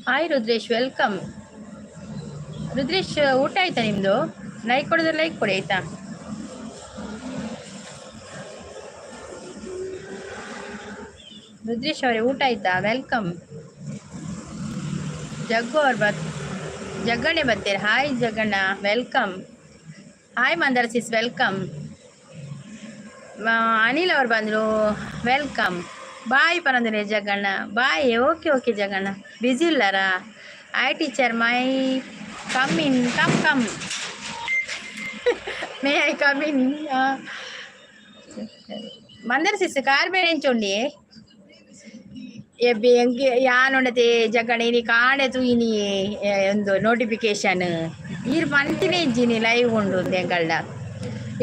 Hi Rudresh, welcome. Rudresh, ಊಟ ಆಯ್ತಾ ನಿಮ್ದು? ಲೈಕ್ ಕೊಡಿದ್ರೆ ಲೈಕ್ ಕೊಡಿ ಆಯ್ತಾ. ರುದ್ರೇಶ್ ಅವರೇ, ಊಟ ಆಯ್ತಾ? ವೆಲ್ಕಮ್. ಜಗ್ಗು ಅವ್ರು ಜಗ್ಗಣ್ಣೆ ಬರ್ತೀರ. Hi Jaganna, welcome. Hi Mandar sis, welcome. Anil ಅವ್ರು ಬಂದರು, ವೆಲ್ಕಮ್. ಬಾಯ್ ಪರಂದ್ರೆ Jaganna, bye. Okay okay Jaganna, busy ಇಲ್ಲಾರಾ? Hi teacher, may come in, come may I come in. Mandar sis ಕಾರ್ ಬೇರೆ ಎಂಚೊಂಡಿ ಎಬ್ಬಿ ಎಂಗೆ ಯಾನೊಂಡತೆ ಜಗಣ ಇನಿ ಕಾಣೆ ತುಯಿನಿ ಒಂದು ನೋಟಿಫಿಕೇಶನ್ ಈರ್ ಮಂತಿನೇ ಇಜ್ಜಿನಿ ಲೈವ್ ಉಂಡು ಎಂಕಲ್ಡ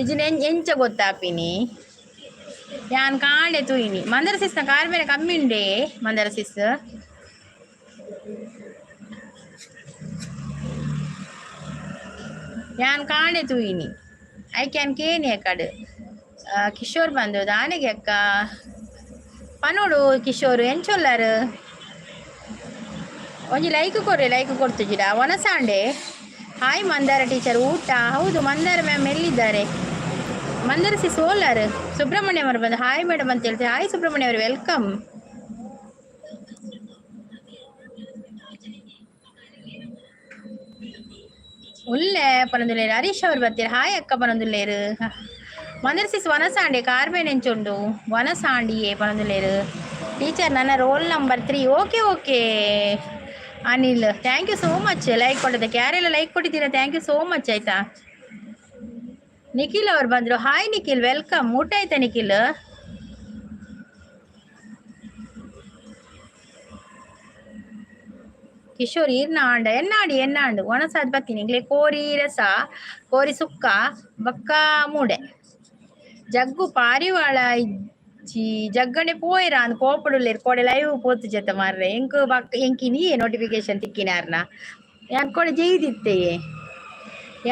ಇಜ್ಜಿನ ಎಂಚ ಗೊತ್ತಾಪಿನಿ ಯಾನ್ ಕಾಣೆ ತುಯಿನಿ. ಮಂದರ ಸಿಸ್ನ ಕಾರ್ ಬೇರೆ ಕಮ್ಮಿ ಉಂಡೆ ಮಂದರ ಸಿಸ್. ಯಾನ್ ಕಾಣೆ ತುಯಿನಿ ಐ ಕ್ಯಾನ್ ಕೇನಿ ಅಕ್ಕಡ್. ಕಿಶೋರ್ ಬಂದು ದಾನೆಗೆ ಅಕ್ಕ ಪನೋಡು ಕಿಶೋರ್ ಎಂಚೊಲ್ಲಾರು ಒಂಜಿ ಲೈಕ್ ಕೊರ್ರಿ, ಲೈಕ್ ಕೊಡ್ತಿದ್ದೀರಾ ಒನಸಾಂಡೆ. ಹಾಯ್ ಮಂದಾರ ಟೀಚರ್, ಊಟ? ಹೌದು ಮಂದಾರ ಮ್ಯಾಮ್ ಎಲ್ಲಿದ್ದಾರೆ? ಮಂದಾರ ಸಿಸ್ ಓಲಾರು. ಸುಬ್ರಹ್ಮಣ್ಯ ಅವರು ಬಂದು ಹಾಯ್ ಮೇಡಮ್ ಅಂತ ಹೇಳ್ತಾರೆ. ಹಾಯ್ ಸುಬ್ರಹ್ಮಣ್ಯ ಅವರು, ವೆಲ್ಕಮ್. ಉಲ್ಲೆ ಪನೊಂದುಲ್ಲೇರು. ಹರೀಶ್ ಅವ್ರು ಬರ್ತೀರ. ಹಾಯ್ ಅಕ್ಕ ಪನೊಂದುಲ್ಲೇರು. ಮಂದರ ಸಿಸ್ ವನಸಾಂಡೆ ಕಾರ್ಬೇನ್ ಎಂಚುಂಡು ವನಸಾಂಡಿಯೇ ಪನೊಂದುಲ್ಲೇರು. ಟೀಚರ್ ನನ್ನ roll number 3. Okay okay Anil, thank you so much like ಕೊಟ್ಟದಕ್ಕೆ. ಯಾರೆಲ್ಲ ಲೈಕ್ ಕೊಟ್ಟಿದ್ದೀರಾ ಥ್ಯಾಂಕ್ ಯು ಸೋ ಮಚ್ ಆಯ್ತಾ. ನಿಖಿಲ್ ಅವ್ರು ಬಂದರು. Hi Nikhil, welcome. ಊಟ ಆಯ್ತಾ ನಿಖಿಲ್? ಕಿಶೋರ್ ಈರ್ನಾಂಡ ಎನ್ನಾಂಡು ಒಣಸಾದ್ ಬತ್ತೀನಿ ಇಂಗ್ಲೇ ಕೋರಿ ರಸ ಕೋರಿ ಸುಕ್ಕ ಬಕ್ಕ ಮೂಡೆ ಜಗ್ಗು ಪಾರಿವಾಳ ಇಜ್ಜಿ ಜಗ್ಗನೆ ಪೋಯಿರ ಅಂದ್ ಕೋಪಡುಲ್ಲೇರು ಕೋಡೆ ಲೈವ್ ಪೋತು ಜತ ಮಾರ್ರೆ ಎಂಕ್ ಬಕ್ ಎಂಕಿ ನೀಯೇ ನೋಟಿಫಿಕೇಶನ್ ತಿಕ್ಕಿನಾರ್ನ ಯಾನ್ ಕೋಡೆ ಜೈದಿತ್ತೇಯೇ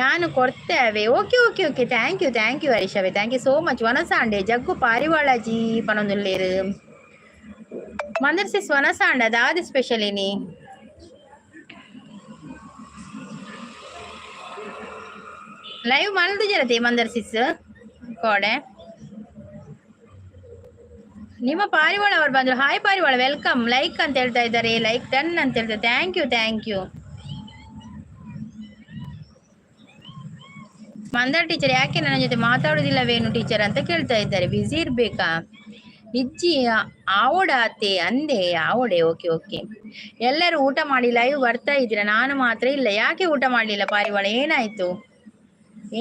ಯಾನು ಕೊಡ್ತೇವೆ. Okay okay okay thank you ಹರೀಶವೇ, ಥ್ಯಾಂಕ್ ಯು ಸೋ ಮಚ್. ವನಸಾಂಡೆ ಜಗ್ಗು ಪಾರಿವಾಳಜಿ ಪನೊಂದುಲ್ಲೇರು. ಮಂದರ್ ಸಿಸ್ ವನಸಾಂಡ ದಾದಿ ಸ್ಪೆಷಲ್ ಇನಿ ಲೈವ್ ಮಲ್ದು ಜರತೆ ಮಂದರ್ ಸಿಸ್ ಕೋಡೆ. ನಿಮ್ಮ ಪಾರಿವಾಳ ಅವ್ರು ಬಂದ್ರು. ಹಾಯ್ ಪಾರಿವಾಳ, ವೆಲ್ಕಮ್. ಲೈಕ್ ಅಂತ ಹೇಳ್ತಾ ಇದ್ದಾರೆ, ಲೈಕ್ 10 ಅಂತ ಹೇಳ್ತಾರೆ. Thank you. ಮಂದರ್ ಟೀಚರ್ ಯಾಕೆ ನನ್ನ ಜೊತೆ ಮಾತಾಡೋದಿಲ್ಲವೇನು ಟೀಚರ್ ಅಂತ ಕೇಳ್ತಾ ಇದ್ದಾರೆ. ಬ್ಯುಸಿ ಇರ್ಬೇಕಾ? ಇಜ್ಜಿ ಆವೋಡ ಅತ್ತೆ ಅಂದೆ ಆವೋಡೆ. ಓಕೆ ಓಕೆ ಎಲ್ಲರೂ ಊಟ ಮಾಡಿ ಲೈವ್ ಬರ್ತಾ ಇದ್ದೀರಾ, ನಾನು ಮಾತ್ರ ಇಲ್ಲ. ಯಾಕೆ ಊಟ ಮಾಡಲಿಲ್ಲ ಪಾರಿವಾಳ?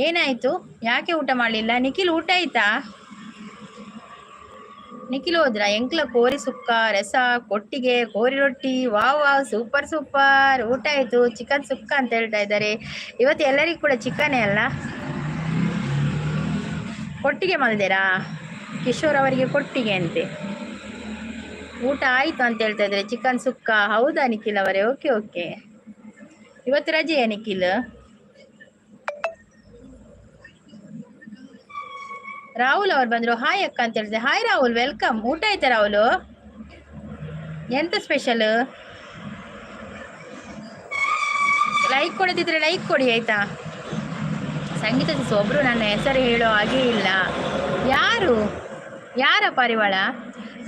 ಏನಾಯ್ತು ಯಾಕೆ ಊಟ ಮಾಡಲಿಲ್ಲ? ನಿಖಿಲ್ ಊಟ ಆಯ್ತಾ? ನಿಖಿಲ್ ಹೋದ್ರ? ಎಂಕ್ಲ ಕೋರಿ ಸುಕ್ಕ ರಸ ಕೊಟ್ಟಿಗೆ ಕೋರಿ ರೊಟ್ಟಿ. ವಾವ್ ಸೂಪರ್ ಊಟ ಆಯ್ತು. ಚಿಕನ್ ಸುಕ್ಕ ಅಂತ ಹೇಳ್ತಾ ಇದ್ದಾರೆ. ಇವತ್ತು ಎಲ್ಲರಿಗೂ ಕೂಡ ಚಿಕನೇ ಅಲ್ಲ. ಕೊಟ್ಟಿಗೆ ಮಲ್ದೇರಾ? ಕಿಶೋರ್ ಅವರಿಗೆ ಕೊಟ್ಟಿಗೆ ಅಂತೆ. ಊಟ ಆಯ್ತು ಅಂತ ಹೇಳ್ತಾ ಇದ್ದಾರೆ. ಚಿಕನ್ ಸುಕ್ಕ. ಹೌದಾ ನಿಖಿಲ್ ಅವರೇ? ಓಕೆ ಇವತ್ತು ರಜೆಯಾ ನಿಖಿಲ್? ರಾಹುಲ್ ಅವ್ರು ಬಂದ್ರು. ಹಾಯ್ ಅಕ್ಕ ಅಂತ ಹೇಳಿದ್ರೆ. Hi Rahul, welcome. ಊಟ ಆಯ್ತಾ ರಾಹುಲ್? ಎಂತ ಸ್ಪೆಷಲ್? ಲೈಕ್ ಕೊಡದಿದ್ರೆ ಲೈಕ್ ಕೊಡಿ ಆಯ್ತಾ. ಸಂಗೀತ ಸಿಸ್ ಒಬ್ರು ನನ್ನ ಹೆಸರು ಹೇಳೋ ಹಾಗೆ ಇಲ್ಲ. ಯಾರ ಪಾರಿವಾಳ?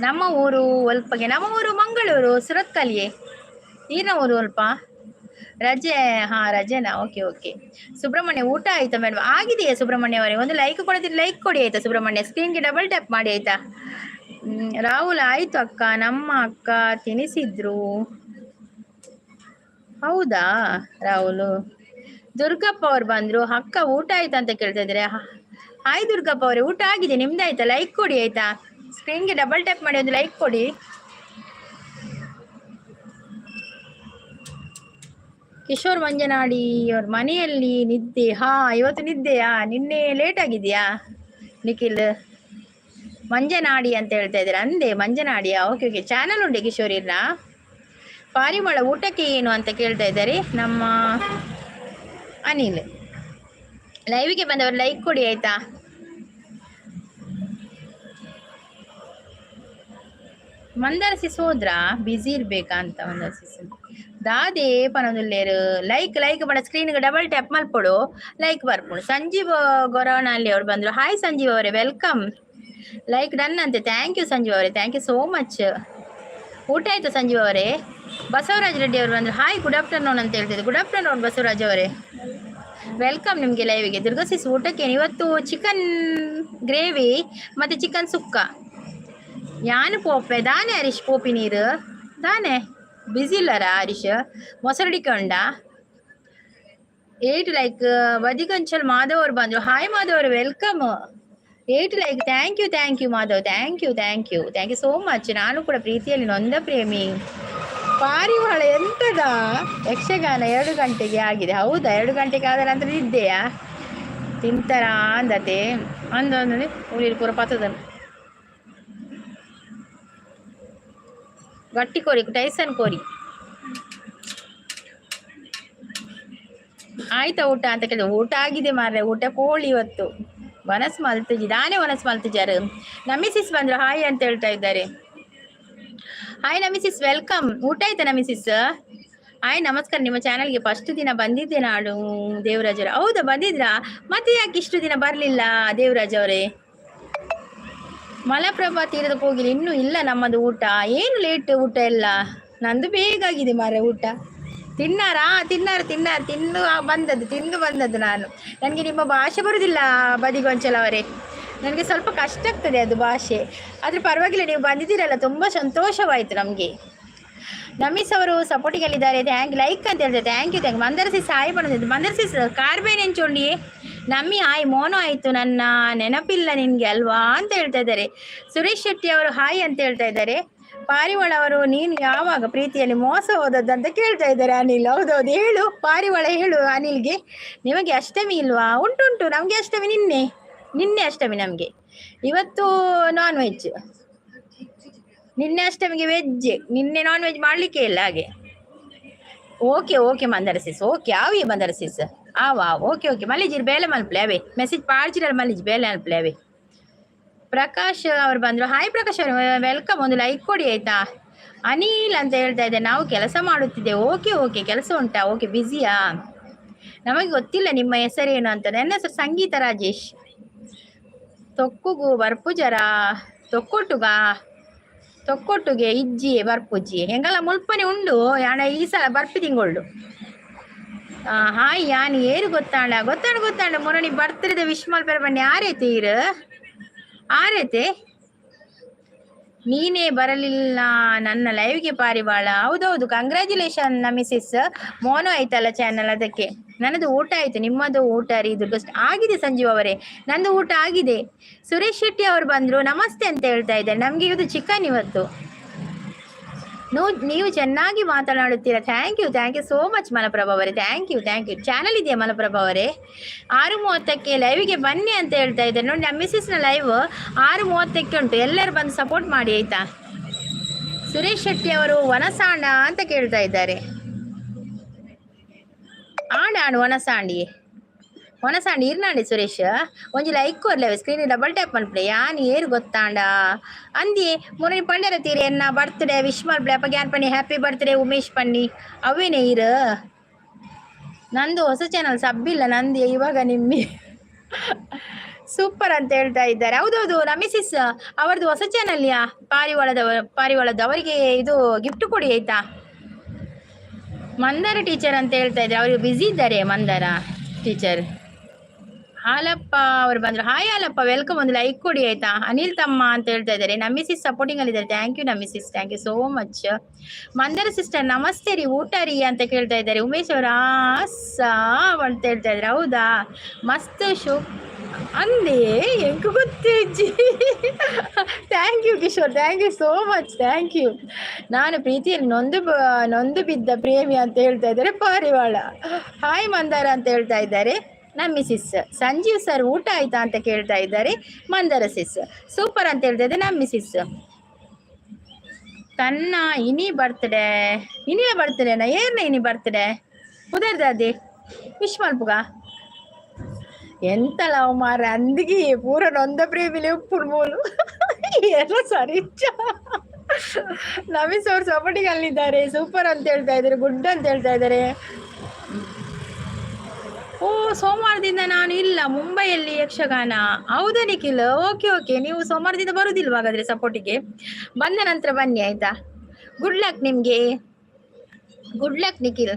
ನಮ್ಮ ಊರು ಒಲ್ಪಗೆ. ನಮ್ಮ ಊರು ಮಂಗಳೂರು ಸುರತ್ಕಲ್ಯೆ. ನೀರಿನ ಊರು ಅಲ್ಪ. ರಜೆನಾ? ಓಕೆ ಸುಬ್ರಹ್ಮಣ್ಯ ಊಟ ಆಯ್ತಾ ಮೇಡಮ್? ಆಗಿದೆಯಾ ಸುಬ್ರಹ್ಮಣ್ಯ ಅವರೇ? ಒಂದು ಲೈಕ್ ಕೊಡೋದಿದ್ರೆ ಲೈಕ್ ಕೊಡಿ ಆಯ್ತಾ ಸುಬ್ರಹ್ಮಣ್ಯ. ಸ್ಕ್ರೀನ್ಗೆ ಡಬಲ್ ಟ್ಯಾಪ್ ಮಾಡಿ ಆಯ್ತಾ. ರಾಹುಲ್ ಆಯ್ತು ಅಕ್ಕ, ನಮ್ಮ ಅಕ್ಕ ತಿನಿಸಿದ್ರು. ಹೌದಾ ರಾಹುಲ್? ದುರ್ಗಪ್ಪ ಅವ್ರು ಬಂದ್ರು. ಅಕ್ಕ ಊಟ ಆಯ್ತಾ ಅಂತ ಕೇಳ್ತಾ ಇದ್ದಾರೆ. ಹಾಯ್ ದುರ್ಗಪ್ಪ ಅವರೇ, ಊಟ ಆಗಿದೆ. ನಿಮ್ದಾಯ್ತಾ? ಲೈಕ್ ಕೊಡಿ ಆಯ್ತಾ. ಸ್ಕ್ರೀನ್ಗೆ ಡಬಲ್ ಟ್ಯಾಪ್ ಮಾಡಿ ಒಂದು ಲೈಕ್ ಕೊಡಿ. ಕಿಶೋರ್ ಮಂಜನಾಡಿ ಅವ್ರ ಮನೆಯಲ್ಲಿ ನಿದ್ದೆ. ಹಾ, ಇವತ್ತು ನಿದ್ದೆಯಾ? ನಿನ್ನೆ ಲೇಟ್ ಆಗಿದೆಯಾ ನಿಖಿಲ್? ಮಂಜನಾಡಿ ಅಂತ ಹೇಳ್ತಾ ಇದ್ದೀರಾ ಅಂದೆ. ಮಂಜನಾಡಿಯಾ? Okay okay. ಚಾನಲ್ ಉಂಟೆ ಕಿಶೋರಿನ? ಪಾರಿವಾಳ ಊಟಕ್ಕೆ ಏನು ಅಂತ ಕೇಳ್ತಾ ಇದ್ದಾರೆ ನಮ್ಮ ಅನಿಲ್. ಲೈವಿಗೆ ಬಂದವರು ಲೈಕ್ ಕೊಡಿ ಆಯ್ತಾ. ಮಂದಾರ ಸಿಸ್ ಹೋದ್ರಾ? ಬ್ಯುಸಿ ಇರ್ಬೇಕಾ ಅಂತ ಮಂದಾರ ಸಿಸ್ ದಾದೆ ಪನೊಂದುಲ್ಲೇರು ಲೈಕ್ ಬಡ ಸ್ಕ್ರೀನ್ಗೆ ಡಬಲ್ ಟ್ಯಾಪ್ ಮಲ್ಪಡು, ಲೈಕ್ ಬರ್ಪುಡು. ಸಂಜೀವ್ ಗೊರವನಹಳ್ಳಿ ಅವ್ರು ಬಂದ್ರು. ಹಾಯ್ ಸಂಜೀವ್ ಅವರೇ, ವೆಲ್ಕಮ್. ಲೈಕ್ ಡನ್ ಅಂತೆ. ಥ್ಯಾಂಕ್ ಯು ಸಂಜೀವ್ ಅವರೇ, ಥ್ಯಾಂಕ್ ಯು ಸೋ ಮಚ್. ಊಟ ಆಯ್ತು ಸಂಜೀವ್ ಅವರೇ. ಬಸವರಾಜ್ ರೆಡ್ಡಿ ಅವರು ಬಂದರು. ಹಾಯ್, ಗುಡ್ ಆಫ್ಟರ್ನೂನ್ ಅಂತ ಹೇಳ್ತಿದ್ದೆ. ಗುಡ್ ಆಫ್ಟರ್ನೂನ್ ಬಸವರಾಜ್ ಅವರೇ, ವೆಲ್ಕಮ್ ನಿಮಗೆ ಲೈವಿಗೆ. ದುರ್ಗಸಿಸ್ ಊಟಕ್ಕೆ ಇವತ್ತು ಚಿಕನ್ ಗ್ರೇವಿ ಮತ್ತು ಚಿಕನ್ ಸುಕ್ಕ. ಯಾನು ಪೋಪೆ ದಾನೆ ಹರೀಶ್ ಪೋಪಿ ನೀರು ದಾನೆ ಬಿಸಿ ಇಲ್ಲರ ಹರೀಶ್ ಮೊಸರಡಿಕೊಂಡ 8 ಲೈಕ್. ಬದಿಗಂಚಲ್ ಮಾಧವ್ ಅವ್ರು ಬಂದರು. ಹಾಯ್ ಮಾಧವ್ ಅವರು, welcome. 8 like. Thank you Madhav, thank you so much. ನಾನು ಕೂಡ ಪ್ರೀತಿಯಲ್ಲಿ ನೊಂದ ಪ್ರೇಮಿ. ಪಾರಿವಾಳ ಎಂತದ ಯಕ್ಷಗಾನ 2 ಗಂಟೆಗೆ ಆಗಿದೆ. ಹೌದಾ? 2 ಗಂಟೆಗೆ ಆದ ನಂತರ ನಿದ್ದೆಯಾ? ತಿಂತಾರ ಅಂದತೆ ಅಂದೊಂದ್ರೆ ಉಳಿರು ಪೂರ ಪತ್ತದ ಗಟ್ಟಿ ಕೋರಿ ಟೈಸನ್ ಕೋರಿ. ಆಯ್ತಾ ಊಟ ಅಂತ ಕೇಳಿದೆ. ಊಟ ಆಗಿದೆ ಮಾರ್ರೆ, ಊಟ ಕೋಳಿ ಇವತ್ತು. ವನಸ್ ಮಲ್ತಜಿ ದಾನೆ ವನಸ್ ಮಲ್ತಜಾರು. ನಮಿಸಿಸ್ ಬಂದ್ರು. ಹಾಯ್ ಅಂತ ಹೇಳ್ತಾ ಇದ್ದಾರೆ. Hi Nami sis, welcome. ಊಟ ಆಯ್ತಾ ನಮಿಸಿಸ್? ಹಾಯ್, ನಮಸ್ಕಾರ. ನಿಮ್ಮ ಚಾನಲ್ಗೆ ಫಸ್ಟ್ ದಿನ ಬಂದಿದ್ದೆ ನಾನು ದೇವರಾಜ್ ಅವರೇ. ಹೌದಾ, ಬಂದಿದ್ರಾ? ಮತ್ತೆ ಯಾಕೆ ಇಷ್ಟು ದಿನ ಬರಲಿಲ್ಲ ದೇವರಾಜ್ ಅವರೇ? ಮಲಪ್ರಭಾ ತೀರದಕ್ಕೆ ಹೋಗಿಲ್ಲ ಇನ್ನೂ? ಇಲ್ಲ ನಮ್ಮದು ಊಟ. ಏನು ಲೇಟ್ ಊಟ ಎಲ್ಲ? ನಂದು ಬೇಗ ಆಗಿದೆ ಮಾರ್ರೆ ಊಟ. ತಿನ್ನು ಬಂದದ್ದು ನಾನು. ನನಗೆ ನಿಮ್ಮ ಭಾಷೆ ಬರುವುದಿಲ್ಲ ಬದಿಗೊಂಚಲ ಅವರೇ, ನನಗೆ ಸ್ವಲ್ಪ ಕಷ್ಟ ಆಗ್ತದೆ ಅದು ಭಾಷೆ. ಆದರೆ ಪರವಾಗಿಲ್ಲ, ನೀವು ಬಂದಿದ್ದೀರಲ್ಲ, ತುಂಬ ಸಂತೋಷವಾಯಿತು ನಮಗೆ. ನಮೀಸ್ ಅವರು ಸಪೋರ್ಟಿಗಲ್ಲಿದ್ದಾರೆ. ಲೈಕ್ ಅಂತ ಹೇಳ್ತಾರೆ. Thank you. ಮಂದರಸಿಸ್ ಹಾಯ್ ಬಂದಿದ್ದು. ಮಂದರಸಿಸ್ ಕಾರ್ಬೇನ್ ಎಂಚೊಂಡಿ ನಮ್ಮಿ ಹಾಯ್. ಮೋನೋ ಆಯಿತು, ನನ್ನ ನೆನಪಿಲ್ಲ ನಿನಗೆ ಅಲ್ವಾ ಅಂತ ಹೇಳ್ತಾ ಇದ್ದಾರೆ. ಸುರೇಶ್ ಶೆಟ್ಟಿ ಅವರು ಹಾಯ್ ಅಂತ ಹೇಳ್ತಾ ಇದ್ದಾರೆ. ಪಾರಿವಾಳ ಅವರು, ನೀನು ಯಾವಾಗ ಪ್ರೀತಿಯಲ್ಲಿ ಮೋಸ ಹೋದದ್ದು ಅಂತ ಕೇಳ್ತಾ ಇದ್ದಾರೆ ಅನಿಲ್. ಹೌದೌದು, ಹೇಳು ಪಾರಿವಾಳ, ಹೇಳು ಅನಿಲ್ಗೆ. ನಿಮಗೆ ಅಷ್ಟಮಿ ಇಲ್ವಾ? ಉಂಟುಂಟು, ನಮಗೆ ಅಷ್ಟಮಿ. ನಿನ್ನೆ ಅಷ್ಟಮಿ ನಮಗೆ. ಇವತ್ತು ನಾನ್ ವೆಜ್. ನಿನ್ನೆ ಅಷ್ಟಮಿಗೆ ವೆಜ್, ನಿನ್ನೆ ನಾನ್ ವೆಜ್ ಮಾಡಲಿಕ್ಕೆ ಇಲ್ಲ ಹಾಗೆ. ಓಕೆ ಮಂದರಸಿಸ್. ಓಕೆ ಆವಿಯ ಮಂದರಸಿಸ್ ಆವಾ. ಓಕೆ ಮಲ್ಲಿಜಿರ್ ಬೇಲೆ ಮಲ್ಪಲೆ ಅವೇ ಮೆಸೇಜ್ ಪಾಡ್ಚಿರಲ್ಲ ಮಲ್ಲಿಜಿ ಬೇಲೆ ಮಲ್ಪಲೆ ಅವೇ. ಪ್ರಕಾಶ್ ಅವರು ಬಂದರು. ಹಾಯ್ ಪ್ರಕಾಶ್ ಅವರು, ವೆಲ್ಕಮ್. ಒಂದು ಲೈಕ್ ಕೊಡಿ ಆಯ್ತಾ. ಅನಿಲ್ ಅಂತ ಹೇಳ್ತಾ ಇದ್ದೆ. ನಾವು ಕೆಲಸ ಮಾಡುತ್ತಿದ್ದೆ. ಓಕೆ ಕೆಲಸ ಉಂಟಾ? ಓಕೆ, ಬ್ಯುಸಿಯಾ? ನಮಗೆ ಗೊತ್ತಿಲ್ಲ ನಿಮ್ಮ ಹೆಸರೇನು ಅಂತ. ನನ್ನ ಹೆಸರು ಸಂಗೀತ ರಾಜೇಶ್. ತೊಕ್ಕುಗು ಬರ್ಪುಜರ ತೊಕ್ಕೊಟ್ಟುಗೆ ಇಜ್ಜಿ ಬರ್ಪುಜ್ಜಿ ಹೆಂಗಲ್ಲ ಮುಲ್ಪನೆ ಉಂಡು ಯಾಣ ಈ ಸಲ ಬರ್ಪಿ ತಿಂಗೊಳ್ಳು. ಹಾಯ್ ಯಾನಿ ಏರು ಗೊತ್ತಾಂಡ ಮೊರಣಿ ಬರ್ತ್ಡೇ ವಿಶ್ ಮಲ್ಪೆರ ಬನ್ನಿ. ಆರೈತೆ ನೀನೇ ಬರಲಿಲ್ಲ ನನ್ನ ಲೈವ್ಗೆ ಪಾರಿವಾಳ. ಹೌದೌದು, ಕಂಗ್ರ್ಯಾಚುಲೇಷನ್ ನಮಿಸಿಸ್. ಮೋನೋ ಆಯ್ತಲ್ಲ ಚಾನಲ್, ಅದಕ್ಕೆ. ನನ್ನದು ಊಟ ಆಯಿತು, ನಿಮ್ಮದು ಊಟ ರೀ ದುರ್ಗಸ್ಟ್ ಆಗಿದೆ ಸಂಜೀವ್ ಅವರೇ. ನಂದು ಊಟ ಆಗಿದೆ. ಸುರೇಶ್ ಶೆಟ್ಟಿ ಅವರು ಬಂದರು. ನಮಸ್ತೆ ಅಂತ ಹೇಳ್ತಾ ಇದ್ದಾರೆ. ನಮಗೆ ಇವತ್ತು ಚಿಕನ್ ಇವತ್ತು. ನೀವು ಚೆನ್ನಾಗಿ ಮಾತನಾಡುತ್ತೀರಾ. Thank you so much Malaprabha ಅವರೇ. Thank you. ಚಾನಲ್ ಇದೆಯಾ ಮಲಪ್ರಭಾ ಅವರೇ? 6:30ಕ್ಕೆ ಲೈವಿಗೆ ಬನ್ನಿ ಅಂತ ಹೇಳ್ತಾ ಇದ್ದಾರೆ. ನೋಡಿ, ನಮ್ಮ ಮಿಸ್ಸಸ್ನ ಲೈವ್ 6:30ಕ್ಕೆ ಉಂಟು. ಎಲ್ಲರೂ ಬಂದು ಸಪೋರ್ಟ್ ಮಾಡಿ ಆಯಿತಾ. ಸುರೇಶ್ ಶೆಟ್ಟಿ ಅವರು ವನಸಾಂಡ ಅಂತ ಕೇಳ್ತಾ ಇದ್ದಾರೆ. ಆಡು ಒನಸಾಂಡಿ ಇರ್ನಾಡಿ ಸುರೇಶ್. ಒಂಜಿ ಲೈಕ್ ಕೊರ್ಲೇವೆ ಸ್ಕ್ರೀನ್ ಡಬಲ್ ಟ್ಯಾಪ್ ಮಲ್ಪಡೆ. ಯಾನ್ ಏರು ಗೊತ್ತಾಂಡ ಅಂದಿ ಮುರಳಿ ಪಂಡ್ಯರ ತೀರೆ ಎನ್ನ ಬರ್ತ್ಡೇ ವಿಶ್ ಮಲ್ಪಡೆ. ಅಪ್ಪ ಗ್ಯಾನ್ ಪಣ್ಣಿ ಹ್ಯಾಪಿ ಬರ್ತ್ಡೇ ಉಮೇಶ್ ಪಣ್ಣಿ ಅವೇನೇ ಇರು. ನಂದು ಹೊಸ ಚಾನಲ್ ಸಬ್ಬಿಲ್ಲ ನಂದು ಇವಾಗ ನಿಮ್ಮಿ ಸೂಪರ್ ಅಂತ ಹೇಳ್ತಾ ಇದ್ದಾರೆ. ಹೌದೌದು, ನಮಿಸಿಸ್ ಅವರದ್ದು ಹೊಸ ಚಾನಲ್ ಯಾ ಪಾರಿವಾಳದ ಅವರಿಗೆ ಇದು ಗಿಫ್ಟ್ ಕೊಡಿ ಆಯ್ತಾ. ಮಂದಾರ ಟೀಚರ್ ಅಂತ ಹೇಳ್ತಾ ಇದ್ದಾರೆ. ಅವ್ರಿಗೆ ಬ್ಯುಸಿ ಇದ್ದಾರೆ ಮಂದಾರ ಟೀಚರ್. ಹಾಲಪ್ಪ ಅವರು ಬಂದರು. Hi Halappa, welcome. ಒಂದು ಲೈಕ್ ಕೊಡಿ ಆಯ್ತಾ. ಅನಿಲ್ ತಮ್ಮ ಅಂತ ಹೇಳ್ತಾ ಇದ್ದಾರೆ. ನಮಿಸಿಸ್ ಸಪೋರ್ಟಿಂಗ್ ಅಲ್ಲಿ ಇದ್ದಾರೆ. Thank you Nami sis, thank you so much. Mandara sister ನಮಸ್ತೆ ರೀ, ಊಟ ರೀ ಅಂತ ಕೇಳ್ತಾ ಇದ್ದಾರೆ. ಉಮೇಶ್ ಅವರು ಅಂತ ಹೇಳ್ತಾ ಇದ್ದಾರೆ. ಹೌದಾ, ಮಸ್ತ್ ಅಂದೇ ಎಂಕ ಗೊತ್ತೇಜ್ಜಿ. Thank you Kishore, thank you so much, thank you. ನಾನು ಪ್ರೀತಿಯಲ್ಲಿ ನೊಂದು ಬಿದ್ದ ಪ್ರೇಮಿ ಅಂತ ಹೇಳ್ತಾ ಇದ್ದಾರೆ ಪಾರಿವಾಳ. ಹಾಯ್ ಮಂದಾರ ಅಂತ ಹೇಳ್ತಾ ಇದ್ದಾರೆ ನಮ್ಮ ಮಿಸಿಸ್. ಸಂಜೀವ್ ಸರ್ ಊಟ ಆಯ್ತಾ ಅಂತ ಕೇಳ್ತಾ ಇದ್ದಾರೆ ಮಂದಾರ ಸಿಸ್. ಸೂಪರ್ ಅಂತ ಹೇಳ್ತಾ ಇದ್ದಾರೆ ನಮ್ಮ ಮಿಸಿಸ್. ತನ್ನ ಇನಿಯ ಬರ್ತಡೇನಾ ಏರ್ನ ಇನಿ ಬರ್ತಡೇ ಕುದರ್ದಾದಿ ವಿಶ್ ಮಲ್ಪುಗ ಎಂತ ಲವ್ ಮಾರ ಅಂದಿಗೆ ಪೂರ ನೊಂದ ಪ್ರೇಮಿಲಿ ಉಪ್ಪುಡು ಮೂಲು ಎಲ್ಲ ಸರಿ. ನಮೀಸ್ ಅವ್ರು ಸಪೋರ್ಟಿಗೆ ಅಲ್ಲಿದ್ದಾರೆ. ಸೂಪರ್ ಅಂತ ಹೇಳ್ತಾ ಇದ್ದಾರೆ, ಗುಡ್ ಅಂತ ಹೇಳ್ತಾ ಇದ್ದಾರೆ. ಓ ಸೋಮವಾರದಿಂದ ನಾನು ಇಲ್ಲ, ಮುಂಬೈಯಲ್ಲಿ ಯಕ್ಷಗಾನ. ಹೌದಾ ನಿಖಿಲ್? ಓಕೆ ಓಕೆ, ನೀವು ಸೋಮವಾರದಿಂದ ಬರುದಿಲ್ವ ಹಾಗಾದ್ರೆ ಸಪೋರ್ಟಿಗೆ? ಬಂದ ನಂತರ ಬನ್ನಿ ಆಯ್ತಾ. ಗುಡ್ ಲಕ್ ನಿಮ್ಗೆ, ಗುಡ್ ಲಕ್ ನಿಖಿಲ್.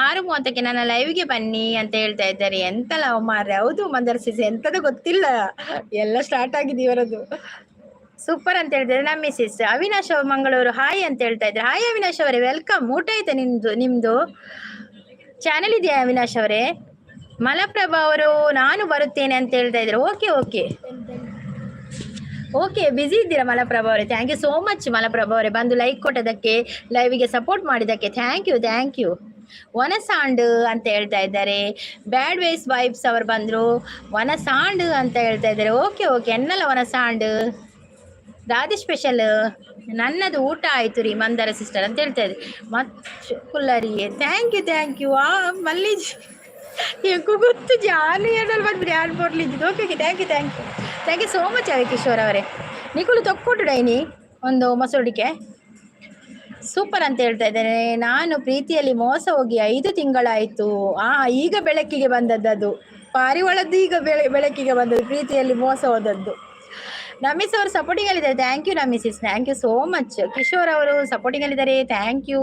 6:30ಕ್ಕೆ ನನ್ನ ಲೈವ್ಗೆ ಬನ್ನಿ ಅಂತ ಹೇಳ್ತಾ ಇದ್ದಾರೆ. ಎಂತ ಲವ್ ಮಾರ್ರೆ. ಹೌದು ಮಂದರ್ ಸಿಸ್, ಎಂತದ ಗೊತ್ತಿಲ್ಲ, ಎಲ್ಲ ಸ್ಟಾರ್ಟ್ ಆಗಿದೆ ಇವರದ್ದು. ಸೂಪರ್ ಅಂತ ಹೇಳ್ತಿದ್ದಾರೆ ನಮ್ಮ ಮಿಸಿಸ್. ಅವಿನಾಶ್ ಅವರು ಮಂಗಳೂರು ಹಾಯ್ ಅಂತ ಹೇಳ್ತಾ ಇದ್ದಾರೆ. ಹಾಯ್ ಅವಿನಾಶ್ ಅವರೇ, ವೆಲ್ಕಮ್. ಊಟ ಆಯ್ತಾ ನಿಮ್ದು ಚಾನೆಲ್ ಇದೆಯಾ ಅವಿನಾಶ್ ಅವರೇ? ಮಲಪ್ರಭಾ ಅವರು ನಾನು ಬರುತ್ತೇನೆ ಅಂತ ಹೇಳ್ತಾ ಇದ್ದಾರೆ. ಓಕೆ ಓಕೆ ಓಕೆ, ಬಿಸಿ ಇದ್ದೀರಾ ಮಲಪ್ರಭಾ ಅವರೇ? Thank you so much Malaprabha ಅವರೇ, ಬಂದು ಲೈಕ್ ಕೊಟ್ಟದಕ್ಕೆ, ಲೈವಿಗೆ ಸಪೋರ್ಟ್ ಮಾಡಿದ್ದಕ್ಕೆ ಥ್ಯಾಂಕ್ ಯು, ಥ್ಯಾಂಕ್ ಯು. ವನಸಾಂಡ್ ಅಂತ ಹೇಳ್ತಾ ಇದ್ದಾರೆ. ಬ್ಯಾಡ್ ವೇಸ್ ವೈಬ್ಸ್ ಅವರು ಬಂದರು. ವನಸಾಂಡ್ ಅಂತ ಹೇಳ್ತಾ ಇದ್ದಾರೆ. ಓಕೆ ಓಕೆ, ಎನ್ನಲ್ಲ ವನಸಾಂಡ್ ದಾದಿ ಸ್ಪೆಷಲ್. ನನ್ನದು ಊಟ ಆಯಿತು ರೀ ಮಂದಾರ ಸಿಸ್ಟರ್ ಅಂತ ಹೇಳ್ತಾ ಇದ್ದೆ. ಮತ್ತು ಕುಲ್ಲರಿ ಥ್ಯಾಂಕ್ ಯು. ಮಲ್ಲಿಜ್ ಎಂಕು ಗೊತ್ತು ಜಾನು ಏನಲ್ಲಿ ಬಂದ್ಬಿಡಿ ಯಾರು ಬರ್ಲಿದ್ದು. Okay okay, thank you so much ಅವಿ ಕಿಶೋರ್ ಅವರೇ. ನಿಖುಲು ತೊಕ್ಕೊಟ್ಟು ಡೈನಿ ಒಂದು ಮೊಸರುಡಿಕೆ. ಸೂಪರ್ ಅಂತ ಹೇಳ್ತಾ ಇದ್ದೇನೆ. ನಾನು ಪ್ರೀತಿಯಲ್ಲಿ ಮೋಸ ಹೋಗಿ 5 ತಿಂಗಳಾಯಿತು. ಈಗ ಬೆಳಕಿಗೆ ಬಂದದ್ದು ಅದು. ಪಾರಿವಾಳದ್ದು ಈಗ ಬೆಳಕಿಗೆ ಬಂದದ್ದು, ಪ್ರೀತಿಯಲ್ಲಿ ಮೋಸ ಹೋದದ್ದು. ನಮಿಸ್ ಅವರು ಸಪೋರ್ಟಿಂಗ್ ಅಲ್ಲಿದ್ದಾರೆ. Thank you Nami sis, thank you so much. Kishore ಅವರು ಸಪೋರ್ಟಿಂಗ್ ಅಲ್ಲಿದ್ದಾರೆ. Thank you.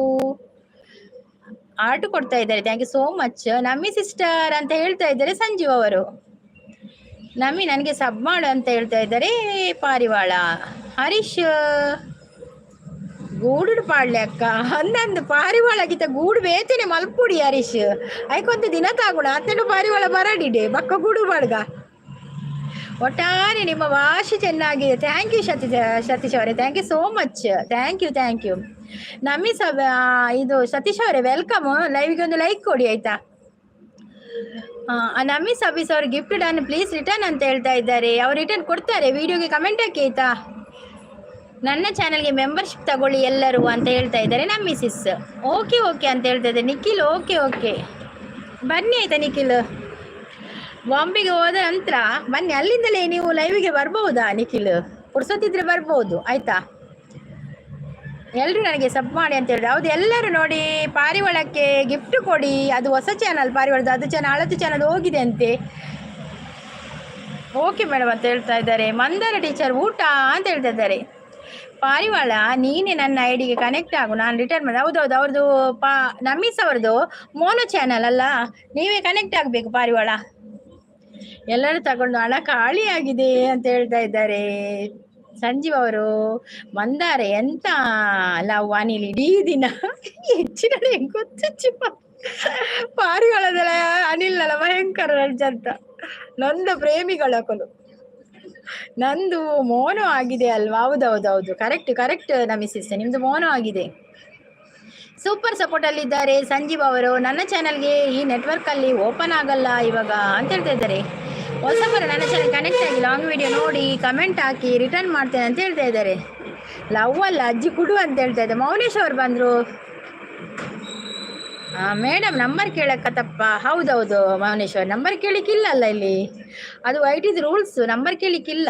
ಆರ್ಟ್ ಕೊಡ್ತಾ ಇದ್ದಾರೆ. Thank you so much. Nammi sister ಅಂತ ಹೇಳ್ತಾ ಇದ್ದಾರೆ ಸಂಜೀವ್ ಅವರು. ನಮ್ಮಿ ನನಗೆ ಸಬ್ ಮಾಡು ಅಂತ ಹೇಳ್ತಾ ಇದ್ದಾರೆ ಪಾರಿವಾಳ. ಹರೀಶ್ ಗೂಡು ಪಾಡ್ಲೆ ಅಕ್ಕ ಅಂದಂದು ಪಾರಿವಾಳಗಿಂತ ಗೂಡು ಬೇತೇನೆ ಮಲ್ಪುಡಿ ಹರೀಶ್ ಐಕೊಂದು ದಿನ ತಾಗುಣ ಅತ್ತೇನು ಪಾರಿವಾಳ ಬರಡಿಡೆ ಬಕ್ಕ ಗೂಡು ಬಾಡ್ಗ. ಒಟ್ಟಾರೆ ನಿಮ್ಮ ಭಾಷೆ ಚೆನ್ನಾಗಿದೆ. ಥ್ಯಾಂಕ್ ಯು ಸತೀಶ್ ಅವರೇ, thank you so much. Thank you. ನಮ್ಮಿ ಇದು ಸತೀಶ್ ಅವರೇ ವೆಲ್ಕಮ್. ಲೈವ್ಗೆ ಒಂದು ಲೈಕ್ ಕೊಡಿ ಆಯ್ತಾ. ನಮ್ಮಿ ಸಬೀಸ್ ಅವರು ಗಿಫ್ಟ್ ಡನ್ ಪ್ಲೀಸ್ ರಿಟರ್ನ್ ಅಂತ ಹೇಳ್ತಾ ಇದ್ದಾರೆ. ಅವ್ರು ರಿಟರ್ನ್ ಕೊಡ್ತಾರೆ, ವಿಡಿಯೋಗೆ ಕಮೆಂಟ್ ಹಾಕಿ ಆಯ್ತಾ. ನನ್ನ ಚಾನಲ್ಗೆ ಮೆಂಬರ್ಶಿಪ್ ತಗೊಳ್ಳಿ ಎಲ್ಲರೂ ಅಂತ ಹೇಳ್ತಾ ಇದ್ದಾರೆ ನಮ್ಮ ಮಿಸಿಸ್. ಓಕೆ ಅಂತ ಹೇಳ್ತಾ ಇದ್ದಾರೆ ನಿಖಿಲ್. ಓಕೆ ಬನ್ನಿ ಆಯ್ತಾ ನಿಖಿಲ್. ಬಾಂಬೆಗೆ ಹೋದ ನಂತರ ಬನ್ನಿ, ಅಲ್ಲಿಂದಲೇ ನೀವು ಲೈವಿಗೆ ಬರ್ಬಹುದಾ ನಿಖಿಲ್? ಪುರ್ಸೊತ್ತಿದ್ರೆ ಬರ್ಬೋದು ಆಯ್ತಾ. ಎಲ್ಲರೂ ನನಗೆ ಸಬ್ ಮಾಡಿ ಅಂತ ಹೇಳಿದ್ರೆ ಹೌದು. ಎಲ್ಲರೂ ನೋಡಿ ಪಾರಿವಾಳಕ್ಕೆ ಗಿಫ್ಟ್ ಕೊಡಿ. ಅದು ಹೊಸ ಚಾನಲ್ ಪಾರಿವಾಳದ್ದು, ಅದು ಹಳತು ಚಾನಲ್ ಹೋಗಿದೆ ಅಂತೆ. ಓಕೆ ಮೇಡಮ್ ಅಂತ ಹೇಳ್ತಾ ಇದ್ದಾರೆ. ಮಂದಾರ ಟೀಚರ್ ಊಟ ಅಂತ ಹೇಳ್ತಾ ಇದ್ದಾರೆ. ಪಾರಿವಾಳ ನೀನೇ ನನ್ನ ಐಡಿಗೆ ಕನೆಕ್ಟ್ ಆಗು, ನಾನು ರಿಟರ್ನ್ ಮಾಡಿ. ಹೌದೌದು, ಅವ್ರದ್ದು ನಮೀಸ್ ಅವ್ರದ್ದು ಮೋನೋ ಚಾನಲ್ ಅಲ್ಲ, ನೀವೇ ಕನೆಕ್ಟ್ ಆಗಬೇಕು ಪಾರಿವಾಳ. ಎಲ್ಲರೂ ತಗೊಂಡು ಹಣ ಖಾಲಿ ಆಗಿದೆ ಅಂತ ಹೇಳ್ತಾ ಇದ್ದಾರೆ ಸಂಜೀವ್ ಅವರು. ಮಂದಾರೆ ಎಂತ ಲವ್ ಅನಿಲ್ ಇಡೀ ದಿನ ಹೆಚ್ಚಿನ ಗೊತ್ತು. ಪಾರಿವಾಳದಲ್ಲ ಅನಿಲ್ ಭಯಂಕರ ಅಂತ ನೊಂದ ಪ್ರೇಮಿಗಳಕಲು. ನಂದು ಮೋನೋ ಆಗಿದೆ ಅಲ್ವಾ? ಹೌದೌದು, ಕರೆಕ್ಟ್ ನಮಿಸಿಸ್, ನಿಮ್ದು ಮೋನೋ ಆಗಿದೆ. ಸೂಪರ್ ಸಪೋರ್ಟ್ ಅಲ್ಲಿದ್ದಾರೆ ಸಂಜೀವ್ ಅವರು. ನನ್ನ ಚಾನಲ್ಗೆ ಈ ನೆಟ್ವರ್ಕ್ ಅಲ್ಲಿ ಓಪನ್ ಆಗಲ್ಲ ಇವಾಗ ಅಂತ ಹೇಳ್ತಾ ಇದ್ದಾರೆ. ಹೊಸಬರ ನನ್ನ ಚಾನಲ್ ಕನೆಕ್ಟ್ ಆಗಿ ಲಾಂಗ್ ವಿಡಿಯೋ ನೋಡಿ ಕಮೆಂಟ್ ಹಾಕಿ ರಿಟರ್ನ್ ಮಾಡ್ತೇನೆ ಅಂತ ಹೇಳ್ತಾ ಇದ್ದಾರೆ. ಲವ್ ಅಲ್ಲ ಅಜ್ಜಿ ಕುಡು ಅಂತ ಹೇಳ್ತಾ ಇದ್ದಾರೆ. ಮೌನೇಶ್ ಅವರು ಬಂದರು. ಮೇಡಮ್ ನಂಬರ್ ಕೇಳಕ್ಕತ್ತಪ್ಪ. ಹೌದೌದು ಮೌನೇಶ್ ಅವ್ರು, ನಂಬರ್ ಕೇಳಿಕ್ಕಿಲ್ಲ ಅಲ್ಲ ಇಲ್ಲಿ, ಅದು ಐಟಿದು ರೂಲ್ಸ್. ನಂಬರ್ ಕೇಳಿಕ್ಕಿಲ್ಲ,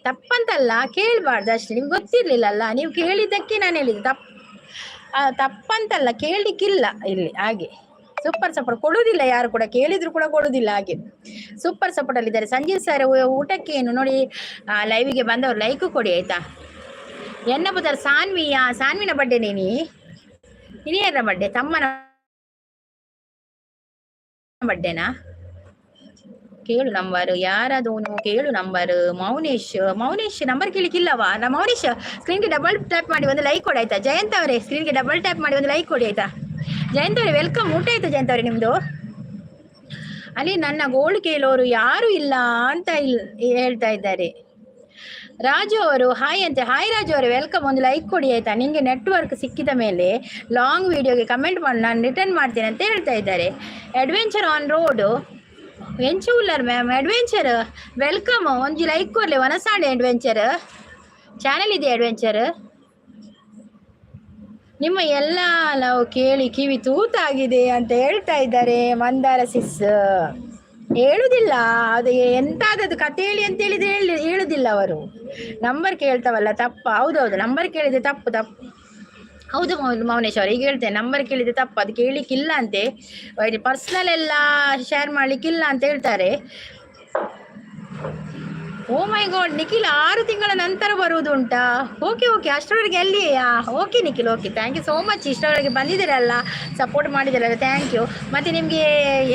ತಪ್ಪಂತಲ್ಲ, ಕೇಳಬಾರ್ದು ಅಷ್ಟೇ. ನಿಮ್ಗೆ ಗೊತ್ತಿರಲಿಲ್ಲ ಅಲ್ಲ, ನೀವು ಕೇಳಿದ್ದಕ್ಕೆ ನಾನು ಹೇಳಿದ್ದು. ತಪ್ಪಂತಲ್ಲ, ಕೇಳಲಿಕ್ಕಿಲ್ಲ ಇಲ್ಲಿ ಹಾಗೆ. ಸೂಪರ್ ಸಪೋರ್ಟ್ ಕೊಡುವುದಿಲ್ಲ, ಯಾರು ಕೂಡ ಕೇಳಿದ್ರು ಕೂಡ ಕೊಡುವುದಿಲ್ಲ ಹಾಗೆ. ಸೂಪರ್ ಸಪೋರ್ಟ್ ಅಲ್ಲಿದ್ದಾರೆ ಸಂಜೀವ್ ಸರ್. ಊಟಕ್ಕೆ ಏನು ನೋಡಿ ಲೈವಿಗೆ ಬಂದವರು ಲೈಕು ಕೊಡಿ ಆಯ್ತಾ. ಎನ್ನ ಬುಧರ್ ಸಾನ್ವಿನ ಬರ್ಡೇ ನೀನಿ ಹಿರಿಯರ ಬರ್ಡೇ, ತಮ್ಮನ ಬರ್ಡೇನಾ? ಕೇಳು ನಂಬರ್, ಯಾರದವನು ಕೇಳು ನಂಬರ್. ಮೌನೇಶ್ ನಂಬರ್ ಕೇಳಿಕ್ಕಿಲ್ಲವಾ? ಮೌನೇಶ್ ಸ್ಕ್ರೀನ್ಗೆ ಡಬಲ್ ಟ್ಯಾಪ್ ಮಾಡಿ ಒಂದು ಲೈಕ್ ಕೊಡಿ ಆಯ್ತಾ. ಜಯಂತ್ ಅವರೇ ಸ್ಕ್ರೀನ್ಗೆ ಡಬಲ್ ಟ್ಯಾಪ್ ಮಾಡಿ ಒಂದು ಲೈಕ್ ಕೊಡಿ ಆಯ್ತಾ. ಜಯಂತ್ ಅವರೇ ವೆಲ್ಕಮ್. ಊಟ ಆಯ್ತಾ ಜಯಂತ್ ಅವರೇ ನಿಮ್ಮದು? ಅಲ್ಲಿ ನನ್ನ ಗೋಳು ಕೇಳೋರು ಯಾರು ಇಲ್ಲ ಅಂತ ಹೇಳ್ತಾ ಇದ್ದಾರೆ. ರಾಜು ಅವರು ಹಾಯ್ ಅಂತೆ. ಹಾಯ್ ರಾಜು ಅವರು, ವೆಲ್ಕಮ್. ಒಂದು ಲೈಕ್ ಕೊಡಿ ಆಯ್ತಾ. ನಿಮಗೆ ನೆಟ್ವರ್ಕ್ ಸಿಕ್ಕಿದ ಮೇಲೆ ಲಾಂಗ್ ವಿಡಿಯೋಗೆ ಕಮೆಂಟ್ ಮಾಡಿ ನಾನು ರಿಟರ್ನ್ ಮಾಡ್ತೇನೆ ಅಂತ ಹೇಳ್ತಾ ಇದ್ದಾರೆ. ಅಡ್ವೆಂಚರ್ ಆನ್ ರೋಡು ಎಂಚೂಲ್ಲರ್ ಮ್ಯಾಮ್. Adventure welcome. ಒಂದು ಲೈಕ್ ಕೊಡಲಿ. ವನಸಾಡೆ ಅಡ್ವೆಂಚರ್ ಚಾನಲ್ ಇದೆ. ಅಡ್ವೆಂಚರ್ ನಿಮ್ಮ ಎಲ್ಲ ನಾವು ಕೇಳಿ ಕಿವಿ ತೂತಾಗಿದೆ ಅಂತ ಹೇಳ್ತಾ ಇದ್ದಾರೆ. ಮಂದಾರ ಸಿಸ್ ಹೇಳುದಿಲ್ಲ, ಅದು ಎಂತಾದದ್ದು ಕತೆ ಹೇಳಿ ಅಂತ ಹೇಳಿದ್ರೆ ಹೇಳುದಿಲ್ಲ ಅವರು. ನಂಬರ್ ಕೇಳ್ತಾವಲ್ಲ ತಪ್ಪ. ಹೌದೌದು, ನಂಬರ್ ಕೇಳಿದೆ ತಪ್ಪು. ಹೌದು ಮೌನೇಶ್ ಅವ್ರು, ಈಗ ಹೇಳ್ತೇನೆ. ನಂಬರ್ ಕೇಳಿದೆ ತಪ್ಪು, ಅದು ಕೇಳಲಿಕ್ಕಿಲ್ಲ ಅಂತೆ. ಪರ್ಸ್ನಲ್ ಎಲ್ಲ ಶೇರ್ ಮಾಡ್ಲಿಕ್ಕಿಲ್ಲ ಅಂತ ಹೇಳ್ತಾರೆ. ಓ ಮೈ ಗಾಡ್, ನಿಖಿಲ್ 6 ತಿಂಗಳ ನಂತರ ಬರುವುದುಂಟಾ? ಓಕೆ ಓಕೆ, ಅಷ್ಟರವರೆಗೆ ಅಲ್ಲಿಯಾ? Okay Nikhil, okay, thank you so much. ಇಷ್ಟರವರೆಗೆ ಬಂದಿದ್ದೀರಲ್ಲ, ಸಪೋರ್ಟ್ ಮಾಡಿದ್ದೀರಲ್ಲ, ಥ್ಯಾಂಕ್ ಯು. ಮತ್ತು ನಿಮಗೆ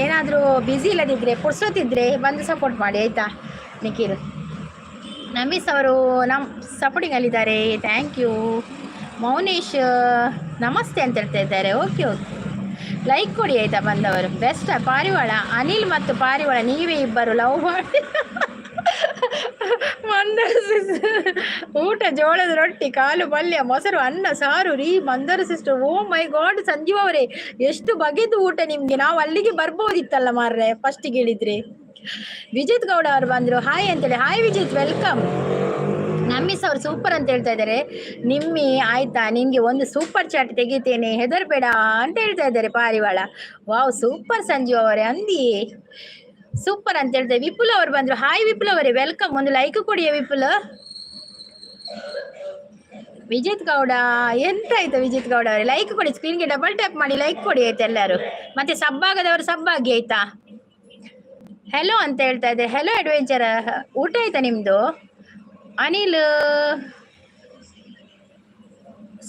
ಏನಾದರೂ ಬ್ಯುಸಿ ಇಲ್ಲದಿದ್ದರೆ, ಪುರ್ಸೋತಿದ್ರೆ ಬಂದು ಸಪೋರ್ಟ್ ಮಾಡಿ ಆಯಿತಾ. ನಿಖಿಲ್ ನಮೀಸ್ ಅವರು ಸಪೋರ್ಟಿಂಗಲ್ಲಿದ್ದಾರೆ, ಥ್ಯಾಂಕ್ ಯು. ಮೌನೇಶ್ ನಮಸ್ತೆ ಅಂತ ಹೇಳ್ತಾ ಇದ್ದಾರೆ. ಓಕೆ ಓಕೆ, ಲೈಕ್ ಕೊಡಿ ಆಯಿತಾ ಬಂದವರು. ಬೆಸ್ಟ್. ಪಾರಿವಾಳ ಅನಿಲ್ ಮತ್ತು ಪಾರಿವಾಳ ನೀವೇ ಇಬ್ಬರು ಲವ್ ಮಾಡಿ ಮಂದರ ಊಟ ಜೋಳದ ರೊಟ್ಟಿ, ಕಾಲು ಪಲ್ಯ, ಮೊಸರು, ಅನ್ನ, ಸಾರು ರೀ ಮಂದರ ಸಿಸ್ಟರ್. ಓ ಮೈ ಗಾಡ್ ಸಂಜೀವ್ ಅವರೇ, ಎಷ್ಟು ಬಗೆದು ಊಟ ನಿಮ್ಗೆ. ನಾವು ಅಲ್ಲಿಗೆ ಬರ್ಬೋದಿತ್ತಲ್ಲ ಮಾರ್ರೆ, ಫಸ್ಟಿಗೆ ಹೇಳಿದ್ರೆ. ವಿಜಿತ್ ಗೌಡ ಅವರು ಬಂದ್ರು, ಹಾಯ್ ಅಂತೇಳಿ. Hi Vijith, welcome. ನಮ್ಮಿಸ್ ಅವರು ಸೂಪರ್ ಅಂತ ಹೇಳ್ತಾ ಇದ್ದಾರೆ. ನಿಮ್ಮಿ ಆಯ್ತಾ, ನಿನ್ಗೆ ಒಂದು ಸೂಪರ್ ಚಾಟ್ ತೆಗಿತೇನೆ, ಹೆದರ್ಬೇಡ ಅಂತ ಹೇಳ್ತಾ ಇದ್ದಾರೆ ಪಾರಿವಾಳ. ವಾವ್, ಸೂಪರ್ ಸಂಜೀವ್ ಅವರೇ, ಅಂದಿ ಸೂಪರ್ ಅಂತ ಹೇಳ್ತಾರೆ. ವಿಪುಲ್ ಅವರು ಬಂದ್ರು, ಹಾಯ್ ವಿಪುಲ್ ಅವರೇ, ವೆಲ್ಕಮ್. ಒಂದು ಲೈಕ್ ಕೊಡಿಯ ವಿಪುಲ್. ವಿಜಿತ್ ಗೌಡ ಎಂತ ಆಯ್ತು ವಿಜಿತ್ ಗೌಡ ಅವರೇ, ಲೈಕ್ ಕೊಡಿ. ಸ್ಕ್ರೀನ್ಗೆ ಡಬಲ್ ಟ್ಯಾಪ್ ಮಾಡಿ ಲೈಕ್ ಕೊಡಿ ಆಯ್ತು ಎಲ್ಲರೂ. ಮತ್ತೆ ಸಬ್ಬಾಗದವರು ಸಬ್ಬಾಗಿ ಆಯ್ತಾ. ಹೆಲೋ ಅಂತ ಹೇಳ್ತಾ ಇದ್ದಾರೆ. ಹೆಲೋ ಅಡ್ವೆಂಚರ್, ಊಟ ಆಯ್ತಾ ನಿಮ್ದು? ಅನಿಲ್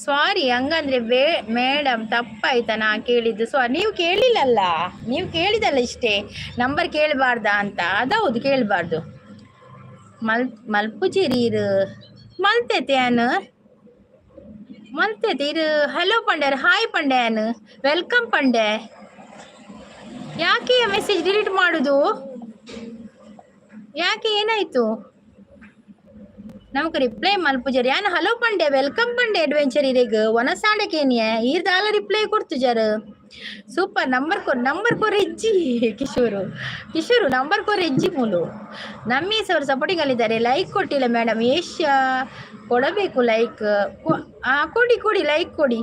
ಸಾರಿ, ಹಂಗಂದ್ರೆ ಮೇಡಮ್ ತಪ್ಪಾಯ್ತಾ ನಾ ಕೇಳಿದ್ದು? ನೀವು ಕೇಳಿಲ್ಲಲ್ಲ, ನೀವು ಕೇಳಿದಲ್ಲ ಇಷ್ಟೇ. ನಂಬರ್ ಕೇಳಬಾರ್ದಾ ಅಂತ. ಅದೌದು, ಕೇಳಬಾರ್ದು. ಮಲ್ಪುಜಿರೀರು ಮಲ್ತೈತೆ ಅನು ಮಲ್ತೈತೆ ಇರು. ಹಲೋ ಪಂಡ್ಯಾರ, ಹಾಯ್ ಪಂಡ್ಯಾನ್, ವೆಲ್ಕಮ್ ಪಂಡೆ. ಯಾಕೆ ಮೆಸೇಜ್ ಡಿಲೀಟ್ ಮಾಡುದು? ಯಾಕೆ, ಏನಾಯ್ತು? ನಮಗೆ ರಿಪ್ಲೈ ಮಲ್ಪುಜರ್ ಯಾನ್. ಹಲೋ ಪಂಡೆ, ವೆಲ್ಕಮ್ ಪಂಡೆ ಅಡ್ವೆಂಚರ್ ಇರೇಗ ಒನಸಾಡಕೇನಿಯ ಈರ್ದಾಲ ರಿಪ್ಲೈ ಕೊಡ್ತು ಜರ್. ಸೂಪರ್. ನಂಬರ್ ಕೊರ ಹೆಜ್ಜಿ ಕಿಶೋರು ನಂಬರ್ ಕೊರ ಹೆಜ್ಜಿ ಮೂಲು. ನಮ್ಮೀಸ್ ಅವರು ಸಪೋರ್ಟಿಂಗ್ ಅಲ್ಲಿದ್ದಾರೆ. ಲೈಕ್ ಕೊಟ್ಟಿಲ್ಲ ಮೇಡಮ್. ಏಷ್ಯಾ ಕೊಡಬೇಕು ಲೈಕ್. ಕೊಡಿ ಲೈಕ್ ಕೊಡಿ.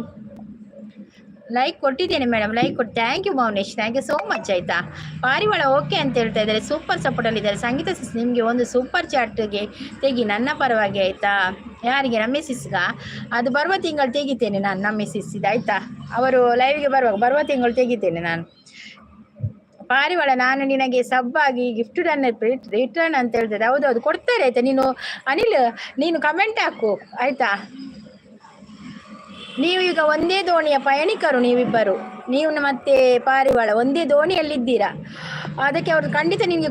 ಲೈಕ್ ಕೊಟ್ಟಿದ್ದೇನೆ ಮೇಡಮ್, ಲೈಕ್ ಕೊಟ್ಟು. Thank you Mounesh, thank you so much ಆಯ್ತಾ. ಪಾರಿವಾಳ ಓಕೆ ಅಂತ ಹೇಳ್ತಾ ಇದ್ದಾರೆ. ಸೂಪರ್ ಸಪೋರ್ಟಲ್ಲಿದ್ದಾರೆ. ಸಂಗೀತ ಸಿಸ್ ನಿಮಗೆ ಒಂದು ಸೂಪರ್ ಚಾಟ್ಗೆ ತೆಗಿ ನನ್ನ ಪರವಾಗಿ ಆಯಿತಾ. ಯಾರಿಗೆ? ನಮ್ಮ ಸಿಸ್ಗ. ಅದು ಬರುವ ತಿಂಗಳು ತೆಗಿತೇನೆ ನಾನು, ನಮ್ಮ ಸಿಸ್ಸಿದ ಆಯಿತಾ. ಅವರು ಲೈವ್ಗೆ ಬರುವ ತಿಂಗಳು ತೆಗಿತೇನೆ ನಾನು. ಪಾರಿವಾಳ ನಾನು ನಿನಗೆ ಸಬ್ಬಾಗಿ ಗಿಫ್ಟ್ ರಿಟರ್ನ್ ಅಂತ ಹೇಳ್ತದೆ. ಹೌದೌದು, ಕೊಡ್ತಾರೆ ಆಯಿತಾ. ನೀನು ಅನಿಲ್ ನೀನು ಕಮೆಂಟ್ ಹಾಕು ಆಯಿತಾ. ನೀವು ಈಗ ಒಂದೇ ದೋಣಿಯ ಪಯಣಿಕರು ನೀವಿಬ್ಬರು, ನೀವು ಮತ್ತೆ ಪಾರಿವಾಳ ಒಂದೇ ದೋಣಿಯಲ್ಲಿದ್ದೀರಾ. ಅದಕ್ಕೆ ಅವರು ಖಂಡಿತ ನಿಮಗೆ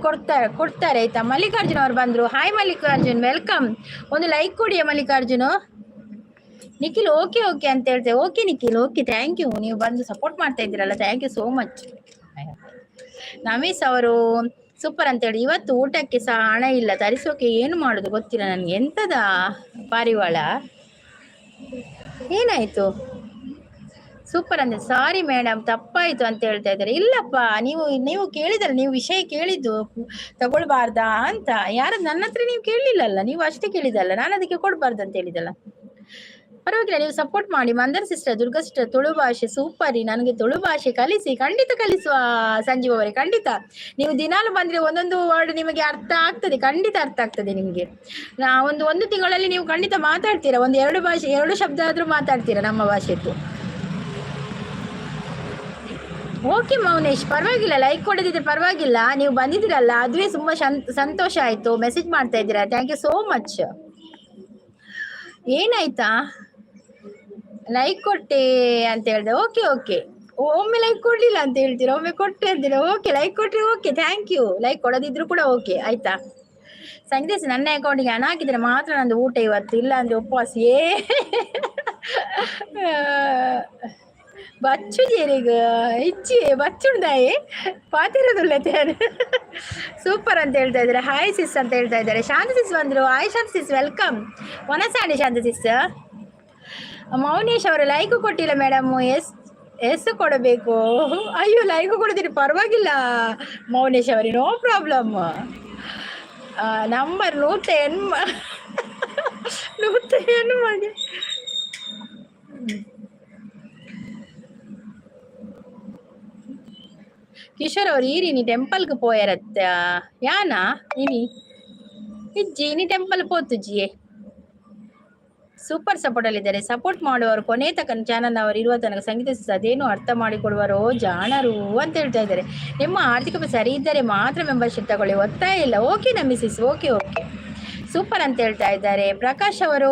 ಕೊಡ್ತಾರೆ ಆಯ್ತಾ. ಮಲ್ಲಿಕಾರ್ಜುನ್ ಅವರು ಬಂದರು. Hi Mallikarjun, welcome. ಒಂದು ಲೈಕ್ ಕೊಡಿಯ ಮಲ್ಲಿಕಾರ್ಜುನ್. ನಿಖಿಲ್ ಓಕೆ ಓಕೆ ಅಂತ ಹೇಳ್ತೇವೆ. Okay Nikhil, okay, thank you. ನೀವು ಬಂದು ಸಪೋರ್ಟ್ ಮಾಡ್ತಾ ಇದ್ದೀರಲ್ಲ, thank you so much. Namis ಅವರು ಸೂಪರ್ ಅಂತೇಳಿ. ಇವತ್ತು ಊಟಕ್ಕೆ ಸಹ ಹಣ ಇಲ್ಲ, ತರಿಸೋಕೆ ಏನು ಮಾಡೋದು ಗೊತ್ತಿಲ್ಲ ನನಗೆ. ಎಂತದ ಪಾರಿವಾಳ, ಏನಾಯ್ತು? ಸೂಪರ್ ಅಂದ್ರೆ ಸಾರಿ ಮೇಡಮ್ ತಪ್ಪಾಯ್ತು ಅಂತ ಹೇಳ್ತಾ ಇದ್ದಾರೆ. ಇಲ್ಲಪ್ಪ, ನೀವು ಕೇಳಿದಲ್ಲ, ನೀವು ವಿಷಯ ಕೇಳಿದ್ದು ತಗೊಳ್ಬಾರ್ದಾ ಅಂತ. ಯಾರು ನನ್ನ ಹತ್ರ ನೀವು ಕೇಳಲಿಲ್ಲಲ್ಲ, ನೀವು ಅಷ್ಟೇ ಕೇಳಿದಲ್ಲ, ನಾನು ಅದಕ್ಕೆ ಕೊಡ್ಬಾರ್ದು ಅಂತ ಹೇಳಿದಲ್ಲ. ಪರವಾಗಿಲ್ಲ, ನೀವು ಸಪೋರ್ಟ್ ಮಾಡಿ. ಮಂದರ್ ಸಿಸ್ಟರ್, ದುರ್ಗಾ ಸಿಸ್ಟರ್, ತುಳು ಭಾಷೆ ಸೂಪರಿ. ನನಗೆ ತುಳು ಭಾಷೆ ಕಲಿಸಿ. ಖಂಡಿತ ಕಲಿಸುವ ಸಂಜೀವ್ ಅವರೇ, ಖಂಡಿತ. ನೀವು ದಿನಾಲು ಬಂದ್ರೆ ಒಂದೊಂದು ವರ್ಡ್ ನಿಮಗೆ ಅರ್ಥ ಆಗ್ತದೆ, ಖಂಡಿತ ಅರ್ಥ ಆಗ್ತದೆ ನಿಮಗೆ. ಒಂದು ತಿಂಗಳಲ್ಲಿ ನೀವು ಖಂಡಿತ ಮಾತಾಡ್ತೀರಾ. 2 ಶಬ್ದ ಆದ್ರೂ ಮಾತಾಡ್ತೀರಾ ನಮ್ಮ ಭಾಷೆದ್ದು. ಓಕೆ ಮೌನೇಶ್, ಪರವಾಗಿಲ್ಲ. ಲೈಕ್ ಕೊಡದಿದ್ರೆ ಪರವಾಗಿಲ್ಲ, ನೀವು ಬಂದಿದ್ದೀರಲ್ಲ ಅದುವೇ ತುಂಬಾ ಸಂತೋಷ ಆಯ್ತು. ಮೆಸೇಜ್ ಮಾಡ್ತಾ ಇದ್ದೀರಾ, ಥ್ಯಾಂಕ್ ಯು ಸೋ ಮಚ್. ಏನಾಯ್ತಾ? ಲೈಕ್ ಕೊಟ್ಟೆ ಅಂತ ಹೇಳ್ದೆ. ಓಕೆ ಓಕೆ, ಒಮ್ಮೆ ಲೈಕ್ ಕೊಡ್ಲಿಲ್ಲ ಅಂತ ಹೇಳ್ತೀರಾ, ಒಮ್ಮೆ ಕೊಟ್ಟೆ ಅಂತೀರಾ. ಓಕೆ, ಲೈಕ್ ಕೊಟ್ರೆ ಓಕೆ, ಥ್ಯಾಂಕ್ ಯು. ಲೈಕ್ ಕೊಡದಿದ್ರು ಕೂಡ ಓಕೆ ಆಯ್ತಾ. ಸಂಗೀತ ನನ್ನ ಅಕೌಂಟಿಗೆ ಹಣ ಹಾಕಿದ್ರೆ ಮಾತ್ರ ನಂದು ಊಟ ಇವತ್ತು, ಇಲ್ಲ ಅಂದ್ರೆ ಉಪವಾಸ. ಬಚ್ಚು ಜೇರಿಗ ಇಚ್ಚಿ ಬಚ್ಚುಂಡಾಯಿ ಪಾತಿರೋದುಲ್ಲತೆ ಸೂಪರ್ ಅಂತ ಹೇಳ್ತಾ ಇದ್ದಾರೆ. ಹಾಯ್ ಸಿಸ್ ಅಂತ ಹೇಳ್ತಾ ಇದ್ದಾರೆ. ಶಾಂತ ಸಿಸ್ ಬಂದ್ರು. ಹಾಯ್ ಶಾಂತ ಸಿಸ್, ವೆಲ್ಕಮ್. ಒನಸಾಡಿ ಶಾಂತ ಸಿಸ್. ಮೌನೇಶ್ ಅವರು ಲೈಕ್ ಕೊಟ್ಟಿಲ್ಲ ಮೇಡಮ್, ಎಷ್ಟು ಕೊಡಬೇಕು? ಅಯ್ಯೋ, ಲೈಕ್ ಕೊಡ್ತೀರಿ, ಪರವಾಗಿಲ್ಲ ಮೌನೇಶ್ ಅವರಿ, ನೋ ಪ್ರಾಬ್ಲಮ್. ನಂಬರ್ 108 ಮಾಡಿ. ಕಿಶೋರ್ ಅವ್ರು ಈರಿನಿ ಟೆಂಪಲ್ಗೆ ಪೋಯರತ್ತ ಯಾನಾ ಇನಿ ಇಜ್ಜಿ ಇನಿ ಟೆಂಪಲ್ ಪೋತುಜ್ಜಿಯೇ. ಸೂಪರ್ ಸಪೋರ್ಟ್ ಅಲ್ಲಿದ್ದಾರೆ. ಸಪೋರ್ಟ್ ಮಾಡುವವರು ಕೊನೆ ತಕ್ಕ ಚಾನಲ್ ಅವರು ಇರುವ ತನಕ ಸಂಗೀತ ಅದೇನು ಅರ್ಥ ಮಾಡಿಕೊಡುವರೋ ಜಾಣರು ಅಂತ ಹೇಳ್ತಾ ಇದ್ದಾರೆ. ನಿಮ್ಮ ಆರ್ಥಿಕ ಸರಿ ಇದ್ದರೆ ಮಾತ್ರ ಮೆಂಬರ್ಶಿಪ್ ತಗೊಳ್ಳಿ, ಒತ್ತಾಯ ಇಲ್ಲ. ಓಕೆ ಮಿಸಿಸ್, ಓಕೆ ಸೂಪರ್ ಅಂತ ಹೇಳ್ತಾ ಇದ್ದಾರೆ. ಪ್ರಕಾಶ್ ಅವರು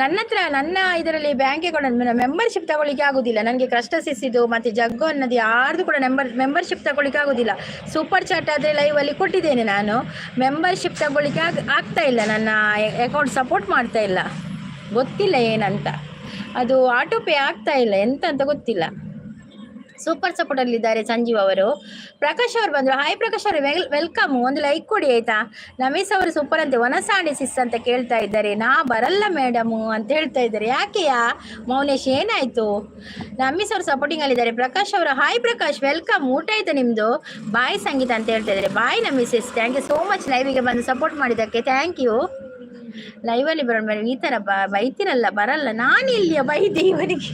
ನನ್ನ ಇದರಲ್ಲಿ ಬ್ಯಾಂಕ್ ಅಕೌಂಟ್ ಮೆಂಬರ್ಶಿಪ್ ತಗೊಳ್ಳಿಕ್ಕೆ ಆಗುದಿಲ್ಲ ನನಗೆ. ಕಷ್ಟ ಸಿಸಿದು ಮತ್ತು ಜಗ್ಗು ಅನ್ನೋದು ಯಾರ್ದು ಕೂಡ ಮೆಂಬರ್ಶಿಪ್ ತಗೊಳ್ಳಿಕ್ಕೆ ಆಗುದಿಲ್ಲ. ಸೂಪರ್ ಚಾಟ್ ಆದರೆ ಲೈವಲ್ಲಿ ಕೊಟ್ಟಿದ್ದೇನೆ ನಾನು. ಮೆಂಬರ್ಶಿಪ್ ತಗೊಳ್ಳಿಕ್ಕೆ ಆಗ್ತಾ ಇಲ್ಲ, ನನ್ನ ಅಕೌಂಟ್ ಸಪೋರ್ಟ್ ಮಾಡ್ತಾ ಇಲ್ಲ. ಗೊತ್ತಿಲ್ಲ ಏನಂತ, ಅದು ಆಟೋ ಪೇ ಆಗ್ತಾ ಇಲ್ಲ, ಎಂತ ಅಂತ ಗೊತ್ತಿಲ್ಲ. ಸೂಪರ್ ಸಪೋರ್ಟ್ ಅಲ್ಲಿದ್ದಾರೆ ಸಂಜೀವ್ ಅವರು. ಪ್ರಕಾಶ್ ಅವರು ಬಂದರು. ಹಾಯ್ ಪ್ರಕಾಶ್ ಅವರು, ವೆಲ್ಕಮ್. ಒಂದು ಲೈಕ್ ಕೊಡಿ ಆಯ್ತಾ. ನಮೀಸ್ ಅವರು ಸೂಪರ್ ಅಂತೆ. ಒನಸಾಣಿ ಸಿಸ್ ಅಂತ ಕೇಳ್ತಾ ಇದ್ದಾರೆ. ನಾ ಬರಲ್ಲ ಮೇಡಮು ಅಂತ ಹೇಳ್ತಾ ಇದ್ದಾರೆ. ಯಾಕೆಯಾ ಮೌನೇಶ್, ಏನಾಯ್ತು? ನಮೀಸ್ ಅವರು ಸಪೋರ್ಟಿಂಗ್ ಅಲ್ಲಿದ್ದಾರೆ. ಪ್ರಕಾಶ್ ಅವರು, ಹಾಯ್ ಪ್ರಕಾಶ್, ವೆಲ್ಕಮ್. ಊಟ ಆಯ್ತಾ ನಿಮ್ದು? ಬಾಯ್ ಸಂಗೀತ ಅಂತ ಹೇಳ್ತಾ ಇದ್ದಾರೆ. ಬಾಯ್ ನಮೀಸಸ್, ಥ್ಯಾಂಕ್ ಯು ಸೋ ಮಚ್ ಲೈವಿಗೆ ಬಂದು ಸಪೋರ್ಟ್ ಮಾಡಿದ್ದಕ್ಕೆ, ಥ್ಯಾಂಕ್ ಯು. ಲೈವಲ್ಲಿ ಬರೋಣ ಮೇಡಮ್, ಈ ಥರ ಬೈತಿರಲ್ಲ, ಬರಲ್ಲ. ನಾನಿಲ್ಲಿಯ ಬೈದೆ ಇವನಿಗೆ?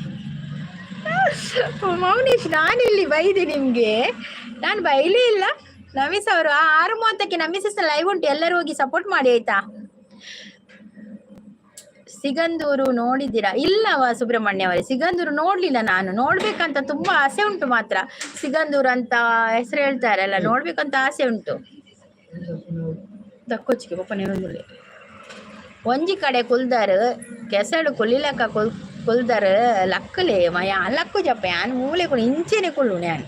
ಮೌನೇಶ್, ನಾನಿಲ್ಲಿ ಬೈದೆ ನಿಮಗೆ? ನಾನು ಬೈಲೇ ಇಲ್ಲ. ನಮೀಸ್ ಅವರು 6:30ಕ್ಕೆ ನಮೀಸಸ್ ಲೈವ್ ಉಂಟು, ಎಲ್ಲರೂ ಹೋಗಿ ಸಪೋರ್ಟ್ ಮಾಡಿ ಆಯ್ತಾ. ಸಿಗಂದೂರು ನೋಡಿದ್ದೀರಾ? ಇಲ್ಲವಾ ಸುಬ್ರಹ್ಮಣ್ಯ ಅವರೇ, ಸಿಗಂದೂರು ನೋಡ್ಲಿಲ್ಲ ನಾನು. ನೋಡ್ಬೇಕಂತ ತುಂಬಾ ಆಸೆ ಉಂಟು ಮಾತ್ರ. ಸಿಗಂದೂರು ಅಂತ ಹೆಸರು ಹೇಳ್ತಾರಲ್ಲ, ನೋಡ್ಬೇಕಂತ ಆಸೆ ಉಂಟು. ದಕ್ಕೊಚ್ಚಿಗೆ ಪಪ್ಪನೇನೊಂದಿಲ್ಲ ಒಂಜಿ ಕಡೆ ಕುಲ್ದಾರು ಕೆಸಡು ಕುಲಿಲಕ್ಕ ಕುಲ್ದಾರು ಲಕ್ಕಲೆ ಮಯ ಲಕ್ಕು ಜಪ್ಪ ಯಾನ್ ಮೂಲೆ ಕುಳು ಇಂಚೆನೆ ಕುಳ್ಳು ನಾನು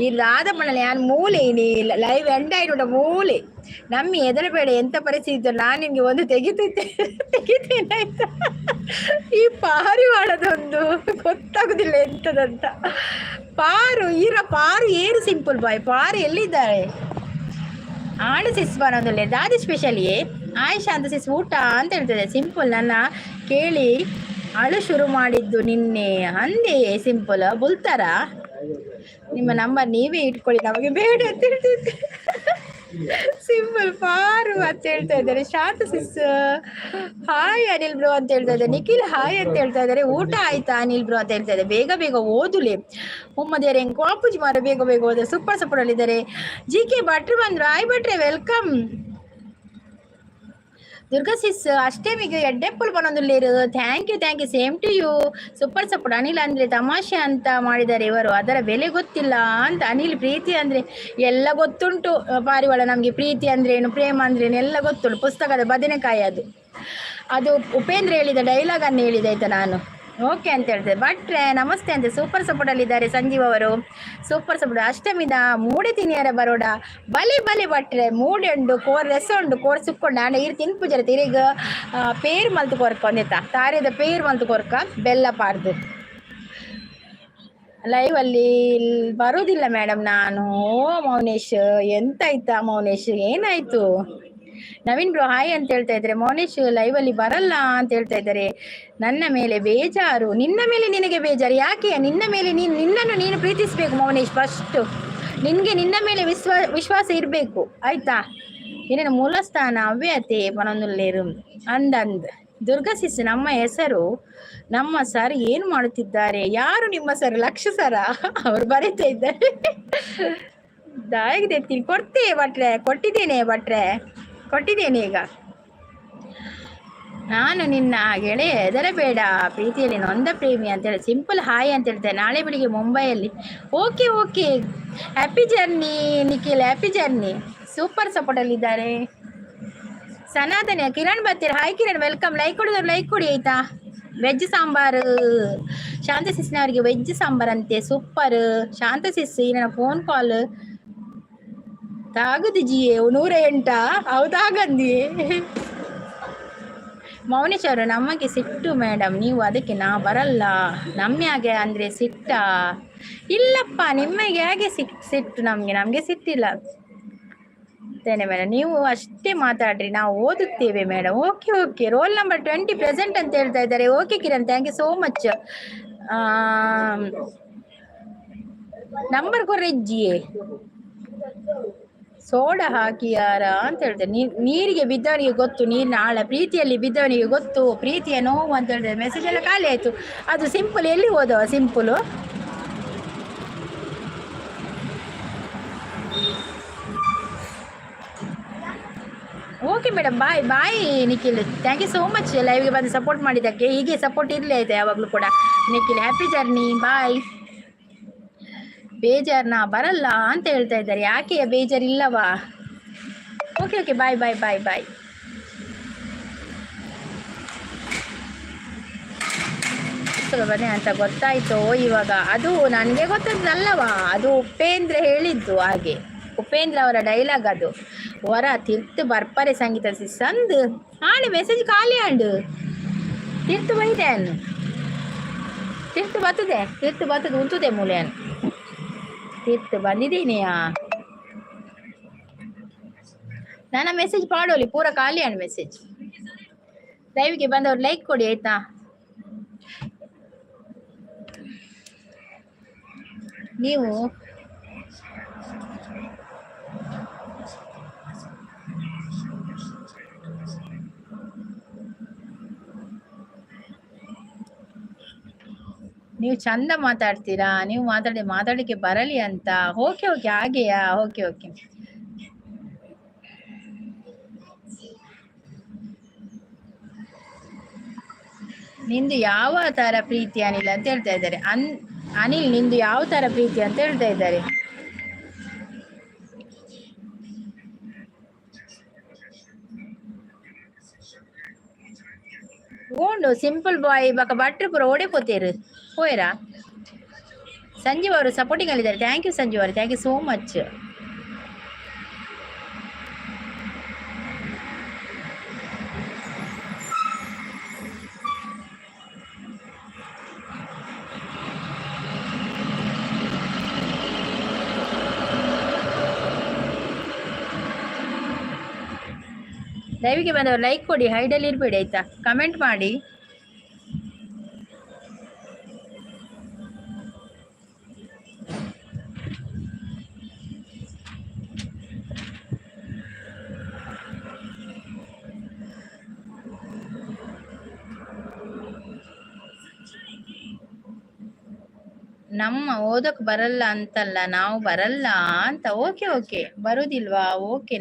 ಇದಾದ ಮಣ್ಣಲ್ಲಿ ಯಾನ್ ಮೂಲೆ ಇನಿ ಲೈವ್ ಎಂಡ್ ಆಯ್ತು ಮೂಲೆ ನಮ್ಮಿ ಎದರಬೇಡ ಎಂತ ಪರಿಸ್ಥಿತಿ ಇತ್ತು. ನಾನು ನಿಮ್ಗೆ ಒಂದು ತೆಗಿತೇನೆ ಆಯ್ತಾ. ಈ ಪಾರಿವಾಳದೊಂದು ಗೊತ್ತಾಗುದಿಲ್ಲ ಎಂತದಂತ. ಪಾರು ಏನು ಸಿಂಪಲ್ ಬಾಯ್. ಪಾರು ಎಲ್ಲಿದ್ದಾರೆ? ಆಡು ಸಿಸ್ ಬರೋದಿಲ್ಲ ದಾದಿ ಸ್ಪೆಷಲಿಯೇ. ಆಯ್ಷಾ ಅಂತ ಸಿಸ್ ಊಟ ಅಂತ ಹೇಳ್ತದೆ. ಸಿಂಪಲ್ ನನ್ನ ಕೇಳಿ ಅಳು ಶುರು ಮಾಡಿದ್ದು ನಿನ್ನೆ ಅಂದೆ. ಸಿಂಪಲ್ ಬುಲ್ತಾರ ನಿಮ್ಮ ನಂಬರ್ ನೀವೇ ಇಟ್ಕೊಳ್ಳಿ, ನಮಗೆ ಬೇಡ ಅಂತ ಹೇಳ್ತಿದ್ದೆ. ಸಿಂಪಲ್ ಪಾರು ಅಂತ ಹೇಳ್ತಾ ಇದ್ದಾರೆ. ಶಾಂತ ಸಿಸ್ ಹಾಯ್ ಅನಿಲ್ ಬ್ರೋ ಅಂತ ಹೇಳ್ತಾ ಇದ್ದಾರೆ. ನಿಖಿಲ್ ಹಾಯ್ ಅಂತ ಹೇಳ್ತಾ ಇದ್ದಾರೆ. ಊಟ ಆಯ್ತಾ ಅನಿಲ್ ಬ್ರೋ ಅಂತ ಹೇಳ್ತಾ ಇದ್ದಾರೆ. ಬೇಗ ಓದುಲೆ ಮುಮ್ಮದೇರೆ ಹೆಂಗ್ ಕಾಪುಜಿ ಮಾರ ಬೇಗ ಹೋದ್ರೆ. Super support ಅಲ್ಲಿದ್ದಾರೆ. GK ಭಟ್ರು ಬಂದ್ರು. ಹಾಯ್ ಭಟ್ರೆ, ವೆಲ್ಕಮ್. ದುರ್ಗಾ ಸಿಸ್ ಅಷ್ಟೇಮಿಗೆ ಎಡ್ಡೆಪ್ಪಲ್ ಬನ್ನೊಂದುಲ್ಲೇರು. Thank you same to you. Super support. Anil ಅಂದ್ರೆ ತಮಾಷೆ ಅಂತ ಮಾಡಿದ್ದಾರೆ ಇವರು, ಅದರ ಬೆಲೆ ಗೊತ್ತಿಲ್ಲ ಅಂತ. ಅನಿಲ್ ಪ್ರೀತಿ ಅಂದ್ರೆ ಎಲ್ಲ ಗೊತ್ತುಂಟು ಪಾರಿವಾಳ, ನಮಗೆ ಪ್ರೀತಿ ಅಂದ್ರೆ ಏನು, ಪ್ರೇಮ ಅಂದ್ರೆ ಏನು ಎಲ್ಲ ಗೊತ್ತುಂಟು. ಪುಸ್ತಕದ ಬದನೆಕಾಯಿ ಅದು ಉಪೇಂದ್ರ ಹೇಳಿದ ಡೈಲಾಗ್ ಅನ್ನು ಹೇಳಿದೆ ಆಯ್ತಾ ನಾನು. ಓಕೆ ಅಂತ ಹೇಳ್ತೇವೆ. ಭಟ್ರೆ ನಮಸ್ತೆ ಅಂತ ಸೂಪರ್ ಸಪೋರ್ಟ್ ಅಲ್ಲಿದ್ದಾರೆ ಸಂಜೀವ್ ಅವರು. Super support. ಅಷ್ಟಮಿದ ಮೂಡೆ ತಿನಿಯರ ಬರೋಡ ಬಲೆ ಭಟ್ರೆ ಮೂಡೆ ಉಂಡು ಕೋರ್ ರಸ ಉಂಡು ಕೋರ್ ಸುಕ್ಕೊಂಡು ಆಂಡ ಇರು ತಿನ್ ಪೂಜಾರ ತಿರುಗ ಪೇರು ಮಲ್ತು ಕೊರ್ಕ ಒಂದಿತ್ತ ತಾರೇದ ಪೇರು ಮಲ್ತು ಕೊರ್ಕ ಬೆಲ್ಲ ಪಾರ್ದು ಲೈವಲ್ಲಿ ಬರೋದಿಲ್ಲ ಮೇಡಮ್ ನಾನು. ಮೌನೇಶ್ ಎಂತಾಯ್ತಾ ಮೌನೇಶ್, ಏನಾಯ್ತು? ನವೀನ್ ಬ್ರೋ ಹಾಯ್ ಅಂತ ಹೇಳ್ತಾ ಇದ್ದಾರೆ. ಮೌನೇಶ್ ಲೈವಲ್ಲಿ ಬರಲ್ಲ ಅಂತ ಹೇಳ್ತಾ ಇದ್ದಾರೆ. ನನ್ನ ಮೇಲೆ ಬೇಜಾರು. ನಿನ್ನ ಮೇಲೆ ನಿನಗೆ ಬೇಜಾರು ಯಾಕೆ? ನಿನ್ನ ಮೇಲೆ ನಿನ್ನನ್ನು ನೀನು ಪ್ರೀತಿಸ್ಬೇಕು ಮೌನೇಶ್. ಫಸ್ಟ್ ನಿನ್ನ ಮೇಲೆ ವಿಶ್ವಾಸ ಇರಬೇಕು ಆಯ್ತಾ. ಏನೇನು ಮೂಲಸ್ಥಾನ ಅವ್ಯತೆ ಪನೊಂದುಲ್ಲೇರು ಅಂದಂದ್. ದುರ್ಗಾ ಸಿಸ್ ನಮ್ಮ ಹೆಸರು. ನಮ್ಮ ಸರ್ ಏನು ಮಾಡುತ್ತಿದ್ದಾರೆ? ಯಾರು ನಿಮ್ಮ ಸರ್? ಲಕ್ಷ ಸರ ಅವರು ಬರೀತಾ ಇದ್ದಾರೆ. ದಾಯಿಗೆ ಕೊಟ್ಟಿದ್ದೇನೆ ಈಗ. ನಾನು ನಿನ್ನ ಗೆಳೆಯ ಹೆದರಬೇಡ, ಪ್ರೀತಿಯಲ್ಲಿ ನೊಂದ ಪ್ರೇಮಿ ಅಂತೇಳಿ ಸಿಂಪಲ್ ಹಾಯ್ ಅಂತ ಹೇಳ್ತಾರೆ. ನಾಳೆ ಬೆಳಿಗ್ಗೆ ಮುಂಬೈಯಲ್ಲಿ. Okay happy journey Nikhil, happy journey. Super ಸಪೋರ್ಟಲ್ಲಿದ್ದಾರೆ. ಸನಾತನ ಕಿರಣ್ ಬರ್ತೀರ. Hi Kiran, welcome. ಲೈಕ್ ಕೊಡಿದವ್ರು ಲೈಕ್ ಕೊಡಿ ಆಯ್ತಾ. ವೆಜ್ ಸಾಂಬಾರು ಶಾಂತ ಸಿಸ್ನವರಿಗೆ ವೆಜ್ ಸಾಂಬಾರ್ ಅಂತೆ. Super Shanta sis. ನನ್ನ ಫೋನ್ ಕಾಲ್ ತಾಗದು ಜಿಯೇ 108 ಹೌದಾಗಂದಿ. ಮೌನೇಶ್ ಅವರು ನಮಗೆ ಸಿಟ್ಟು ಮೇಡಮ್, ನೀವು ಅದಕ್ಕೆ ನಾ ಬರಲ್ಲ ನಮ್ಯಾಗೆ ಅಂದರೆ ಸಿಟ್ಟ? ಇಲ್ಲಪ್ಪ, ನಿಮಗೆ ಹೇಗೆ ಸಿಟ್ಟು? ನಮಗೆ ಸಿಟ್ಟಿಲ್ಲ ಮೇಡಮ್, ನೀವು ಅಷ್ಟೇ ಮಾತಾಡ್ರಿ, ನಾವು ಓದುತ್ತೇವೆ madam. Okay okay, roll number 20 present ಅಂತ ಹೇಳ್ತಾ ಇದ್ದಾರೆ. Okay Kiran, thank you so much. Number ಕೊರ್ರೆಜ್ಜಿಯೇ ಸೋಡಾ ಹಾಕಿಯಾರ ಅಂತ ಹೇಳ್ತಾರೆ. ನೀರಿಗೆ ಬಿದ್ದವನಿಗೆ ಗೊತ್ತು ನೀರಿನ ಆಳ, ಪ್ರೀತಿಯಲ್ಲಿ ಬಿದ್ದವನಿಗೆ ಗೊತ್ತು ಪ್ರೀತಿಯ ನೋವು ಅಂತ ಹೇಳ್ತಾರೆ. ಮೆಸೇಜ್ ಎಲ್ಲ ಖಾಲಿ ಆಯ್ತು. ಅದು ಸಿಂಪಲ್ ಎಲ್ಲಿ ಹೋದವ simple? Okay madam, bye bye Nikhil, thank you so much ಲೈವ್ಗೆ ಬಂದು ಸಪೋರ್ಟ್ ಮಾಡಿದ್ದಕ್ಕೆ. ಹೀಗೆ ಸಪೋರ್ಟ್ ಇರಲಿ ಆಯ್ತು ಯಾವಾಗಲೂ ಕೂಡ. Nikhil happy journey, bye. ಬೇಜಾರ್ನ ಬರಲ್ಲ ಅಂತ ಹೇಳ್ತಾ ಇದ್ದಾರೆ. ಯಾಕೆ ಬೇಜಾರಿಲ್ಲವಾ? Okay okay, bye bye bye ಬಾಯ್. ಬನ್ನಿ ಅಂತ ಗೊತ್ತಾಯ್ತು ಇವಾಗ. ಅದು ನನಗೆ ಗೊತ್ತದಲ್ಲವಾ, ಅದು ಉಪೇಂದ್ರ ಹೇಳಿದ್ದು. ಹಾಗೆ ಉಪೇಂದ್ರ ಅವರ ಡೈಲಾಗ್ ಅದು. ಹೊರ ತಿರ್ತು ಬರ್ಪರೆ ಸಂಗೀತ ಸಂದು ಆಂಡು ಮೆಸೇಜ್ ಖಾಲಿ ಆಂಡು ತಿರ್ತು ಬೈದೇನು ತಿರ್ತು ಬರ್ತದೆ ಉಂತುದೆ ಮೂಲೆಯನ್ನು ತಿರ್ತು ಬಂದಿದ್ದೀನಿಯಾ. ನನ್ನ ಮೆಸೇಜ್ ಪಾಡೋಲಿ ಪೂರ ಖಾಲಿ ಆಂಡ್ ಮೆಸೇಜ್. ಲೈವ್ಗೆ ಬಂದವ್ರು ಲೈಕ್ ಕೊಡಿ ಆಯ್ತಾ. ನೀವು ಚಂದ ಮಾತಾಡ್ತೀರಾ, ನೀವು ಮಾತಾಡಲಿಕ್ಕೆ ಬರಲಿ ಅಂತ. ಓಕೆ ಓಕೆ, ಹಾಗೆಯಾ? Okay okay. ನಿಂದು ಯಾವ ತರ ಪ್ರೀತಿ ಅನಿಲ್ ಅಂತ ಹೇಳ್ತಾ ಇದ್ದಾರೆ. ಅನಿಲ್ ನಿಂದು ಯಾವ ತರ ಪ್ರೀತಿ ಅಂತ ಹೇಳ್ತಾ ಇದ್ದಾರೆ. ಓಂಡು ಸಿಂಪಲ್ ಬಾಯ್ ಬಕ ಬಟ್ರು ಪೂರ ಓಡಿಪೋತೀರು ಹೋಯ್ರಾ. ಸಂಜೀವ್ ಅವರು ಸಪೋರ್ಟಿಂಗ್ ಅಲ್ಲಿದ್ದಾರೆ. ಥ್ಯಾಂಕ್ ಯು ಸಂಜೀವ್ ಅವರು, ಥ್ಯಾಂಕ್ ಯು ಸೋ ಮಚ್. ಲೈವ್ಗೆ ಬಂದವರು ಲೈಕ್ ಕೊಡಿ, ಹೈಡಲ್ಲಿ ಇರಬೇಡಿ ಆಯ್ತಾ, ಕಮೆಂಟ್ ಮಾಡಿ. ನಮ್ಮ ಓದಕ್ ಬರಲ್ಲ ಅಂತಲ್ಲ, ನಾವು ಬರಲ್ಲ ಅಂತ. Okay okay, ಬರುದಿಲ್ವಾ? ಓಕೆ,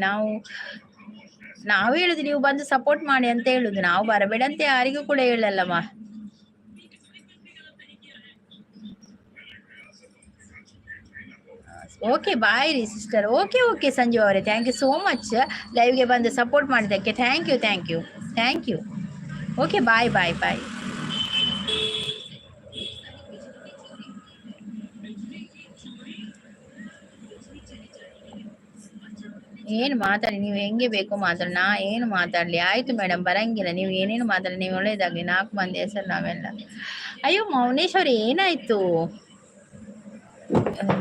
ನಾವು ಹೇಳುದು ನೀವು ಬಂದು ಸಪೋರ್ಟ್ ಮಾಡಿ ಅಂತ ಹೇಳುದು. ನಾವು ಬರಬೇಡ ಅಂತ ಯಾರಿಗೂ ಕೂಡ ಹೇಳಲ್ಲಮ್ಮ. ಓಕೆ ಬಾಯ್ ರೀ ಸಿಸ್ಟರ್. ಓಕೆ ಓಕೆ ಸಂಜೀವ್ ಅವರೇ, ಥ್ಯಾಂಕ್ ಯು ಸೋ ಮಚ್ ಲೈವ್ಗೆ ಬಂದು ಸಪೋರ್ಟ್ ಮಾಡಿದ್ದಕ್ಕೆ. Thank you thank you thank you. Okay bye bye bye. ಏನು ಮಾತಾಡಿ, ನೀವು ಹೆಂಗೆ ಬೇಕು ಮಾತಾಡಿ, ನಾ ಏನು ಮಾತಾಡ್ಲಿ? ಆಯ್ತು ಮೇಡಮ್, ಬರಂಗಿಲ್ಲ. ನೀವು ಏನೇನು ಮಾತಾಡಿ, ನೀವು ಒಳ್ಳೇದಾಗ್ಲಿ. 4 ಮಂದಿ ಹೆಸರು ನಾವೆಲ್ಲ. ಅಯ್ಯೋ ಮೌನೇಶ್ ಅವ್ರು ಏನಾಯ್ತು?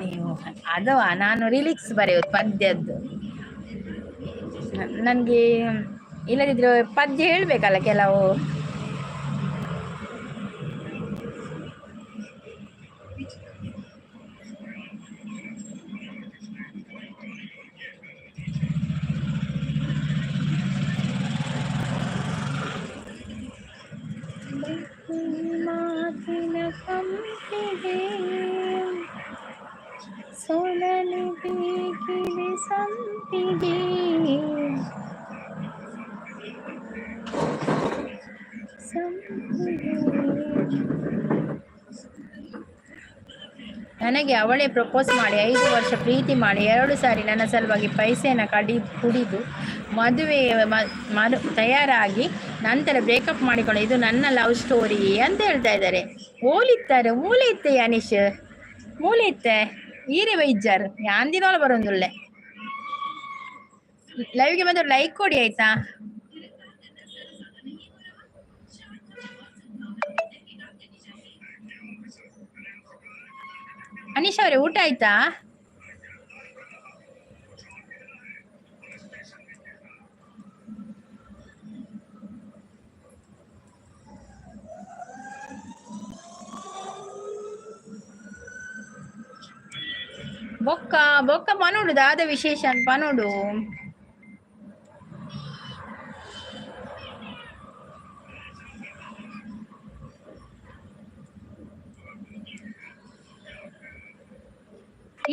ನೀವು ಅದವಾ ನಾನು ರಿಲಿಕ್ಸ್ ಬರೆಯೋದು ಪದ್ಯದ್ದು. ನನಗೆ ಇಲ್ಲದಿದ್ರೆ ಪದ್ಯ ಹೇಳ್ಬೇಕಲ್ಲ ಕೆಲವು. ಮಾತಿನ ಕಂಪಿಗೆ ಸೊಲಲು ಬೇಕಿದೆ ಸಂಪಿಗೆ, ನನಗೆ ಅವಳೇ ಪ್ರಪೋಸ್ ಮಾಡಿ 5 ವರ್ಷ ಪ್ರೀತಿ ಮಾಡಿ 2 ಸಾರಿ ನನ್ನ ಸಲುವಾಗಿ ಪೈಸೆನ ಕುಡಿದು ಮದುವೆ ತಯಾರಾಗಿ ನಂತರ ಬ್ರೇಕಪ್ ಮಾಡಿಕೊಂಡು, ಇದು ನನ್ನ ಲವ್ ಸ್ಟೋರಿ ಅಂತ ಹೇಳ್ತಾ ಇದ್ದಾರೆ. ಮೂಲೆ ಇತ್ತೆ ಅನೀಶ್, ಮೂಲೆ ಇತ್ತೆ ಈರೆ ವೈಜ್ಜಾರ್ ಯಾಂದಿನೋಳ ಬರೋಂದುಳ್ಳೆ. ಲೈವ್ಗೆ ಬಂದವ್ರು ಲೈಕ್ ಕೊಡಿ ಆಯ್ತಾ. ಅನೀಶ್ ಅವರೇ ಊಟ ಆಯ್ತಾ? ಬೊಕ್ಕ ಬೊಕ್ಕ ಪನೋಡು ದಾದ ವಿಶೇಷ ಪನೋಡು.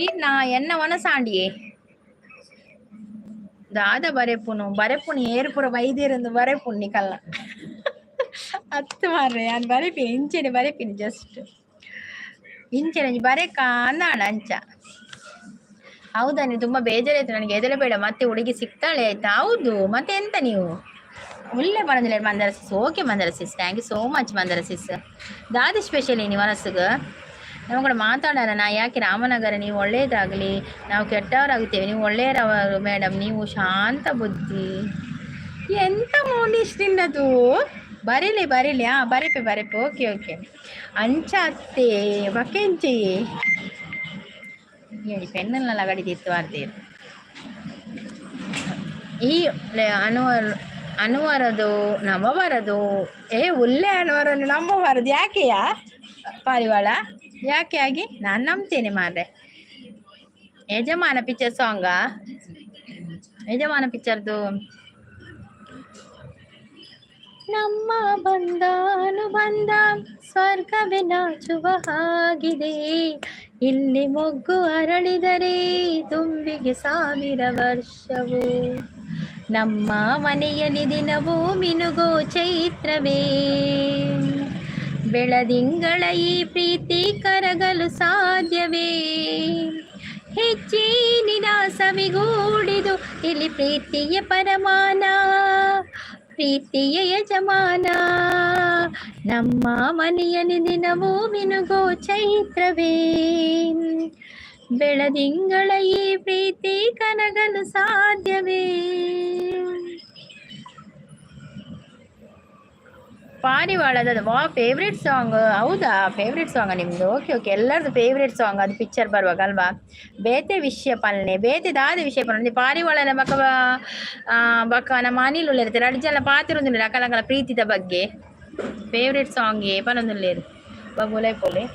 ಈನ ಎನ್ನ ಒನಸಾಂಡಿಯೇ ದಾದ ಬರೆಪುನು ಏರ್ಪುರ ವೈದ್ಯರಂದು ಬರೆಪುಣ್ಣಿ ಕಲ್ಲ ಅತ್ತು ಮಾರ್ರೆ ನಾನು ಬರೆಪಿನಿ ಇಂಚೆನೆ ಬರೆಪಿನಿ ಜಸ್ಟ್ ಇಂಚೆನೆ ಬರೆಕ ಅಂದಾಳ ಅಂಚ. ಹೌದಾ, ನೀವು ತುಂಬಾ ಬೇಜಾರಾಯ್ತು ನನಗೆ. ಹೆದರಬೇಡ, ಮತ್ತೆ ಹುಡುಗಿ ಸಿಗ್ತಾಳೆ ಆಯ್ತಾ? ಹೌದು, ಮತ್ತೆ ಎಂತ ನೀವು ಒಳ್ಳೆ ಬಂದಿಲ್ಲ Mandara sis. Okay Mandara sis, thank you so much Mandara sis. ದಾದಿ ಸ್ಪೆಷಲ್ ನೀವು ಮನಸ್ಸಿಗ ನಾವು ಕೂಡ ಮಾತಾಡೋಣ. ನಾ ಯಾಕೆ ರಾಮನಗರ, ನೀವು ಒಳ್ಳೇದಾಗಲಿ, ನಾವು ಕೆಟ್ಟವರಾಗುತ್ತೇವೆ, ನೀವು ಒಳ್ಳೆಯರವರು ಮೇಡಮ್, ನೀವು ಶಾಂತ ಬುದ್ಧಿ. ಎಂತ ಮೂಡಿಷ್ಟಿನ್ನದು ಬರೀಲಿ ಬರೀಲಿ. ಬರೆಪೆ ಓಕೆ ಓಕೆ. ಅಂಚ ಅತ್ತೆ ಬಕೆಂಚಿ ಹೇಳಿ ಪೆನ್ನೆಲ್ಲ ಗಡಿದಿತ್ತು ಅರ್ದೇರು. ಈ ಅನುವರದು ನಂಬಬಾರದು. ಒಳ್ಳೆ ಅನುವರನ್ನು ನಂಬಬಾರದು. ಯಾಕೆಯಾ ಪಾರಿವಾಳ, ಯಾಕೆ ಆಗಿ? ನಾನು ನಂಬ್ತೇನೆ ಮಾರ್ರೆ. ಯಜಮಾನ ಪಿಕ್ಚರ್ ಸಾಂಗಾ? ಯಜಮಾನ ಪಿಕ್ಚರ್ದು ನಮ್ಮ ಬಂದಾನುಬಂಧ ಸ್ವರ್ಗವೇ ನಾಚುವ ಹಾಗಿದೆ, ಇಲ್ಲಿ ಮೊಗ್ಗು ಅರಳಿದರೆ ತುಂಬಿಗೆ 1000 ವರ್ಷವು, ನಮ್ಮ ಮನೆಯಲ್ಲಿ ದಿನವೂ ಮಿನುಗೋ ಚೈತ್ರವೇ, ಬೆಳದಿಂಗಳ ಈ ಪ್ರೀತಿ ಕರಗಲು ಸಾಧ್ಯವೇ, ಹೆಚ್ಚಿನ ಸವಿಗೂಡಿದು ಇಲ್ಲಿ ಪ್ರೀತಿಯ ಪರಮಾನ, ಪ್ರೀತಿಯ ಯಜಮಾನ, ನಮ್ಮ ಮನೆಯಲ್ಲಿ ದಿನವೂ ಮಿನುಗೋ ಚೈತ್ರವೇ, ಬೆಳದಿಂಗಳ ಈ ಪ್ರೀತಿ ಕರಗಲು ಸಾಧ್ಯವೇ. ಪಾರಿವಾಳದ ಫೇವ್ರೇಟ್ ಸಾಂಗ್. ಹೌದಾ, ಫೇವ್ರೇಟ್ ಸಾಂಗ್ ನಿಮ್ದು? ಓಕೆ ಓಕೆ, ಎಲ್ಲರದ್ದು ಫೇವ್ರೇಟ್ ಸಾಂಗ್ ಅದು ಪಿಕ್ಚರ್ ಬರುವಾಗ ಅಲ್ವಾ? ಬೇತೆ ವಿಷಯ ಪಲ್ಲೆ ಬೇತೆದಾದ ವಿಷಯ ಪಲ್ಲೆ ಪಾರಿವಾಳನ ಬಕ್ಕ ನಮ್ಮ ಅನಿಲ್ ಇರ್ತಾರೆ ಅಡಿಜೆಲ್ಲ ಪಾತಿರೊಂದಿಲ್ಲ ಅಕಲಂಕಲ ಪ್ರೀತಿದ ಬಗ್ಗೆ ಫೇವ್ರೇಟ್ ಸಾಂಗ್ ಪನೊಂದುಲ್ಲೇರು ಬಗುಲೈ ಪೋಲೆ.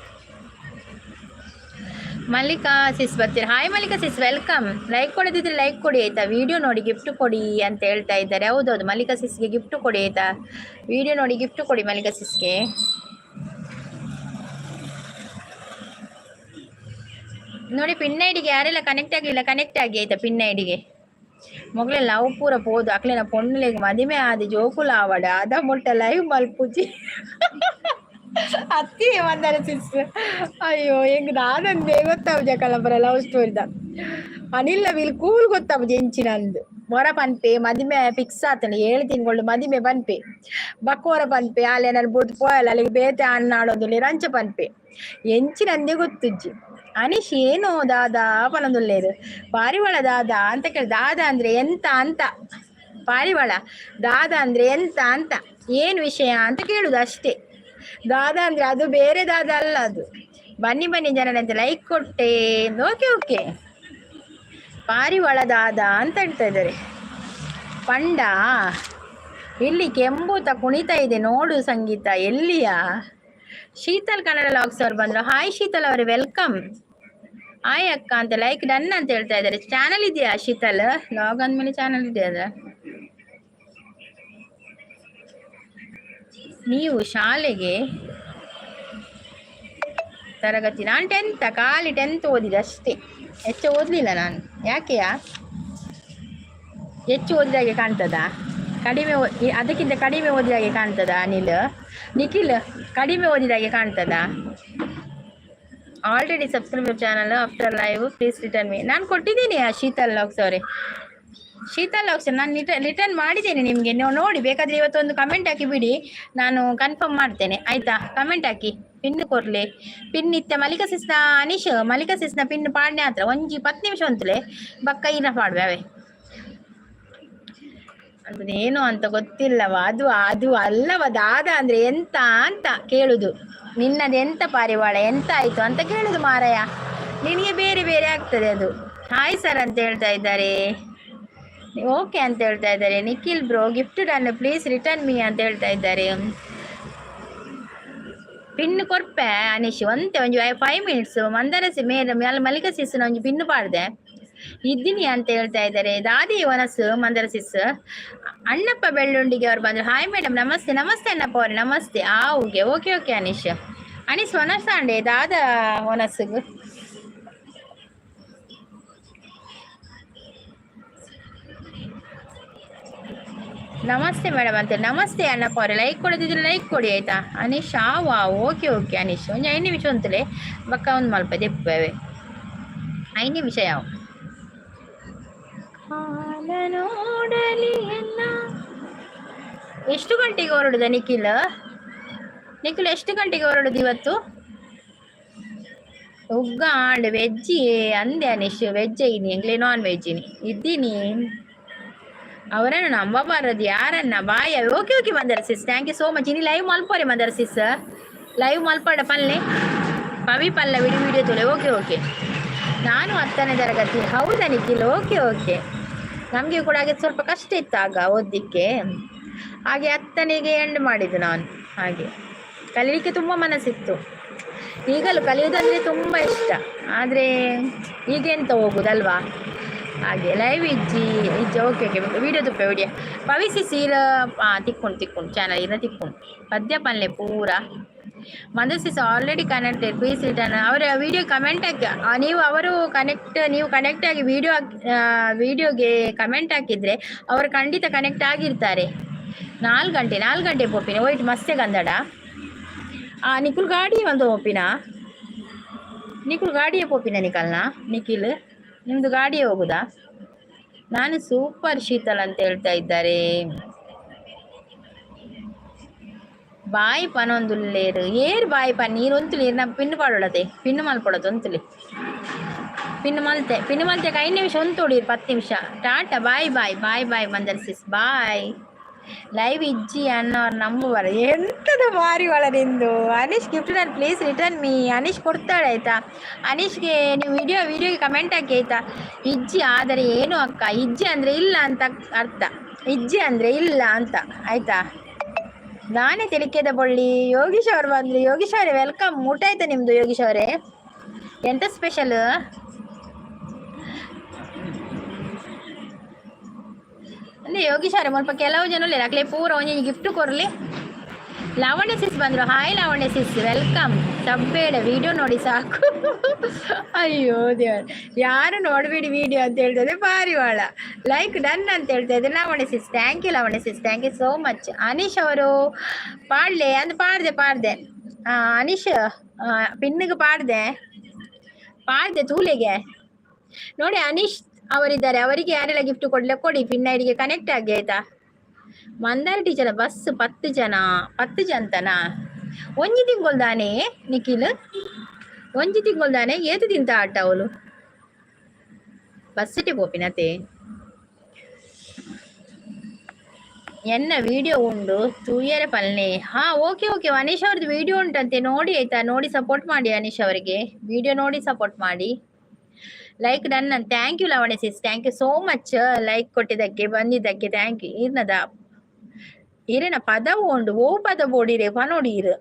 ಮಲ್ಲಿಕಾ ಸಿಸ್ ಬರ್ತೀರಿ. Hi Mallika sis, welcome. Like ಕೊಡದಿದ್ರೆ ಲೈಕ್ ಕೊಡಿ ಆಯ್ತಾ? ವಿಡಿಯೋ ನೋಡಿ ಗಿಫ್ಟ್ ಕೊಡಿ ಅಂತ ಹೇಳ್ತಾ ಇದ್ದಾರೆ. ಹೌದೌದು, ಮಲ್ಲಿಕಾ ಸಿಸ್ಗೆ ಗಿಫ್ಟ್ ಕೊಡಿ ಆಯ್ತಾ? ವಿಡಿಯೋ ನೋಡಿ ಗಿಫ್ಟ್ ಕೊಡಿ ಮಲ್ಲಿಕಾ ಸಿಸ್ಗೆ. ನೋಡಿ ಪಿನ್ ಐಡಿಗೆ ಯಾರೆಲ್ಲ ಕನೆಕ್ಟ್ ಆಗಲಿಲ್ಲ ಕನೆಕ್ಟ್ ಆಗಿ ಆಯ್ತಾ? ಪಿನ್ ಐಡಿಗೆ ಮೊಗಲೆಲ್ಲ ಅವು ಪೂರ ಪೋದು ಅಕ್ಲೆನ ಪೊಣ್ಣಲೆಗೆ ಮದಿಮೆ ಆದಿ ಜೋಕುಲ ಆವಡ ಅದ ಮುಟ್ಟ ಲೈವ್ ಮಲ್ಪುಜಿ ಅತ್ತಿ ಮಂದರ ಸಿಸ್. ಅಯ್ಯೋ ಹೆಂಗ್ ನಾನಂದೇ ಗೊತ್ತಾವು ಕಲಬರ ಲವ್ ಸ್ಟೋರಿದ ಅನಿಲ್ಲ ವಿಲ್ ಕೂಲ್ ಗೊತ್ತಾವು ಜೆಂಚಿನಂದು ಮೊರ ಪನ್ಪೆ ಮದಿಮೆ ಫಿಕ್ಸ್ ಆತನ 7 ತಿಂಗಳು ಮದಿಮೆ ಪನ್ಪೆ ಬಕ್ಕೋರ ಪನ್ಪೆ ಅಲ್ಲೇ ನಾನು ಬುಟ್ಟು ಪೋಯಲ್ಲ ಅಲ್ಲಿಗೆ ಬೇತೆ ಅನ್ನಾಡೋದು ರಂಚ ಪನ್ಪೆ ಎಂಚಿನಂದೇ ಗೊತ್ತುಜ್ಜಿ. ಅನೀಶ್ ಏನೋ ದಾದಾ ಪನೊಂದುಲ್ಲೇರು ಪಾರಿವಾಳ ದಾದಾ ಅಂತ ಕೇಳಿ. ದಾದಾ ಅಂದ್ರೆ ಎಂತ ಅಂತ, ಪಾರಿವಾಳ ದಾದಾ ಅಂದ್ರೆ ಎಂತ ಅಂತ, ಏನು ವಿಷಯ ಅಂತ ಕೇಳುದು ಅಷ್ಟೇ. ದಾದಾ ಅಂದ್ರೆ ಅದು ಬೇರೆ ದಾದಾ ಅಲ್ಲ ಅದು. ಬನ್ನಿ ಬನ್ನಿ ಜನರಂತೆ ಲೈಕ್ ಕೊಟ್ಟೆ. ಓಕೆ ಓಕೆ, ಪಾರಿವಾಳ ದಾದಾ ಅಂತ ಹೇಳ್ತಾ ಇದ್ದಾರೆ. ಪಂಡ ಇಲ್ಲಿ ಕೆಂಬೂತ ಕುಣಿತಾ ಇದೆ ನೋಡು ಸಂಗೀತ. ಎಲ್ಲಿಯಾ? ಶೀತಲ್ ಕನ್ನಡ ಲಾಗ್ಸ್ ಅವ್ರು ಬಂದ್ರು. ಹಾಯ್ ಶೀತಲ್ ಅವರೇ, ವೆಲ್ಕಮ್. ಹಾಯ್ ಅಕ್ಕ ಅಂತ ಲೈಕ್ ಡನ್ ಅಂತ ಹೇಳ್ತಾ ಇದ್ದಾರೆ. ಚಾನಲ್ ಇದೆಯಾ ಶೀತಲ್? ಲಾಗ್ ಅಂದ್ಮೇಲೆ ಚಾನಲ್ ಇದೆಯಾ? ನೀವು ಶಾಲೆಗೆ ತರಗತಿ? ನಾನು 10th, ಖಾಲಿ 10th ಓದಿದೆ ಅಷ್ಟೇ, ಹೆಚ್ಚು ಓದಲಿಲ್ಲ ನಾನು. ಯಾಕೆಯಾ? ಹೆಚ್ಚು ಓದಿದಾಗೆ ಕಾಣ್ತದಾ? ಕಡಿಮೆ ಅದಕ್ಕಿಂತ ಕಡಿಮೆ ಓದಿದಾಗೆ ಕಾಣ್ತದಾ? ನಿಖಿಲ್ ಕಡಿಮೆ ಓದಿದಾಗೆ ಕಾಣ್ತದಾ? Already subscribe channel after live please return me. ನಾನು ಕೊಟ್ಟಿದ್ದೀನಿ ಆ ಶೀತಲ್ ಲಾಗ್ಸ್ ಅವರೇ. ಶೀತಲ್ ಲಾಗ್ಸ್ ನಾನು ರಿಟರ್ನ್ ಮಾಡಿದ್ದೇನೆ ನಿಮಗೆ. ನೀವು ನೋಡಿ, ಬೇಕಾದರೆ ಇವತ್ತೊಂದು ಕಮೆಂಟ್ ಹಾಕಿ ಬಿಡಿ, ನಾನು ಕನ್ಫರ್ಮ್ ಮಾಡ್ತೇನೆ ಆಯ್ತಾ? ಕಮೆಂಟ್ ಹಾಕಿ, ಪಿನ್ ಕೊರ್ಲೆ. ಪಿನ್ ಇತ್ತ ಮಲ್ಲಿಕಾ ಸಿಸ್ನ ಅನೀಶ್ ಮಲ್ಲಿಕಾ ಸಿಸ್ನ ಪಿನ್ ಪಾಡ್ನೆ ಹತ್ರ ಒಂಜಿ 10 ನಿಮಿಷ ಅಂತಲೇ ಬಕ್ಕ ಇನ್ನ ಪಾಡ್ವೆ ಅವೇ ಅಂತದೇನು ಅಂತ ಗೊತ್ತಿಲ್ಲವ. ಅದು ಅಲ್ಲವ ದಾದಾ ಅಂದ್ರೆ ಎಂತ ಅಂತ ಕೇಳುದು. ನಿನ್ನದು ಎಂತ ಪಾರಿವಾಳ ಎಂತ ಆಯ್ತು ಅಂತ ಕೇಳುದು ಮಾರಾಯ. ನಿನಗೆ ಬೇರೆ ಬೇರೆ ಆಗ್ತದೆ ಅದು. ಹಾಯ್ ಸರ್ ಅಂತ ಹೇಳ್ತಾ ಇದ್ದಾರೆ, ಓಕೆ ಅಂತ ಹೇಳ್ತಾ ಇದ್ದಾರೆ. Nikhil bro gift done please return me ಅಂತ ಹೇಳ್ತಾ ಇದ್ದಾರೆ. ಪಿನ್ ಕೊರ್ಪೆ ಅನೀಶ್ ಒಂತೆ ಒಂಜಿ 5 ಮಿನಿಟ್ಸ್ ಮಂದರಸಿ ಮೇಲೆ ಮಲ್ಲಿಕ ಸಿಸ್ನ ಒಂಜಿ ಪಿನ್ ಪಾಡ್ದೆ ಇದ್ದೀನಿ ಅಂತ ಹೇಳ್ತಾ ಇದ್ದಾರೆ. ದಾದಿ ವನಸ್ ಮಂದರ ಸಿಸ್ ಅಣ್ಣಪ್ಪ ಬೆಳ್ಳುಂಡಿಗೆ ಅವ್ರು ಬಂದ್ರು. ಹಾಯ್ ಮೇಡಮ್ ನಮಸ್ತೆ. ನಮಸ್ತೆ ಅಣ್ಣಪ್ಪ ಅವ್ರೆ ನಮಸ್ತೆ. ಓಕೆ ಓಕೆ ಓಕೆ ಅನೀಶ್ ವನಸ್ ಅಂಡೆ ದಾದ ವನಸ್ಗ್ ನಮಸ್ತೆ ಮೇಡಮ್ ಅಂತ. ನಮಸ್ತೆ ಅಣ್ಣಪ್ಪ ಅವ್ರೆ, ಲೈಕ್ ಕೊಡೋದಿದ್ರೆ ಲೈಕ್ ಕೊಡಿ ಆಯ್ತಾ ಅನೀಶ್. ಓಕೆ ಓಕೆ ಅನೀಶ್ ಒಂಜಿ 5 ನಿಮಿಷ ಅಂತಲೇ ಬಕ್ಕ ಒಂದು ಮಲ್ಪ ದೆಪ್ಪವೆ 5 ನಿಮಿಷ ಯಾವ ನೋಡಲಿ ಎಲ್ಲ. ಎಷ್ಟು ಗಂಟೆಗೆ ಹೊರಡುದ ನಿಖಿಲ್ ಎಷ್ಟು ಗಂಟೆಗೆ ಹೊರಡುದು ಇವತ್ತು? ಉಗ್ಗ ಆಂಡ್ ವೆಜ್ಜಿ ಅಂದೆ ಅನೀಶ್. ವೆಜ್ ಇನಿ ಎಂಗ್ಲೇ ನಾನ್ ವೆಜ್ಜಿನಿ ಇದ್ದೀನಿ. ಅವರನ್ನು ನಂಬಬಾರದು ಯಾರನ್ನ ಬಾಯ. Okay okay Mandara sis thank you so much. ಇನಿ ಲೈವ್ ಮಲ್ಪೋರೆ ಮಂದರ ಸಿಸ್, ಲೈವ್ ಮಲ್ಪಾಡ ಪಲ್ಲೆ ಪವಿ ಪಲ್ಲ ವಿಡಿಯೋ ತೊಲೆ. ಓಕೆ ಓಕೆ ನಾನು 10ನೇ ತರಗತಿ. ಹೌದಾ ನಿಖಿಲ್? ಓಕೆ ಓಕೆ ನಮಗೆ ಕೂಡ ಹಾಗೆ ಸ್ವಲ್ಪ ಕಷ್ಟ ಇತ್ತು ಆಗ ಓದಲಿಕ್ಕೆ, ಹಾಗೆ 10ನೇಗೆ ಎಂಡ್ ಮಾಡಿದ್ದು ನಾನು. ಹಾಗೆ ಕಲೀಲಿಕ್ಕೆ ತುಂಬ ಮನಸ್ಸಿತ್ತು. ಈಗಲೂ ಕಲಿಯೋದಂದರೆ ತುಂಬ ಇಷ್ಟ, ಆದರೆ ಈಗೆಂತ ಹೋಗುದಲ್ವಾ. ಹಾಗೆ ಲೈವ್ ಇಜ್ಜಿ ಓಕೆ ಓಕೆ ವಿಡಿಯೋ ತುಪ್ಪೆ ವಿಡಿಯೋ ಪವಿಸಿ ಸೀರ ತಿಕ್ಕೊಂಡು ಚಾನಲ್ ಇರ ತಿಕ್ಕೊಂಡು ಪದ್ಯ ಪಲ್ಲೆ ಪೂರ ಮಂದಸಿಸ್ ಆಲ್ರೆಡಿ ಕನೆಕ್ಟೆಡ್ ಪ್ಲೀಸ್ ರಿಟರ್ನ್. ಅವರ ವಿಡಿಯೋ ಕಮೆಂಟ್ ಹಾಕಿ ನೀವು ಕನೆಕ್ಟ್ ಆಗಿ ವಿಡಿಯೋಗೆ ಕಮೆಂಟ್ ಹಾಕಿದರೆ ಅವರು ಖಂಡಿತ ಕನೆಕ್ಟ್ ಆಗಿರ್ತಾರೆ. 4 ಗಂಟೆ ಪೋಪಿನ ವೈಟ್ ಮಸ್ತೆ ಗಂದಡ ನಿಖಿಲ್ ಗಾಡಿ ಒಂದು ಪೋಪಿನ ನಿಖಿಲ್ ಗಾಡಿಯೇ ಪೋಪಿನ ನಿಖಿಲ್ ನಿಮ್ದು ಗಾಡಿಯೇ ಹೋಗುದಾ? ನಾನು ಸೂಪರ್ ಶೀತಲ್ ಅಂತ ಹೇಳ್ತಾ ಇದ್ದಾರೆ. ಬಾಯಿ ಪನೊಂದುಲ್ಲೇರು ಏರು ಬಾಯಿ ಪನ್ ನೀರು ಒಂತುಲಿ ನಾ ಪಿನ್ನು ಪಾಡೋಳತೆ ಪಿನ್ನು ಮಲ್ಪಡೋದು ಒಂತುಲಿ ಪಿನ್ನು ಮಲ್ತೆ 5 ನಿಮಿಷ ಒಂತೋಡಿರು 10 ನಿಮಿಷ. ಟಾಟಾ ಬಾಯ್ ಬಾಯ್ ಬಾಯ್ ಬಾಯ್ ಮಂದರ್ಸಿಸ್ ಬಾಯ್. ಲೈವ್ ಇಜ್ಜಿ ಅನ್ನೋರು ನಂಬುವರ ಎಂಥದ ಭಾರಿ ಒಳ ನಿಂದು. ಅನೀಶ್ ಗಿಫ್ಟ್ ನಾನು ಪ್ಲೀಸ್ ರಿಟರ್ನ್ ಮೀ. ಅನೀಶ್ ಕೊಡ್ತಾಳೆ ಆಯಿತಾ. ಅನೀಶ್ಗೆ ನೀವು ವಿಡಿಯೋಗೆ ಕಮೆಂಟ್ ಹಾಕಿ ಆಯಿತಾ. ಇಜ್ಜಿ ಆದರೆ ಏನು ಅಕ್ಕ, ಇಜ್ಜಿ ಅಂದರೆ ಇಲ್ಲ ಅಂತ ಅರ್ಥ, ಇಜ್ಜಿ ಅಂದರೆ ಇಲ್ಲ ಅಂತ ಆಯಿತಾ. ನಾನೇ ತಿಲಿಕೆದ ಬಳ್ಳಿ. ಯೋಗೀಶ್ ಅವ್ರು ಬಂದರು. ಯೋಗೀಶ್ ಅವರೇ ವೆಲ್ಕಮ್. ಊಟ ಆಯ್ತಾ ನಿಮ್ಮದು ಯೋಗೀಶ್ ಅವರೇ? ಎಂಥ ಸ್ಪೆಷಲ್? ಅಂದರೆ ಯೋಗೀಶ್ ಅವರೇ ಸ್ವಲ್ಪ ಕೆಲವು ಜನ ಅಕ್ಲೆ ಪೂರ ಒಂಜಿ ಗಿಫ್ಟ್ ಕೊರಲಿ. ಲಾವಣ್ಯ ಸಿಸ್ ಬಂದರು. Hi Lavanya sis welcome. ಸಬ್ಬೇಡ ವಿಡಿಯೋ ನೋಡಿ ಸಾಕು. ಅಯ್ಯೋ ದೇವರ, ಯಾರು ನೋಡಬೇಡಿ ವಿಡಿಯೋ ಅಂತ ಹೇಳ್ತದೆ ಭಾರಿ ವಾಳ. ಲೈಕ್ ಡನ್ ಅಂತ ಹೇಳ್ತಾ ಇದ್ದೆ Lavanya sis. Thank you Lavanya sis, thank you so much. Anish ಅವರು ಪಾಡ್ಲೆ ಅಂತ ಪಾಡ್ದೆ ಅನೀಶ್ ಪಿನ್ನಿಗೆ ಪಾಡ್ದೆ ತೂಲೆಗೆ ನೋಡಿ. ಅನೀಶ್ ಅವರಿದ್ದಾರೆ, ಅವರಿಗೆ ಯಾರೆಲ್ಲ ಗಿಫ್ಟ್ ಕೊಡಿ. ಪಿನ್ ಐಡಿಗೆ ಕನೆಕ್ಟ್ ಆಗಿ ಆಯ್ತಾ. ಮಂದಾರ ಟೀಚರ್ ಬಸ್ 10 ಜನತನ ಒಂಜಿ ತಿಂಗೊಳ್ದಾನೆ ನಿಖಿಲ್, ಒಂಜಿ ತಿಂಗೊಳ್ದಾನೆ ಏತು ತಿಂತ ಆಟ ಅವಳು ಬಸ್ಸಿಟಿ ಪೋಪಿನತೆ. ಎನ್ನ ವಿಡಿಯೋ ಉಂಡು ತೂಯರೆ ಪಲ್ನೆ. ಓಕೆ ಓಕೆ ಅನೀಶ್ ಅವ್ರದ್ದು ವಿಡಿಯೋ ಉಂಟಂತೆ ನೋಡಿ ಆಯ್ತಾ. ನೋಡಿ ಸಪೋರ್ಟ್ ಮಾಡಿ ಅನೀಶ್ ಅವರಿಗೆ, ವಿಡಿಯೋ ನೋಡಿ ಸಪೋರ್ಟ್ ಮಾಡಿ. Like done. Thank you Lavanya sis, thank you so much. Like ಕೊಟ್ಟಿದ್ದಕ್ಕೆ ಬಂದಿದ್ದಕ್ಕೆ ಥ್ಯಾಂಕ್ ಯು. ಇರನ ಪದ ಉಂಡು ಓ ಪದ ಬೋಡಿರೆ ಪನೋಡೀರು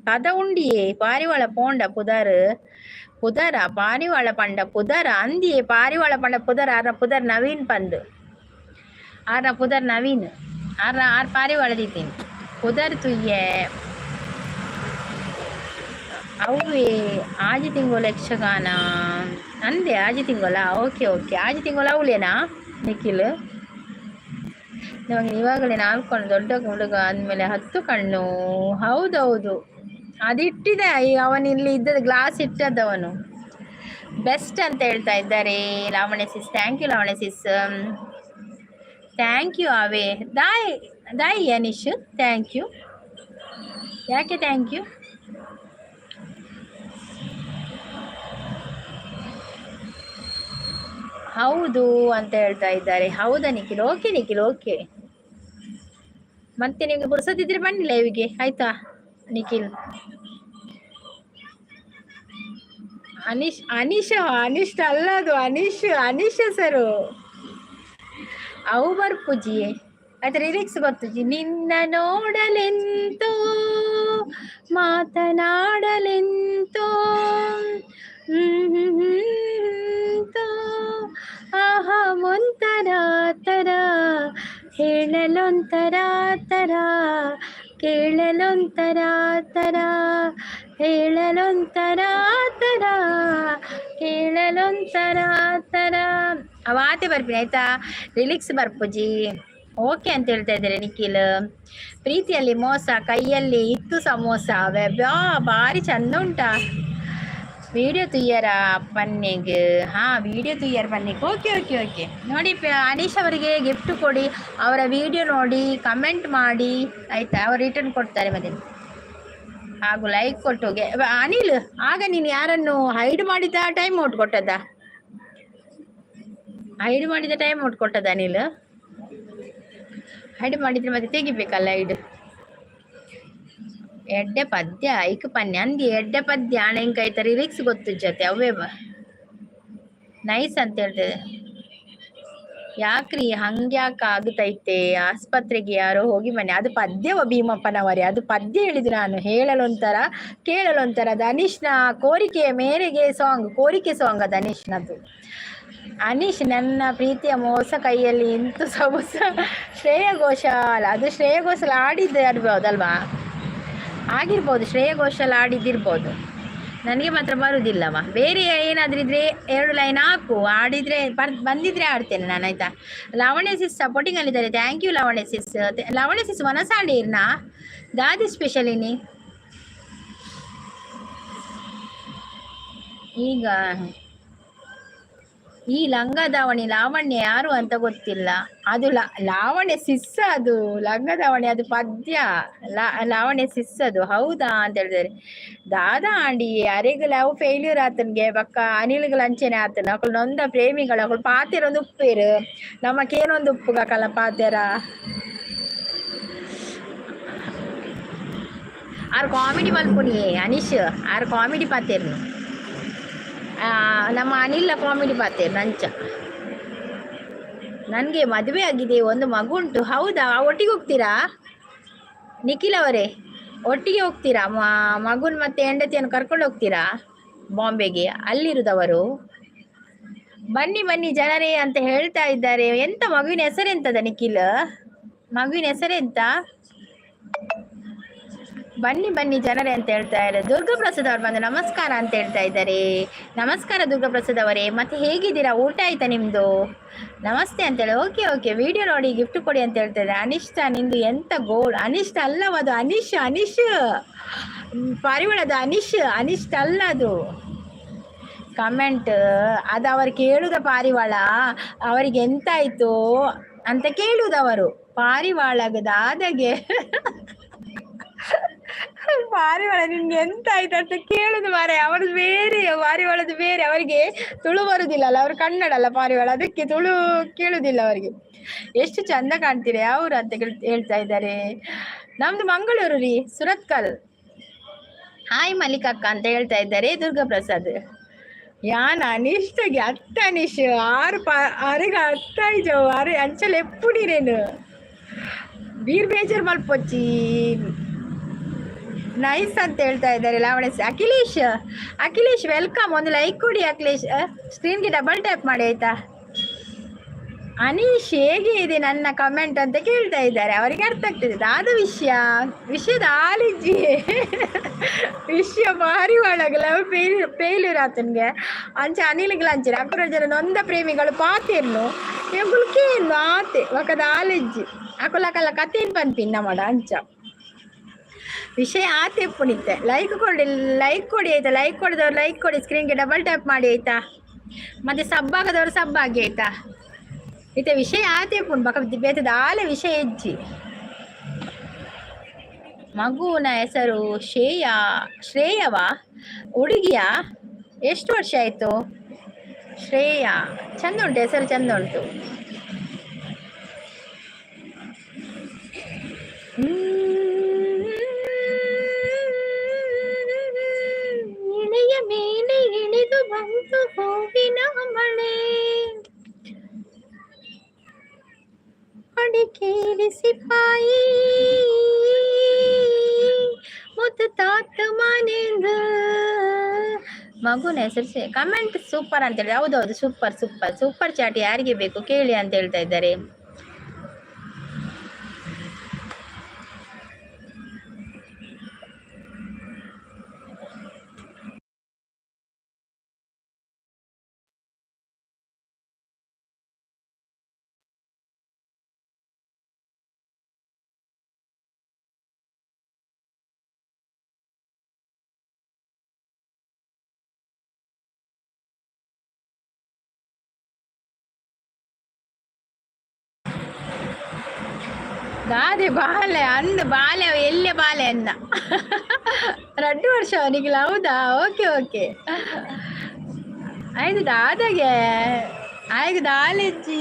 ಪದ ಉಂಡಿಯೇ ಪಾರಿವಾಳ ಪೋಂಡ ಪುದರ ಪಾರಿವಾಳ ಪಂಡ ಪುದರ ಅಂದಿಯೇ ಪಾರಿವಾಳ ಪಂಡ ಪುದರ ಪುದರ್ ನವೀನ್ ಪಂದ್ ಪುದರ್ ನವೀನ್ ಆರ್ ಪಾರಿವಾಳ ದೀತೀನಿ ಪುದರ್ ತುಯ್ಯೆ ಅವೇ ಆಜಿ ತಿಂಗೋಲ ಯಕ್ಷಗಾನ ಅಂದೆ. ಆಜಿ ತಿಂಗೋಲ ಓಕೆ ಓಕೆ ಆಜಿ ತಿಂಗೋಲ ಅವಳೇನಾ ನಿಖಿಲ್? ನಮಗೆ ಇವಾಗಲೇ 4 ಕಣ್ಣು, ದೊಡ್ಡ ಹುಡುಗ ಆದಮೇಲೆ 10 ಕಣ್ಣು. ಹೌದೌದು, ಅದಿಟ್ಟಿದೆ ಅವನಿಲ್ಲಿ ಇದ್ದದ ಗ್ಲಾಸ್ ಇಟ್ಟದವನು. ಬೆಸ್ಟ್ ಅಂತ ಹೇಳ್ತಾ ಇದ್ದಾರೆ Lavanya sis. Thank you Lavanya sis, thank you. ಅವೇ ದಾಯಿ ಅನೀಶ್ ಥ್ಯಾಂಕ್ ಯು. ಯಾಕೆ ಥ್ಯಾಂಕ್ ಯು? ಹೌದು ಅಂತ ಹೇಳ್ತಾ ಇದ್ದಾರೆ. ಹೌದಾ ನಿಖಿಲ್? Okay Nikhil okay. ಮತ್ತೆ ನಿಮಗೆ ಪುರ್ಸೋದಿದ್ರೆ ಬನ್ನಿ ಲೈವ್ಗೆ ಆಯ್ತಾ ನಿಖಿಲ್. ಅನಿಷ್ಟ ಅಲ್ಲ ಅದು ಅನಿಶ್ ಹೆಸರು. ಅವು ಬರ್ಪುಜಿ ಆಯ್ತು ಲಿರಿಕ್ಸ್ ಗೊತ್ತುಜಿ. ನಿನ್ನ ನೋಡಲೆಂತೋ ಮಾತನಾಡಲೆಂತೋ ಆಹಾ ಒಂಥರ ತರ ಹೇಳಲೊಂಥರ ತರ ಕೇಳಲೊಂಥರ ತರ ಹೇಳಲೊಂಥರ ತರ ಕೇಳಲೊಂಥರ ತರ ಅವಾತೆ ಬರ್ತೀನಿ ಆಯ್ತಾ. ರಿಲಿಕ್ಸ್ ಬರ್ಪುಜಿ ಓಕೆ ಅಂತ ಹೇಳ್ತಾ ಇದ್ದಾರೆ ನಿಖಿಲ್. ಪ್ರೀತಿಯಲ್ಲಿ ಮೋಸ ಕೈಯಲ್ಲಿ ಇತ್ತು ಸಮೋಸ ಭಾರಿ ಚಂದ ಉಂಟಾ ವಿಡಿಯೋ ತುಯ್ಯರ ಪನ್ನಿಗೆ. ಹಾ ವಿಡಿಯೋ ತುಯ್ಯರ ಪನ್ನಿಗೆ ಓಕೆ ಓಕೆ ಓಕೆ. ನೋಡಿ ಅನೀಶ್ ಅವರಿಗೆ ಗಿಫ್ಟ್ ಕೊಡಿ, ಅವರ ವಿಡಿಯೋ ನೋಡಿ ಕಮೆಂಟ್ ಮಾಡಿ ಆಯ್ತಾ, ಅವ್ರು ರಿಟರ್ನ್ ಕೊಡ್ತಾರೆ ಮತ್ತೆ. ಹಾಗೂ ಲೈಕ್ ಕೊಟ್ಟು ಅನಿಲ್ ಆಗ ನೀನು ಯಾರನ್ನು ಹೈಡ್ ಮಾಡಿದ ಟೈಮ್ ಔಟ್ ಕೊಟ್ಟದ್ದ? ಹೈಡ್ ಮಾಡಿದ ಟೈಮ್ ಔಟ್ ಕೊಟ್ಟದ ಅನಿಲ್? ಹೈಡ್ ಮಾಡಿದ್ರೆ ಮತ್ತೆ ತೆಗಿಬೇಕಲ್ಲ ಹೈಡ್. ಎಡ್ಡೆ ಪದ್ಯ ಐಕ್ ಪನ್ಯ ಅಂದಿ ಎಡ್ಡೆ ಪದ್ಯ ಹಣ ಹೆಂಗಾಯ್ತ ರಿಲಿಕ್ಸ್ ಗೊತ್ತು ಜೊತೆ ಅವೇ ನೈಸ್ ಅಂತ ಹೇಳ್ತದೆ. ಯಾಕ್ರಿ ಹಂಗ್ಯಾಕ ಆಗುತ್ತೈತೆ ಆಸ್ಪತ್ರೆಗೆ ಯಾರೋ ಹೋಗಿ ಮನೆ ಅದು ಪದ್ಯವ ಭೀಮಪ್ಪನವರೇ, ಅದು ಪದ್ಯ ಹೇಳಿದ್ರು ನಾನು. ಹೇಳಲೊಂಥರ ಕೇಳಲೊಂಥರ ಅದು ಅನೀಶ್ನ ಕೋರಿಕೆಯ ಮೇರೆಗೆ ಸಾಂಗ್, ಕೋರಿಕೆ ಸಾಂಗ್ ಅದು ಅನೀಶ್ನದ್ದು. ಅನೀಶ್ ನನ್ನ ಪ್ರೀತಿಯ ಮೋಸ ಕೈಯಲ್ಲಿ ಇಂತು ಸಮೋಸ ಶ್ರೇಯ ಘೋಷಾಲ್. ಅದು ಶ್ರೇಯ ಘೋಷಾಲ್ ಆಡಿದ್ದು ಇರ್ಬೋದಲ್ವಾ? ಆಗಿರ್ಬೋದು, ಶ್ರೇಯ ಘೋಷಾಲ್ ಆಡಿದ್ದಿರ್ಬೋದು. ನನಗೆ ಮಾತ್ರ ಬರುವುದಿಲ್ಲವ. ಬೇರೆ ಏನಾದರೂ ಇದ್ರೆ 2 ಲೈನ್ ಹಾಕು, ಆಡಿದರೆ ಬಂದಿದ್ರೆ ಆಡ್ತೇನೆ ನಾನು ಆಯ್ತಾ. ಲಾವಣ್ಯ ಸಿಸ್ ಸಪೋರ್ಟಿಂಗ್ ಅಲ್ಲಿದ್ದಾರೆ, thank you Lavanya sis. Lavanya sis ಮನಸಾಡೀರ್ನಾ ದಾದಿ ಸ್ಪೆಷಲ್ ಇನಿ ಈಗ ಈ ಲಂಗ ದಾವಣಿ ಲಾವಣ್ಯ ಯಾರು ಅಂತ ಗೊತ್ತಿಲ್ಲ. ಅದು ಲಾವಣ್ಯ ಸಿಸ್, ಅದು ಲಂಗ ದಾವಣಿ ಅದು ಪದ್ಯ. ಲಾವಣ್ಯ ಸಿಸ್ ಅದು ಹೌದಾ ಅಂತ ಹೇಳಿದಾರೆ. ದಾದಾ ಆಂಡಿ ಅರೆಗಳು ಅವು ಫೇಲ್ಯೂರ್ ಆತನ್ಗೆ ಪಕ್ಕ ಅನಿಲ್ಗಳು ಅಂಚೆನೆ ಆತನ ಅಕ್ಕಳು ನೊಂದ ಪ್ರೇಮಿಗಳು ಅಕ್ಕಳು ಪಾತೆರೊಂದು ಉಪ್ಪೇರು ನಮಕೇನೊಂದು ಉಪ್ಪುಗಕ್ಕಲ್ಲ ಪಾತೆರ. ಆರು ಕಾಮಿಡಿ ಮಲ್ಪುನಿ ಅನೀಶ್, ಆರು ಕಾಮಿಡಿ ಪಾತೇರು ನಮ್ಮ ಅನಿಲ್ಲ ಕಾಮಿಡಿ ಪಾತೇರು ನಂಚ. ನನಗೆ ಮದುವೆ ಆಗಿದೆ, ಒಂದು ಮಗು ಉಂಟು. ಹೌದಾ? ಒಟ್ಟಿಗೆ ಹೋಗ್ತೀರಾ ನಿಖಿಲ್ ಅವರೇ? ಒಟ್ಟಿಗೆ ಹೋಗ್ತೀರಾ? ಮಗುನ್ ಮತ್ತೆ ಹೆಂಡತಿಯನ್ನು ಕರ್ಕೊಂಡು ಹೋಗ್ತೀರಾ ಬಾಂಬೆಗೆ? ಅಲ್ಲಿರುದವರು. ಬನ್ನಿ ಬನ್ನಿ ಜನರೇ ಅಂತ ಹೇಳ್ತಾ ಇದ್ದಾರೆ. ಎಂತ ಮಗುವಿನ ಹೆಸರೆಂತದ ನಿಖಿಲ್? ಮಗುವಿನ ಹೆಸರೆಂತ? ಬನ್ನಿ ಬನ್ನಿ ಜನರೇ ಅಂತ ಹೇಳ್ತಾ ಇದ್ದಾರೆ. ದುರ್ಗಾಪ್ರಸಾದ್ ಅವ್ರು ಬಂದು ನಮಸ್ಕಾರ ಅಂತ ಹೇಳ್ತಾ ಇದ್ದಾರೆ. ನಮಸ್ಕಾರ ದುರ್ಗಾಪ್ರಸಾದ್ ಅವರೇ, ಮತ್ತೆ ಹೇಗಿದ್ದೀರಾ? ಊಟ ಆಯ್ತಾ ನಿಮ್ಮದು? ನಮಸ್ತೆ ಅಂತೇಳಿ. ಓಕೆ ಓಕೆ, ವಿಡಿಯೋ ನೋಡಿ ಗಿಫ್ಟ್ ಕೊಡಿ ಅಂತ ಹೇಳ್ತಾ ಇದ್ದಾರೆ. ಅನಿಷ್ಟ ನಿಂದು ಎಂತ ಗೋಲ್ಡ್? ಅನಿಷ್ಟ ಅಲ್ಲವದು ಅನೀಶ್, ಅನೀಶ್ ಪಾರಿವಾಳದ ಅನಿಷ್ಟ ಅಲ್ಲ ಅದು. ಕಮೆಂಟ್ ಅದು ಅವರು ಕೇಳುದ ಪಾರಿವಾಳ ಅವರಿಗೆ ಎಂತಾಯ್ತು ಅಂತ ಕೇಳುವುದವರು. ಪಾರಿವಾಳಗದಾದಗೆ ಪಾರಿವಾಳ ನಿನ್ಗೆ ಎಂತ ಆಯ್ತು ಅಂತ ಕೇಳುದು ಮಾರೆ. ಅವ್ರದ್ದು ಬೇರೆ, ಪಾರಿವಾಳದ್ದು ಬೇರೆ. ಅವರಿಗೆ ತುಳು ಬರುದಿಲ್ಲಲ್ಲ, ಅವ್ರು ಕನ್ನಡ ಅಲ್ಲ ಪಾರಿವಾಳ, ಅದಕ್ಕೆ ತುಳು ಕೇಳುದಿಲ್ಲ ಅವರಿಗೆ. ಎಷ್ಟು ಚಂದ ಕಾಣ್ತೀರಿ ಅವರು ಅಂತ ಹೇಳ್ತಾ ಇದ್ದಾರೆ. ನಮ್ದು ಮಂಗಳೂರು ರೀ, ಸುರತ್ಕಲ್. ಹಾಯ್ ಮಲ್ಲಿಕಕ್ಕ ಅಂತ ಹೇಳ್ತಾ ಇದ್ದಾರೆ ದುರ್ಗಾಪ್ರಸಾದ್. ಯಾನ ಅನಿಷ್ಟಗೆ ಅತ್ತ ಅನೀಶ್ ಅರೆಗ ಅತ್ತ ಇಜವು ಅರೆ ಅಂಚಲ್ ಎಪ್ಪುಡಿರೇನು ಬೀರ್ ಬೇಜಾರ್ ಮಲ್ಪೊಚ್ಚಿ ನೈಸ್ ಅಂತ ಹೇಳ್ತಾ ಇದ್ದಾರೆ ಲಾವಣ್ಯ. ಅಖಿಲೇಶ್ ವೆಲ್ಕಮ್. ಒಂದು ಲೈಕ್ ಕೊಡಿ ಅಖಿಲೇಶ್. ಸ್ಕ್ರೀನ್ಗೆ ಡಬಲ್ ಟ್ಯಾಪ್ ಮಾಡಿ ಆಯ್ತಾ. ಅನೀಶ್ ಹೇಗೆ ಇದೆ ನನ್ನ ಕಮೆಂಟ್ ಅಂತ ಕೇಳ್ತಾ ಇದ್ದಾರೆ. ಅವರಿಗೆ ಅರ್ಥ ಆಗ್ತದೆ. ಅದಾದ ವಿಷಯದ ಆಲಿಜಿ ವಿಷಯ ಭಾರಿ ಒಳಗಲ್ಲ ಫೇಲ್ಯೂರ್ ಆತನ್ಗೆ ಅಂಚೆ ಅನಿಲ್ಗಳು ಅಂಚೆ ಅಕ್ಕರ ಜನ ನೊಂದ ಪ್ರೇಮಿಗಳು ಪಾತೇರ್ನು ಎಗುಲ್ಕೇನು ಆತೆ ಒಕ್ಕದ ಆಲಿಜ್ಜಿ ಅಕ್ಕಲಕ್ಕಲ್ಲ ಕಥೆನ್ ಪನ್ಪಿನ್ನ ಮಾಡ ಅಂಚ ವಿಷಯ ಆತೆ ಪುಣಿತೆ. ಲೈಕ್ ಕೊಡಿ ಆಯ್ತಾ. ಲೈಕ್ ಕೊಡಿದವ್ರು ಲೈಕ್ ಕೊಡಿ, ಸ್ಕ್ರೀನ್ಗೆ ಡಬಲ್ ಟ್ಯಾಪ್ ಮಾಡಿ ಆಯ್ತಾ. ಮತ್ತೆ ಸಬ್ ಆಗದವ್ರು ಸಬ್ ಆಗಿ ಆಯ್ತಾ. ಇತ್ತೆ ವಿಷಯ ಆತೆ ಪುಣ್ ಬಕ ಬೇತದ ಆಲೆ ವಿಷಯ ಹೆಜ್ಜಿ. ಮಗುವಿನ ಹೆಸರು ಶ್ರೇಯವ ಹುಡುಗಿಯ? ಎಷ್ಟು ವರ್ಷ ಆಯಿತು? ಶ್ರೇಯ ಚಂದ ಉಂಟು, ಹೆಸರು ಚಂದ ಉಂಟು. ಇಳೆಯ ಮೇಲೆ ಇಳಿದು ಹೌದು ಹೂವಿನ ಮಳೆ ಮಡಿಕೇರಿ ಸಿಪಾಯಿ ಮುತ್ತು ತಾತ ಮನೆಯಿಂದ ಮಗುನ ಹೆಸರು ಕಮೆಂಟ್ ಸೂಪರ್ ಅಂತ ಹೇಳಿ. ಹೌದೌದು ಸೂಪರ್ ಸೂಪರ್ ಸೂಪರ್ ಚಾಟ್ ಯಾರಿಗೆ ಬೇಕು ಕೇಳಿ ಅಂತ ಹೇಳ್ತಾ ಇದ್ದಾರೆ. ದಾದೆ ಬಾಲೆ ಅಂದ ಬಾಲೆ ಎಲ್ಲೆ ಬಾಲೆ ಅಂದ 2 ವರ್ಷ ಅವನಿಗೆ. ಹೌದಾ, ಓಕೆ ಓಕೆ ಆಯ್ತು ದಾದಾಗೆ ಆಯ್ತು ದಾಲೆಜ್ಜಿ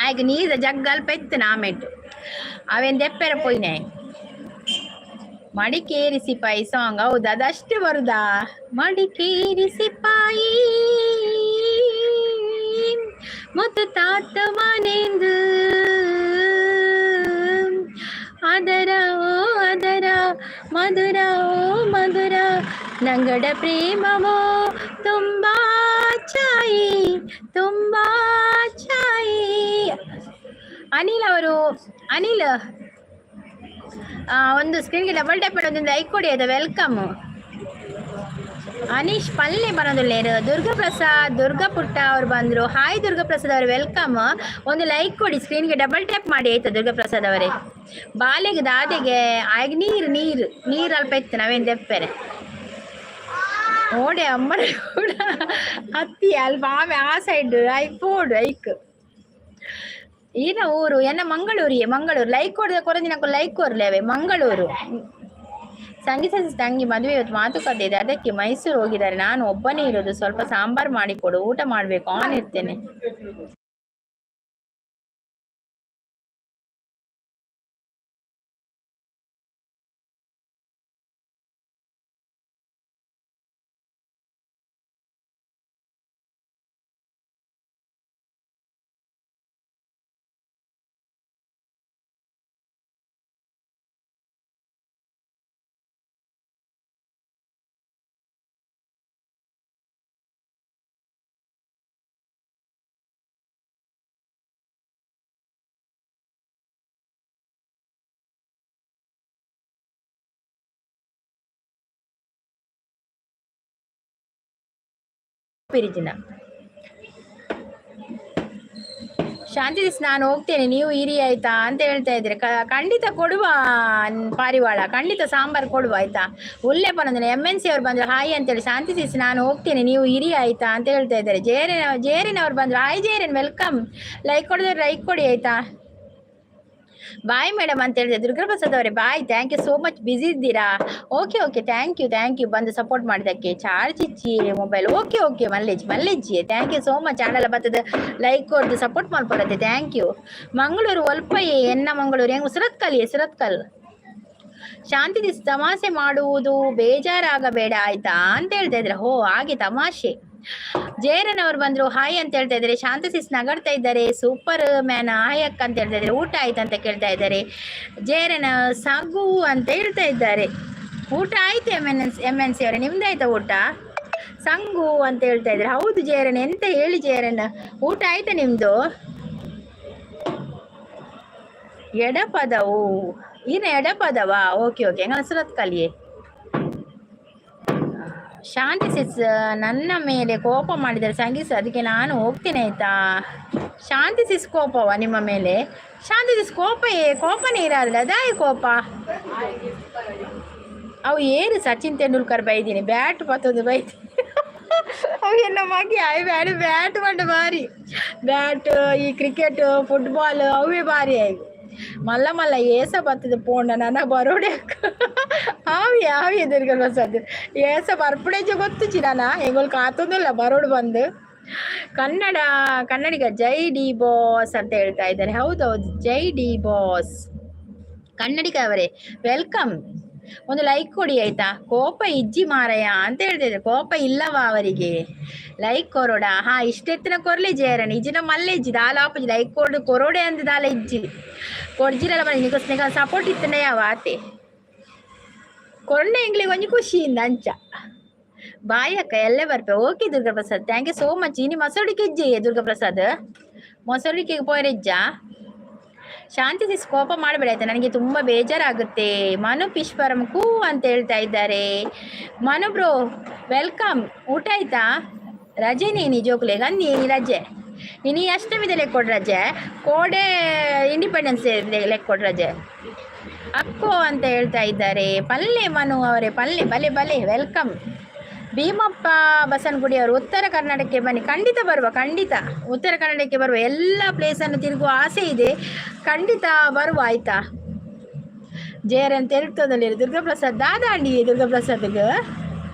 ಆಯ್ತು ನೀದ ಜಗ್ಗಲ್ಪ ಇತ್ತು ನಾಮೆಟ್ಟು ಅವೇನ್ ದೆಪ್ಪೆರ ಪೋಯ್ನೆ. ಮಡಿಕೇರಿ ಸಿಪಾಯಿ ಸಾಂಗ್ ಹೌದು ಅದಷ್ಟೇ ಬರುದಾ. ಮಡಿಕೇರಿ ಸಿಪಾಯಿ ಮುತ್ತು ತಾತ ಮನೆಂದು ಅದರ ಅದರ ಮಧುರ ಮಧುರ ನಂಗಡ ಪ್ರೇಮವೋ ತುಂಬಾ ಚಾಯಿ ತುಂಬಾ ಚಾಯಿ. ಅನಿಲ್ ಅವರು ಅನಿಲ್ ಒಂದು ಸ್ಕ್ರೀನ್ಗೆ ಡಬಲ್ ಟ್ಯಾಪ್ ಮಾಡೋದ್ರಿಂದ ಲೈಕ್ ಕೊಡಿ ಅದು ವೆಲ್ಕಮ್. ಅನೀಶ್ ಪಲ್ಲೆ ಬರೋದಿಲ್ಲೇರು. ದುರ್ಗಾಪ್ರಸಾದ್ ದುರ್ಗಾಪುಟ್ಟ ಅವ್ರು ಬಂದರು. ಹಾಯ್ ದುರ್ಗಾಪ್ರಸಾದ್ ಅವರು ವೆಲ್ಕಮ್. ಒಂದು ಲೈಕ್ ಕೊಡಿ, ಸ್ಕ್ರೀನ್ಗೆ ಡಬಲ್ ಟ್ಯಾಪ್ ಮಾಡಿ ಆಯ್ತಾ ದುರ್ಗಾಪ್ರಸಾದ್ ಅವರೇ. ಬಾಲೆಗೆ ದಾದೆಗೆ ಆಗ ನೀರು ಅಲ್ಪ ಇತ್ತು ನಾವೇನು ದೆಪ್ಪೆರೆ ಓಡೆ ಅಮ್ಮನ ಕೂಡ ಹತ್ತಿ ಅಲ್ಪ ಆಮೆ ಆ ಸೈಡ್ ಐಕ್ ಪೋಡು ಐಕ್ ಈನ ಊರು ಎನ್ನ ಮಂಗಳೂರು ಲೈಕ್ ಕೊಡದ ಕೊರದಿನಕ್ಕೂ ಲೈಕ್ ಕೊರ್ಲೇವೆ ಮಂಗಳೂರು. ಸಂಗೀತ ತಂಗಿ ಮದುವೆ ಇವತ್ತು ಮಾತುಕತೆ ಇದೆ, ಅದಕ್ಕೆ ಮೈಸೂರು ಹೋಗಿದ್ದಾರೆ. ನಾನು ಒಬ್ಬನೇ ಇರೋದು, ಸ್ವಲ್ಪ ಸಾಂಬಾರ್ ಮಾಡಿಕೊಡು, ಊಟ ಮಾಡ್ಬೇಕು, ಆನ್ ಇರ್ತೇನೆ. ಪಿರಿಜಿನ ಶಾಂತಿ ನಾನು ಹೋಗ್ತೇನೆ, ನೀವು ಇರಿ ಆಯ್ತಾ ಅಂತ ಹೇಳ್ತಾ ಇದ್ರೆ ಖಂಡಿತ ಕೊಡುವ ಪಾರಿವಾಳ, ಖಂಡಿತ ಸಾಂಬಾರ್ ಕೊಡುವ ಆಯ್ತಾ. ಉಲ್ಲೇಪನಂದ್ರೆ MNC ಅವ್ರು ಬಂದ್ರು ಹಾಯ್ ಅಂತೇಳಿ. ಶಾಂತಿ ನಾನು ಹೋಗ್ತೇನೆ, ನೀವು ಇರಿ ಆಯ್ತಾ ಅಂತ ಹೇಳ್ತಾ ಇದ್ದಾರೆ. ಜೇರಿನ ಅವ್ರು ಬಂದ್ರು. Hi Jerin welcome. ಲೈಕ್ ಕೊಡಿದ್ರೆ ಲೈಕ್ ಕೊಡಿ ಆಯ್ತಾ. ಬಾಯ್ ಮೇಡಮ್ ಅಂತ ಹೇಳಿದೆ. ದುರ್ಗಾಪ್ರಸಾದ್ ಅವರೇ bye, thank you so much. Busy ಇದ್ದೀರಾ? ಓಕೆ ಥ್ಯಾಂಕ್ ಯು ಬಂದು ಸಪೋರ್ಟ್ ಮಾಡಿದ್ದಕ್ಕೆ. ಚಾರ್ಜ್ ಇಚ್ಚಿ ಮೊಬೈಲ್ ಓಕೆ ಮಲ್ಲೆಜ್ಜಿ thank you so much. Channel ಬರ್ತದೆ ಲೈಕ್ ಕೊಡ್ದು ಸಪೋರ್ಟ್ ಮಾಡ್ಕೊಡತ್ತೆ, ಥ್ಯಾಂಕ್ ಯು. ಮಂಗಳೂರು ಒಲ್ಪಯೇ ಎನ್ನ ಮಂಗಳೂರು ಹೆಂಗ್ ಸುರತ್ಕಲ್ ಶಾಂತಿ ತಮಾಷೆ ಮಾಡುವುದು ಬೇಜಾರಾಗಬೇಡ ಆಯ್ತಾ ಅಂತ ಹೇಳ್ತಾ ಇದ್ರೆ. ಹಾಗೆ ತಮಾಷೆ. ಜೇರನ್ ಅವ್ರು ಬಂದ್ರು ಹಾಯ್ ಅಂತ ಹೇಳ್ತಾ ಇದ್ದಾರೆ. ಶಾಂತಿ ನಗಡ್ತಾ ಇದ್ದಾರೆ. ಸೂಪರ್ ಮ್ಯಾನ್ ಹಾಯಕ್ ಅಂತ ಹೇಳ್ತಾ ಇದ್ದಾರೆ. ಊಟ ಆಯ್ತು ಅಂತ ಕೇಳ್ತಾ ಇದ್ದಾರೆ. ಜೇರನ್ ಸಾಗು ಅಂತ ಹೇಳ್ತಾ ಇದ್ದಾರೆ. ಊಟ ಆಯ್ತು MNC ಅವರೇ, ನಿಮ್ದಾಯ್ತಾ ಊಟ? ಸಂಗು ಅಂತ ಹೇಳ್ತಾ ಇದ್ದಾರೆ. ಹೌದು ಜೇರನ್, ಎಂತ ಹೇಳಿ ಜೇರನ್, ಊಟ ಆಯ್ತಾ ನಿಮ್ದು? ಎಡಪದವು ಇನ್ನು ಎಡಪದವಾ? ಓಕೆ ಹಂಗ ಸುರತ್ ಕಲಿಯೇ. ಶಾಂತಿ ನನ್ನ ಮೇಲೆ ಕೋಪ ಮಾಡಿದ್ದಾರೆ ಸಂಗೀತ, ಅದಕ್ಕೆ ನಾನು ಹೋಗ್ತೇನೆ ಆಯ್ತಾ. ಶಾಂತಿ ಕೋಪವ ನಿಮ್ಮ ಮೇಲೆ? ಶಾಂತಿ ಕೋಪನೇ ಇರಲ್ಲ, ಅದಾಯ ಕೋಪ ಅವು ಏರು. ಸಚಿನ್ ತೆಂಡೂಲ್ಕರ್ ಬೈದೀನಿ, ಬ್ಯಾಟ್ ಪತ್ತೊಂದು ಬೈದೀನಿ. ಅವು ಎಲ್ಲ ಮಗಿ ಬ್ಯಾಟ್ ಬಂಡ ಭಾರಿ. ಬ್ಯಾಟ್ ಈ ಕ್ರಿಕೆಟ್ ಫುಟ್ಬಾಲ್ ಅವೇ ಭಾರಿ ಆಯ್ತು. ಮಲ್ಲ ಏಸ ಬರ್ತದೆ ಪೋಂಡ ನನ್ನ ಬರೋಡೆ ಆವಿ ದುರ್ಗಾಪ್ರಸಾದ್ ಏಸ ಬರ್ಪಡೇಜ ಗೊತ್ತು ಚಿರಾನ ಹೆಂಗೋಲ್ ಕಾತೊಂದಿಲ್ಲ ಬರೋಡು ಬಂದು. ಕನ್ನಡಿಗ ಜೈ ಡಿ ಬಾಸ್ ಅಂತ ಹೇಳ್ತಾ ಇದ್ದಾರೆ. ಹೌದೌದು ಜೈ ಡಿ ಬಾಸ್ ಕನ್ನಡಿಗ ಅವರೇ ವೆಲ್ಕಮ್. ಒಂದು ಲೈಕ್ ಕೊಡಿ ಆಯ್ತಾ. ಕೋಪ ಇಜ್ಜಿ ಮಾರಯ್ಯ ಅಂತ ಹೇಳ್ತಿದ್ರು, ಕೋಪ ಇಲ್ಲವಾ ಅವರಿಗೆ? ಲೈಕ್ ಕೊರೋಡ ಹಾ ಇಷ್ಟೆತ್ತಿನ ಕೊರ್ಲಿ ಜೇರನ್ ಇಜಿನ ಮಲ್ಲೆ ಇಜ್ಜಿ ದಾಲ ಆಪುಜಿ ಲೈಕ್ ಕೊಡು ಕೊರೋಡೆ ಅಂದ ದಾಲ ಇಜ್ಜಿ ಕೊಡ್ಜಿರಲ್ಲ ಬನ್ನಿ ನಿಗೋಸ್ನೆಗ ಸಪೋರ್ಟ್ ಇತ್ತನೆ ಯಾವ ಆತೆ ಕೊರೊಂಡೆ ಇಂಗ್ಲಿಗೆ ಒಂಜಿ ಖುಷಿಯಿಂದ ಅಂಚ ಬಾಯ್ ಅಕ್ಕ ಎಲ್ಲೇ ಬರ್ಪೆ. Okay Durgaprasad, thank you so much. ಇನಿ ಮೊಸರುಡಿಕೆ ಇಜ್ಜಿ ದುರ್ಗಾಪ್ರಸಾದ್, ಮೊಸರುಡಿಕೆಗೆ ಪೋಯರಿಜ್ಜ. ಶಾಂತಿ ಸಿಸ್ ಕೋಪ ಮಾಡಬೇಡ ಆಯ್ತಾ, ನನಗೆ ತುಂಬ ಬೇಜಾರಾಗುತ್ತೆ. ಮನು ಪಿಶ್ವರಂ ಕೂ ಅಂತ ಹೇಳ್ತಾ ಇದ್ದಾರೆ. Manu bro welcome. ಊಟ ಆಯ್ತಾ? ರಜೆ ನೀನಿ ಜೋಕ್ಲೆ ಗಂದಿ ನೀ ರಜೆ ನೀನು ಅಷ್ಟಮಿದೆ ಲೆಕ್ಕ ಕೊಡ್ ರಜೆ, ಕೋಡೆ ಇಂಡಿಪೆಂಡೆನ್ಸ್ ಲೆಕ್ಕ ಕೊಡ್ ರಜೆ ಅಕ್ಕೋ ಅಂತ ಹೇಳ್ತಾ ಇದ್ದಾರೆ. ಪಲ್ಲೆ ಮನು ಅವರೇ ಪಲ್ಲೆ ಬಲೆ ಬಲೆ ವೆಲ್ಕಮ್. ಭೀಮಪ್ಪ ಬಸವನಗುಡಿ ಅವರು ಉತ್ತರ ಕರ್ನಾಟಕಕ್ಕೆ ಬನ್ನಿ. ಖಂಡಿತ ಬರುವ, ಖಂಡಿತ ಉತ್ತರ ಕನ್ನಡಕ್ಕೆ ಬರುವ. ಎಲ್ಲ ಪ್ಲೇಸನ್ನು ತಿರುಗುವ ಆಸೆ ಇದೆ, ಖಂಡಿತ ಬರುವ ಆಯ್ತಾ. ಜೇರನ್ ತೆರಟೋದಲ್ಲಿ ದುರ್ಗಾಪ್ರಸಾದ್ ದಾದಾಂಡಿ ದುರ್ಗಾಪ್ರಸಾದ್ಗೆ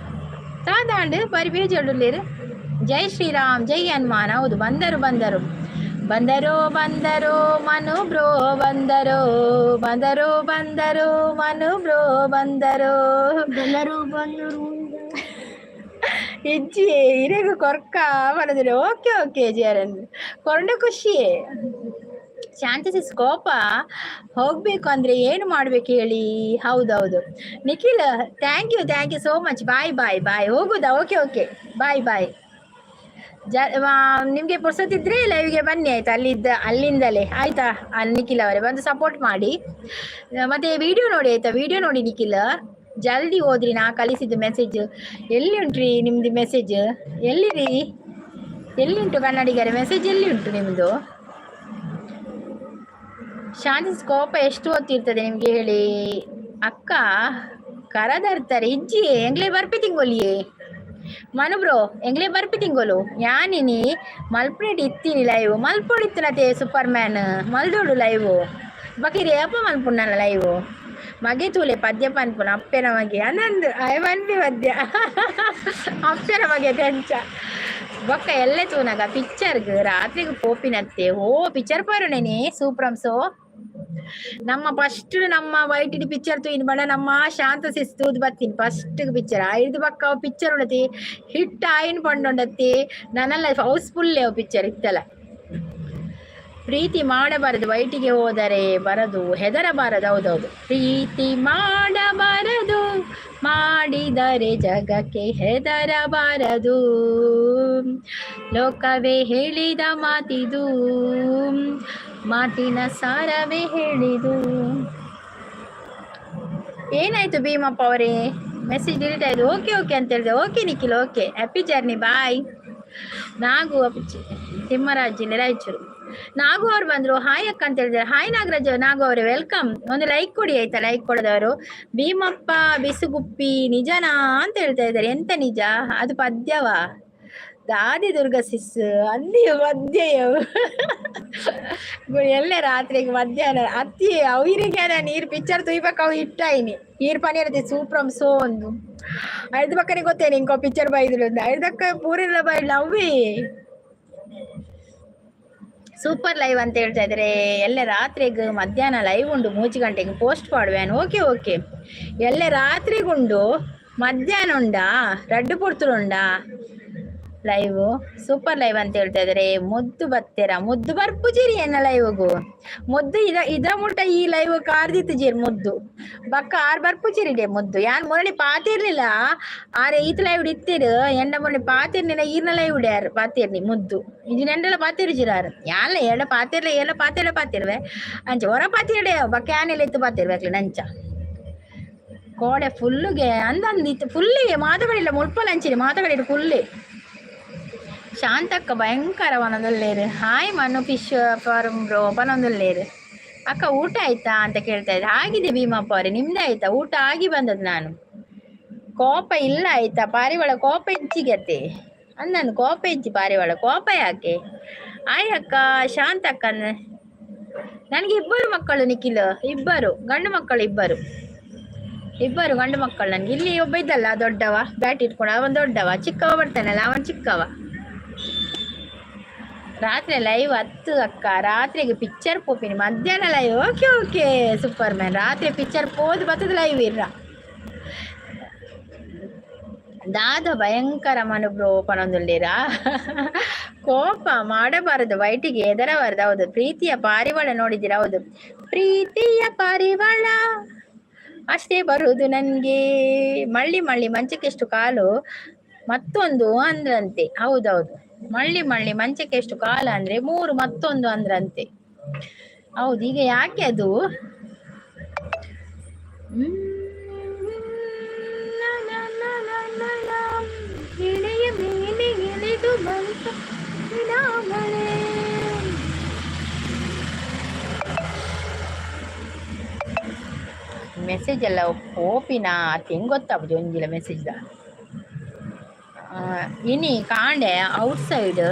ದಾದಾಂಡು ಬರಿ ಬೇಜೊಳ್ಳಿರು. ಜೈ ಶ್ರೀರಾಮ್ ಜೈ ಹನುಮಾನ್. ಹೌದು ಬಂದರು ಬಂದರು ಬಂದರೋ ಬಂದರೋ ಮನು ಬ್ರೋ ಬಂದರೋ ಬಂದರೋ ಬಂದರೋ ಮನು ಬ್ರೋ ಬಂದರೋ ಬಂದರು ಬಂದರು ಇಜ್ಜಿ ಹಿರೇಗು ಕೊರ್ಕ ಬರೋದಿಲ್ಲ. ಓಕೆ ಓಕೆ ಜೇರನ್ ಕೊರಡೆ ಖುಷಿಯೇ. ಶಾಂತಿ ಕೋಪ ಹೋಗ್ಬೇಕು ಅಂದ್ರೆ ಏನು ಮಾಡ್ಬೇಕು ಹೇಳಿ? ಹೌದೌದು Nikhil, thank you so much. Bye bye bye. ಹೋಗುದಾ? Okay okay bye bye. ನಿಮಗೆ ಪುರ್ಸೊತ್ತಿದ್ರೆ ಲೈವ್ಗೆ ಬನ್ನಿ ಆಯ್ತಾ, ಅಲ್ಲಿಂದಲೇ ಆಯ್ತಾ. ನಿಖಿಲ್ ಅವರೇ ಬಂದು ಸಪೋರ್ಟ್ ಮಾಡಿ, ಮತ್ತೆ ವಿಡಿಯೋ ನೋಡಿ ಆಯ್ತಾ. ವಿಡಿಯೋ ನೋಡಿ ನಿಖಿಲ್, ಜಲ್ದಿ ಹೋದ್ರಿ. ನಾ ಕಳಿಸಿದ್ದು ಮೆಸೇಜ್ ಎಲ್ಲಿ ಉಂಟ್ರಿ ನಿಮ್ದು ಮೆಸೇಜ್? ಎಲ್ಲಿರಿ? ಎಲ್ಲಿ ಉಂಟು ಕನ್ನಡಿಗರ ಮೆಸೇಜ್? ಎಲ್ಲಿ ಉಂಟು ನಿಮ್ಮದು? ಶಾಂತಿ ಕೋಪ ಎಷ್ಟು ಹೊತ್ತಿರ್ತದೆ ನಿಮ್ಗೆ ಹೇಳಿ? ಅಕ್ಕ ಕರದರ್ತಾರೆ ಇಜ್ಜಿ ಎಂಗ್ಲೇ ಬರ್ಪಿ ತಿಂಗೊಲಿಯೇ ಮನು ಬ್ರೋ ಎಂಗ್ಲೇ ಬರ್ಪಿ ತಿಂಗೋಲು ಯಾನಿನಿ ಮಲ್ಪುಡಿ ಇತ್ತೀನಿ ಲೈವ್ ಮಲ್ಪುಡಿತ್ತಿನತೆ ಸೂಪರ್ ಮ್ಯಾನ್ ಮಲ್ದೋಡು ಲೈವ್ ಬಕೀರಿ ಅಪ್ಪ ಮಲ್ಪುಣ್ಣ ಲೈವ್ ಮಗೆ ತೂಲೆ ಪದ್ಯ ಪನ್ಪುನ ಅಪ್ಪೆನ ಮಗೆ ಅನ್ನಂದು ಅಯ್ಯನ್ಪಿ ಪದ್ಯ ಅಪ್ಪೆನ ಮಗೆ ತೆಂಚ ಬೊಕ್ಕ ಎಲ್ಲೇ ತೂನಾಗ ಪಿಕ್ಚರ್ಗೆ ರಾತ್ರಿಗೆ ಪೋಪಿನತ್ತೆ ಓ ಪಿಕ್ಚರ್ ಪರೋಣೇನೆ ಸೂಪ್ರಂಸೋ ನಮ್ಮ ಫಸ್ಟ್ ನಮ್ಮ ವೈಟ್ ಡಿ ಪಿಕ್ಚರ್ ತೂಯಿನ ಬಣ್ಣ ನಮ್ಮ ಶಾಂತ ಸಿಸ್ತೂದ್ ಬತ್ತೀನಿ ಫಸ್ಟ್ ಪಿಕ್ಚರ್ ಐದು ಬಕ್ಕ ಪಿಕ್ಚರ್ ಉಂಡತಿ ಹಿಟ್ ಆಯಿನ್ ಪಂಡುಂಡತಿ ನನ್ನೆಲ್ಲ ಹೌಸ್ಫುಲ್ ಪಿಕ್ಚರ್ ಇತ್ತಲ್ಲ. ಪ್ರೀತಿ ಮಾಡಬಾರದು ವೈಟಿಗೆ ಹೋದರೆ ಬರದು ಹೆದರಬಾರದು. ಹೌದೌದು ಪ್ರೀತಿ ಮಾಡಬಾರದು ಮಾಡಿದರೆ ಜಗಕ್ಕೆ ಹೆದರಬಾರದು ಲೋಕವೇ ಹೇಳಿದ ಮಾತಿದು ಮಾತಿನ ಸಾರವೇ ಹೇಳಿದು. ಏನಾಯ್ತು ಭೀಮಪ್ಪ ಅವರೇ ಮೆಸೇಜ್ ಡಿಲೀಟ್ ಆಯ್ತು? ಓಕೆ ಓಕೆ ಅಂತ ಹೇಳಿದೆ. Okay Nikhil okay happy journey bye. Nagu Thimmaraj Raichur Nagu ಅವ್ರು ಬಂದ್ರು. ಹಾಯ್ ಅಕ್ಕ ಅಂತ ಹೇಳಿದ್ದಾರೆ. ಹಾಯ್ ನಾಗರಾಜ್ ನಾಗು ಅವರೇ ವೆಲ್ಕಮ್. ಒಂದು ಲೈಕ್ ಕೊಡಿ ಆಯ್ತಾ. ಲೈಕ್ ಕೊಡದವರು ಭೀಮಪ್ಪ ಬಿಸುಗುಪ್ಪಿ ನಿಜನಾ ಅಂತ ಹೇಳ್ತಾ ಇದ್ದಾರೆ. ಎಂತ ನಿಜ? ಅದು ಪದ್ಯವಾ? ದಾದಿ ದುರ್ಗ ಸಿಸ್ ಅಂದಿಯು ಮದ್ಯೆಯು ಎಲ್ಲೇ ರಾತ್ರಿಗೆ ಮಧ್ಯಾಹ್ನ ಅತ್ತಿ ಅವರಿಗೆ ನೀರು ಪಿಕ್ಚರ್ ತುಯ್ಬೇಕು ಅವು ಇಟ್ಟಾಯಿನಿ ನೀರು ಪನಿ ಇರುತ್ತೆ ಸೂಪ್ರಮ್ ಸೋ ಒಂದು ಐದು ಪಕ್ಕನೆ ಗೊತ್ತೇನೆ ಇಂಕೋ ಪಿಕ್ಚರ್ ಬೈದ್ರು ಐದಕ್ಕ ಪೂರಿಲ್ಲ ಬೈಡ್ಲ ಅವೇ ಸೂಪರ್ ಲೈವ್ ಅಂತ ಹೇಳ್ತಾ ಇದ್ದಾರೆ. ಎಲ್ಲೇ ರಾತ್ರಿಗೆ ಮಧ್ಯಾಹ್ನ ಲೈವ್ ಉಂಡು 3 ಗಂಟೆಗೆ ಪೋಸ್ಟ್ ಪಾಡುವೇನು? ಓಕೆ ಓಕೆ ಎಲ್ಲೇ ರಾತ್ರಿಗುಂಡು ಮಧ್ಯಾಹ್ನ ಉಂಡಾ ರಡ್ಡು ಪುರ್ತುಂಡಾ ಲೈವ್ ಸೂಪರ್ ಲೈವ್ ಅಂತ ಹೇಳ್ತಾ ಇದ್ದಾರೆ. ಮುದ್ದು ಬತ್ತೆರ ಮುದ್ದು ಬರ್ಪುಜಿರಿ ಎನ್ನ ಲೈವ್ಗು ಮುದ್ದು ಇದ ಮುಟ್ಟ ಈ ಲೈವ್ ಕಾರ್ದಿತ್ತು ಜೀರ್ ಮುದ್ದು ಬಕ್ಕ ಆರ್ ಬರ್ಪುಜಿರಿಡೆ ಮುದ್ದು ಯಾನ್ ಮೊನ್ನೆ ಪಾತಿರ್ಲಿಲ್ಲ ಆರೆ ಈತ್ ಲೈವ್ ಇತ್ತಿರು ಎಂಡ ಮೊನ್ನೆ ಪಾತಿರ್ನಿಲ್ಲ ಈರ್ನ ಲೈವ್ ಇಡ್ಯಾರ ಪಾತಿರ್ನಿ ಮುದ್ದು ಇದು ನೆಂಡೆಲ್ಲ ಪಾತಿರು ಜಿರಾರು ಯಾನ್ಲ ಎಡ ಪಾತಿರ್ಲ ಎಲ್ಲ ಪಾತಿರ್ವೆ ಅಂಚೆ ಹೊರ ಪಾತಿರ್ಡೆ ಬಕ್ಕ ಯಾನೆಲ್ಲ ಇತ್ತು ಪಾತಿರ್ಬೇಕ್ಲಿ ನಂಚ ಕೋಡೆ ಫುಲ್ಗೆ ಅಂದಂದಿತ್ತು ಫುಲ್ಲಿಗೆ ಮಾತುಗಳಿಲ್ಲ ಮುಳ್ಪಲ್ ಹಂಚಿನಿ ಮಾತುಗಳಿಟ್ಟು ಫುಲ್ಲಿ ಶಾಂತಕ್ಕ ಭಯಂಕರ ವನದಲ್ಲೇರು. Hi Manu fish farm bro ಬನೊಂದಲ್ಲೇರು. ಅಕ್ಕ ಊಟ ಆಯ್ತಾ ಅಂತ ಕೇಳ್ತಾ ಇದ್ದೆ. ಆಗಿದೆ ಭೀಮಪ್ಪ ಅವರೇ ನಿಮ್ದೇ ಆಯ್ತಾ? ಊಟ ಆಗಿ ಬಂದದ್ದು ನಾನು. ಕೋಪ ಇಲ್ಲ ಆಯ್ತಾ? ಪಾರಿವಾಳ ಕೋಪ ಹೆಚ್ಚಿಗತ್ತೆ ಅಂದನು ಕೋಪ ಹೆಚ್ಚಿ ಪಾರಿವಾಳ ಕೋಪ ಯಾಕೆ? ಆಯ್ ಅಕ್ಕ ಶಾಂತಕ್ಕ ನನಗೆ 2 ಮಕ್ಕಳು ನಿಖಿಲ್ ಇಬ್ಬರು ಗಂಡು ಮಕ್ಕಳು ಇಬ್ಬರು ಗಂಡು ಮಕ್ಕಳು ನನಗೆ. ಇಲ್ಲಿ ಒಬ್ಬ ಇದ್ದಲ್ಲ ದೊಡ್ಡವ ಬ್ಯಾಟ್ ಇಟ್ಕೊಂಡು ಅವನ್ ದೊಡ್ಡವ ಚಿಕ್ಕವ ಬರ್ತಾನಲ್ಲ ಅವನ್ ಚಿಕ್ಕವ. ರಾತ್ರಿ ಲೈವ್ 10 ಅಕ್ಕ ರಾತ್ರಿಗೆ ಪಿಕ್ಚರ್ ಪೋಪಿನಿ ಮಧ್ಯಾಹ್ನ live. Okay okay super man ರಾತ್ರಿ ಪಿಕ್ಚರ್ ಪೋದು ಬರ್ತದ ಲೈವ್ ಇರ್ರ ದಾದ ಭಯಂಕರ ಮನಬ್ರು ಪನೊಂದುಲ್ಲೇರಾ ಕೋಪ ಮಾಡಬಾರದು, ವೈಟಿಗೆ ಎದರಬಾರದು. ಹೌದು, ಪ್ರೀತಿಯ ಪಾರಿವಾಳ ನೋಡಿದ್ದೀರಾ? ಹೌದು, ಪ್ರೀತಿಯ ಪಾರಿವಾಳ ಅಷ್ಟೇ ಬರುವುದು ನನ್ಗೆ, ಮಳ್ಳಿ ಮಳ್ಳಿ ಮಂಚಕ್ಕೆಷ್ಟು ಕಾಲು ಮತ್ತೊಂದು ಅಂದ್ರಂತೆ. ಹೌದೌದು, ಮಳ್ಳಿ ಮಳ್ಳಿ ಮಂಚಕ್ಕೆ ಎಷ್ಟು ಕಾಲ ಅಂದ್ರೆ 3 ಮತ್ತೊಂದು ಅಂದ್ರಂತೆ. ಹೌದು, ಈಗ ಯಾಕೆ ಅದು ಇಳೆಯ ಮೇಲೆ ಇಳಿದು ಬಂತ ಮಳೆ. ಮೆಸೇಜ್ ಎಲ್ಲ ಓಪಿನ ಹೆಂಗ್ ಗೊತ್ತಾಗ್ಬೋದು ಒಂದಿಲ್ಲ ಮೆಸೇಜ್ ಇನಿ ಕಾಂಡೆ ಔಟ್ ಸೈಡ್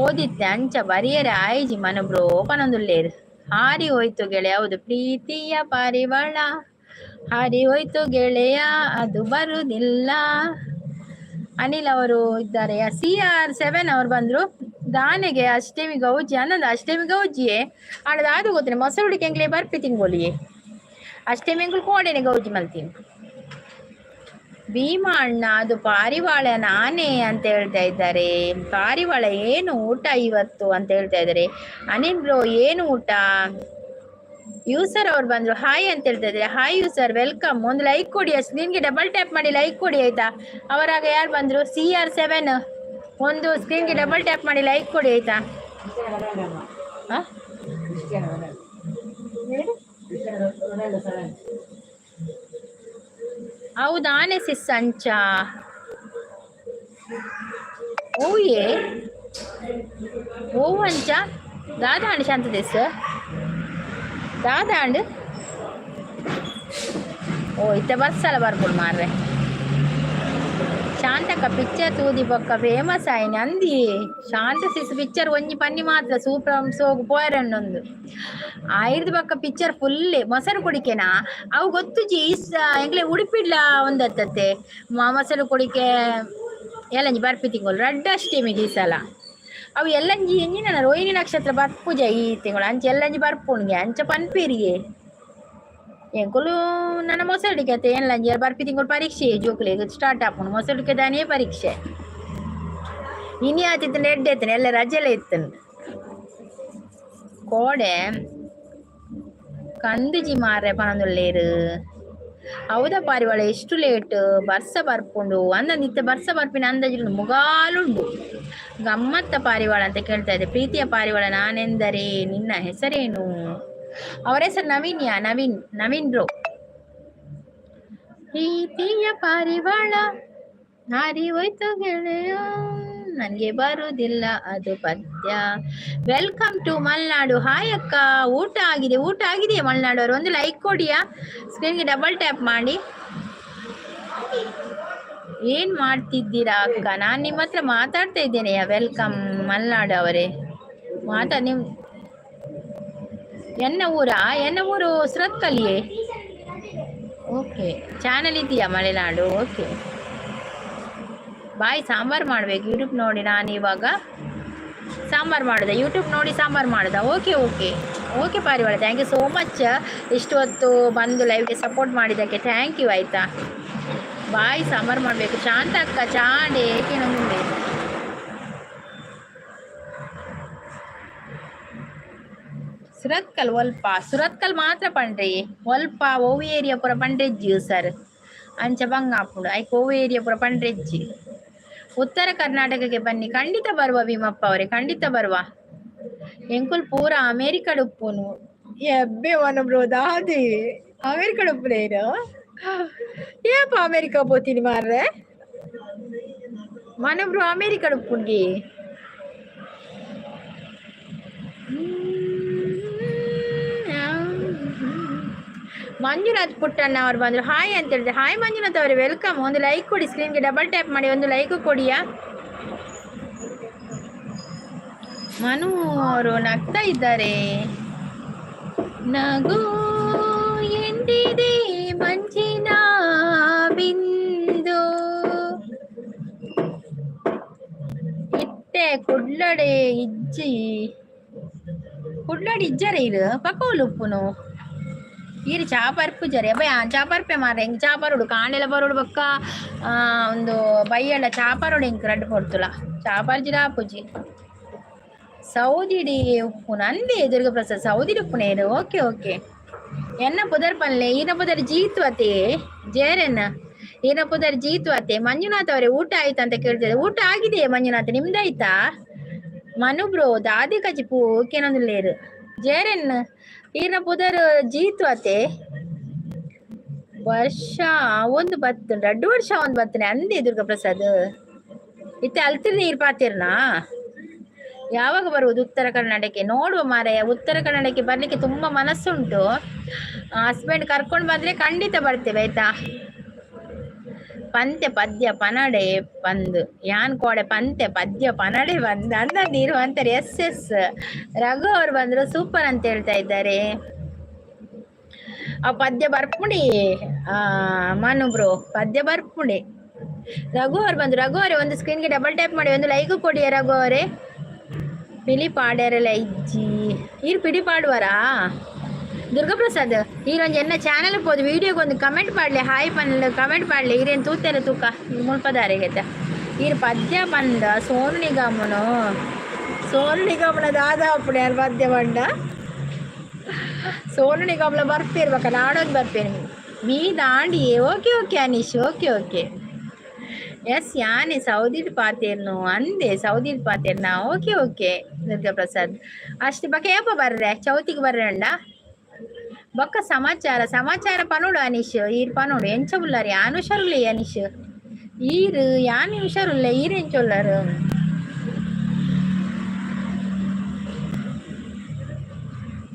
ಓದಿತ್ತೆ ಅಂಚ ಬರಿಯರೆ ಆಯ್ಜಿ ಮನಬ್ರು ಪನೊಂದುಲ್ಲೇರು ಹಾರಿ ಹೋಯ್ತು ಗೆಳೆಯ. ಹೌದು, ಪ್ರೀತಿಯ ಪಾರಿವಾಳ ಹಾರಿ ಹೋಯ್ತು ಗೆಳೆಯ, ಅದು ಬರುವುದಿಲ್ಲ. ಅನಿಲ್ ಅವರು ಇದ್ದಾರೆ. CR7 ಅವ್ರು ಬಂದ್ರು. ದಾನೆಗೆ ಅಷ್ಟೇಮಿ ಗೌಜಿ ಅನ್ನೊಂದು ಅಷ್ಟೇಮಿ ಗೌಜಿಯೇ ಆಡದ ಅದು ಗೊತ್ತಿನ ಮೊಸರು ಹುಡಿಕೆ ಎಂಗ್ಲೇ ಬರ್ಪಿ ತಿಂಗೋಲಿಯೇ ಅಷ್ಟೇಮಿ ಎಂಗ್ಳು ಕೋಡೆನೆ ಗೌಜಿ ಮಲ್ತೀನಿ. ಭೀಮ ಅಣ್ಣ ಅದು ಪಾರಿವಾಳ ನಾನೇ ಅಂತ ಹೇಳ್ತಾ ಇದ್ದಾರೆ. ಪಾರಿವಾಳ ಏನು ಊಟ ಇವತ್ತು ಅಂತ ಹೇಳ್ತಾ ಇದ್ದಾರೆ. ಅನಿಲ್ ಬ್ರೋ ಏನು ಊಟ? ಯೂಸರ್ ಅವ್ರು ಬಂದ್ರು, ಹಾಯ್ ಅಂತ ಹೇಳ್ತಾ ಇದ್ದಾರೆ. Hi user, welcome. ಒಂದು ಲೈಕ್ ಕೊಡಿ, ಅಷ್ಟು ನಿನ್ಗೆ ಡಬಲ್ ಟ್ಯಾಪ್ ಮಾಡಿ ಲೈಕ್ ಕೊಡಿ ಆಯ್ತಾ. ಅವರಾಗ ಯಾರು ಬಂದ್ರು? CR7 ಒಂದು ಸ್ಕ್ರೀನ್ಗೆ ಡಬಲ್ ಟ್ಯಾಪ್ ಮಾಡಿ ಲೈಕ್ ಕೊಡಿ ಆಯ್ತಾ. ಹೌದಾನೆ ಸಿಸ್ ಅಂಚ ಓಯೇ ಓ ಅಂಚ ದಾದಾಂಡ್ ಶಾಂತ ದಿಸ್ ದಾದಾಂಡ್ ಓ ಇತ್ತೆ ಬರ್ಸಲ್ಲ ಬರ್ಬೋದು ಮಾರ್ರೆ. ಶಾಂತಕ್ಕ ಪಿಕ್ಚರ್ ತೂದಿ ಬೊಕ್ಕ ಫೇಮಸ್ ಆಯ್ನೆ ಅಂದಿ. ಶಾಂತ ಸಿಸ್ ಪಿಕ್ಚರ್ ಒಂಜಿ ಪನ್ನಿ ಮಾತ್ರ ಸೂಪರ್ ಸೋಗು ಪೋಯರನ್ನೊಂದು ಆಯ್ದು ಬೊಕ್ಕ ಪಿಕ್ಚರ್ ಫುಲ್ ಮೊಸರು ಕುಡಿಕೆನಾ ಅವು ಗೊತ್ತುಜಿ ಎಂಗ್ಲೆ ಉಡುಪಿಡ್ಲ ಒಂದತ್ತತ್ತೆ ಮೊಸರು ಕುಡಿಕೆ ಎಲ್ಲಂಜಿ ಬರ್ಪಿ ತಿಂಗಳು ರಡ್ಡ ಅಷ್ಟೇಮಿಗೆ ಈ ಸಲ ಅವು ಎಲ್ಲಂಜಿ ಎಂಜಿನ ರೋಹಿಣಿ ನಕ್ಷತ್ರ ಬರ್ಪುಜ ಈ ತಿಂಗಳು ಅಂಚೆ ಎಲ್ಲಂಜಿ ಬರ್ಪುಣ್ಗೆ ಅಂಚ ಪನ್ಪೇರಿಗೆ ಎಂಕುಲು ನನ್ನ ಮೊಸಡಿಕೆ ಅತ್ತೆ ಎಲ್ಲಂಜಿ ಬರ್ಪಿ ತಿಂಗಳು ಪರೀಕ್ಷೆ ಜೋಕ್ಲಿಗೆ ಸ್ಟಾರ್ಟ್ ಆಪುಣು ಮೊಸಡಿಕೆ ದಾನೇ ಪರೀಕ್ಷೆ ಇನಿ ಆತಿತ್ತು ನೆಡ್ಡೆ ಎತ್ತನೆ ಎಲ್ಲ ರಜೆಲ್ಲ ಇತ್ತನು ಕೋಡೆ ಕಂದುಜಿ ಮಾರ್ರೆ ಪನೊಂದುಲ್ಲೇರು. ಹೌದಾ ಪಾರಿವಾಳ ಎಷ್ಟು ಲೇಟ್ ಬರ್ಸ ಬರ್ಪುಂಡು ಅಂದಂದಿತ್ತ ಬರ್ಸ ಬರ್ಪಿನ ಅಂದಾಜು ಮುಗಾಲುಂಡು ಗಮ್ಮತ್ತ ಪಾರಿವಾಳ ಅಂತ ಕೇಳ್ತಾ ಇದೆ. ಪ್ರೀತಿಯ ಪಾರಿವಾಳ ನಾನೆಂದರೆ ನಿನ್ನ ಹೆಸರೇನು? ಅವರ ಹೆಸರು ನವೀನ್ಯಾ? ನವೀನ್ ಬ್ರೋ. ಪ್ರೀತಿಯ ಪಾರಿವಾಳ ಹಾರಿ ಹೋಯ್ತು ಗೆಳೆಯ, ನನ್ಗೆ ಬರುವುದಿಲ್ಲ ಅದು ಪದ್ಯ. Welcome to Malnad. ಹಾಯ್ ಅಕ್ಕ, ಊಟ ಆಗಿದೆಯಾ ಮಲ್ನಾಡು ಅವರು? ಒಂದು ಲೈಕ್ ಕೊಡಿಯಾ, ಸ್ಕ್ರೀನ್ಗೆ ಡಬಲ್ ಟ್ಯಾಪ್ ಮಾಡಿ. ಏನ್ ಮಾಡ್ತಿದ್ದೀರಾ ಅಕ್ಕ? ನಾನು ನಿಮ್ಮ ಹತ್ರ ಮಾತಾಡ್ತಾ ಇದ್ದೇನೆ. ವೆಲ್ಕಮ್ ಮಲ್ನಾಡು ಅವರೇ, ನಿಮ್ ಎನ್ನ ಊರು ಸುರತ್ಕಲ್ಲಿಯೇ. ಓಕೆ, ಚಾನಲ್ ಇದೆಯಾ ಮಲೆನಾಡು? Okay bye. ಸಾಂಬಾರು ಮಾಡ್ಬೇಕು ಯೂಟ್ಯೂಬ್ ನೋಡಿ. ನಾನು ಇವಾಗ ಸಾಂಬಾರು ಮಾಡಿದೆ, ಯೂಟ್ಯೂಬ್ ನೋಡಿ ಸಾಂಬಾರು ಮಾಡಿದ. ಓಕೆ ಪಾರಿವಾಳ, ಥ್ಯಾಂಕ್ ಯು ಸೋ ಮಚ್. ಇಷ್ಟು ಹೊತ್ತು ಬಂದು ಲೈವ್ಗೆ ಸಪೋರ್ಟ್ ಮಾಡಿದ್ದಕ್ಕೆ ಥ್ಯಾಂಕ್ ಯು ಆಯಿತಾ. ಬಾಯ್, ಸಾಂಬಾರು ಮಾಡಬೇಕು. ಶಾಂತ ಅಕ್ಕ ಚಾಂಡೆ ಏಕೆನೊಂದು ಸುರತ್ಕಲ್ ಒಲ್ಪ ಸುರತ್ಕಲ್ ಮಾತ್ರ ಪಂಡ್ರಿ ಒಲ್ಪ ಓವು ಏರಿಯಾ ಪೂರ ಪಂಡ್ರೆಜ್ಜಿ ಸರ್ ಅಂಚ ಬಂಗಾಪುಡು ಐಕ್ ಓವು ಏರಿಯಾ ಪೂರ ಪಂಡ್ರೆಜ್ಜಿ. ಉತ್ತರ ಕರ್ನಾಟಕಕ್ಕೆ ಬನ್ನಿ, ಖಂಡಿತ ಬರುವ ಭೀಮಪ್ಪ ಅವರೇ, ಖಂಡಿತ ಬರುವ. ಎಂಕುಲ್ ಪೂರ ಅಮೇರಿಕಡ್ ಉಪ್ಪುನು ಎಬ್ಬೆ ಒನಬ್ರು ದಾದಿ ಅಮೇರಿಕಡ್ ಉಪ್ಪುನೇನು ಏಪ ಅಮೇರಿಕಾ ಪೋತೀನಿ ಮಾರ್ರೆ ಮನಬ್ರು ಅಮೇರಿಕಡ್ ಉಪ್ಪುನ್ಗೆ. ಮಂಜುನಾಥ್ ಪುಟ್ಟಣ್ಣ ಅವ್ರು ಬಂದ್ರು, ಹಾಯ್ ಅಂತ ಹೇಳಿದ್ರೆ. ಹಾಯ್ ಮಂಜುನಾಥ್ ಅವರೇ, ವೆಲ್ಕಮ್. ಒಂದು ಲೈಕ್ ಕೊಡಿ, ಸ್ಕ್ರೀನ್ಗೆ ಡಬಲ್ ಟ್ಯಾಪ್ ಮಾಡಿ ಒಂದು ಲೈಕ್ ಕೊಡಿಯಾ. ಮನು ಅವರು ನಗ್ತಾ ಇದ್ದಾರೆ. ನಗು ಎಂದಿದೆ ಮಂಜಿನ ಬಿಂದು ಇಟ್ಟೆ ಕುಡ್ಲಡೆ ಇಜ್ಜಿ ಕುಡ್ಲಡಿ ಇಜ್ಜರೆ ಇರು ಪಕೋಲು ಉಪ್ಪುನು ಈರು ಚಾಪರ್ ಪೂಜಾರಿ ಅಬ್ಬ ಚಾಪರ್ಪೆ ಮಾರ ಹೆಂಗೆ ಚಾಪರುಡು ಕಾಂಡೆಲ ಬರೋಡು ಬೊಕ್ಕ ಒಂದು ಬೈಯಂಡ ಚಾಪರುಡು ಹೆಂಗೆ ರಡ್ಡು ಕೊಡ್ತುಲ ಚಾಪರ್ಜಿರ ಪೂಜಿ ಸೌದಿಡಿ ಉಪ್ಪುನ ಅಂದೆ ದುರ್ಗಪ್ರಸಾದ್ ಸೌದಿಡಿ ಉಪ್ಪುನೇರು ಓಕೆ ಓಕೆ ಎನ್ನ ಪುದರ್ ಪಲ್ಲೆ ಈನ ಪುದರ್ ಜೀತು ಅತೆ ಜೇರೆನ್ನ ಈನ ಪುದರ್ ಜೀತು ಅತೆ ಮಂಜುನಾಥ್ ಅವರೇ ಊಟ ಆಯ್ತಾ ಅಂತ ಕೇಳ್ತಿದ್ದಾರೆ. ಊಟ ಆಗಿದೆಯೇ ಮಂಜುನಾಥ್, ನಿಮ್ದಾಯ್ತಾ? ಮನು ಬ್ರೋ ದಾದಿ ಕಚಿ ಪೂ ಕೇನೊಂದುಲ್ಲೇರು ಜೇರೆನ್ ಈನ ಪುದರ್ ಜೀತು ಅತೆ ವರ್ಷ ಒಂದು ಬತ್ತು 2 ವರ್ಷ ಒಂದು ಬತ್ತನೆ ಅಂದೆ ದುರ್ಗಪ್ರಸಾದ್ ಇತ್ತೆ ಅಲ್ತಿರ್ ನೀರು ಪಾತಿರ್ನಾ ಯಾವಾಗ ಬರುವುದು ಉತ್ತರ ಕನ್ನಡಕ್ಕೆ? ನೋಡುವ ಮಾರಾಯ, ಉತ್ತರ ಕನ್ನಡಕ್ಕೆ ಬರ್ಲಿಕ್ಕೆ ತುಂಬಾ ಮನಸ್ಸುಂಟು. ಹಸ್ಬೆಂಡ್ ಕರ್ಕೊಂಡು ಬಂದ್ರೆ ಖಂಡಿತ ಬರ್ತೇವೆ ಆಯ್ತಾ. ಪಂತೆ ಪದ್ಯ ಪನಡೆ ಬಂದು ಯಾನ್ ಕೋಡೆ ಪಂತೆ ಪದ್ಯ ಪನಡೆ ಬಂದು ಅಂದ ನೀರು ಅಂತಾರೆ. ಎಸ್ ಎಸ್ ರಘು ಅವ್ರು ಬಂದ್ರು ಸೂಪರ್ ಅಂತ ಹೇಳ್ತಾ ಇದ್ದಾರೆ. ಆ ಪದ್ಯ ಬರ್ಪುಡಿ ಮನು ಬ್ರೋ, ಪದ್ಯ ಬರ್ಪುಡಿ. ರಘು ಅವ್ರು ಬಂದ್ರು. ರಘು ಅವರೇ ಒಂದು ಸ್ಕ್ರೀನ್ಗೆ ಡಬಲ್ ಟ್ಯಾಪ್ ಮಾಡಿ ಒಂದು ಲೈಕ್ ಕೊಡಿ ರಘು ಅವರೇ. ಪಿಲಿ ಪಾಡ್ಯಾರಲ್ಲ ಇಜ್ಜಿ ಈರು ಪಿಡಿ ಪಾಡುವಾರಾ ದುರ್ಗಪ್ರಸಾದ್ ಈರೊಂದು ಎನ್ನ ಚಾನಲ್ ಹೋದು ವಿಡಿಯೋಗೆ ಒಂದು ಕಮೆಂಟ್ ಮಾಡಲಿ, ಹಾಯ್ ಪನ್ಲ ಕಮೆಂಟ್ ಮಾಡಲಿ. ಈರೇನು ತೂತೆಲ್ಲ ತೂಕ ಮುಲ್ಪದಾರೆಗೆತ್ತ ಈರು ಪದ್ಯ ಬಂದ ಸೋನು ನಿಗಮನ ದಾದ ಅಪ್ಪಣೆ ಯಾರು ಪದ್ಯ ಬಂಡ ಸೋನು ನಿಗಮನ ಬರ್ತಿರ್ಬೇಕ, ನಾಡೋದು ಬರ್ತೇನೆ ಬೀ ದಾಂಡಿಯೇ. Okay okay Anish, okay okay yes ಯಾನೆ ಸೌದಿಡ್ ಪಾತೇರ್ನು ಅಂದೆ ಸೌದಿಡ್ ಪಾತೇರ್ನ. ಓಕೆ ಓಕೆ ದುರ್ಗಾಪ್ರಸಾದ್ ಅಷ್ಟು ಬಕ ಏಪ ಬರ್ರೆ ಚೌತಿಗೆ ಬರ್ರೆ ಅಂಡ ಬೊಕ್ಕ ಸಮಾಚಾರ ಪನೋಡು ಅನೀಶ್ ಈರ್ ಪನೋಡು ಎಂಚ ಉಲ್ಲಾರಿ ಯಾನ್ ಹುಷಾರುಲ್ಲ ಅನೀಶ್ ಈರು ಯಾನ್ ಹುಷಾರುಲ್ಲ ಈರು ಎಂಚ ಉಲ್ಲಾರು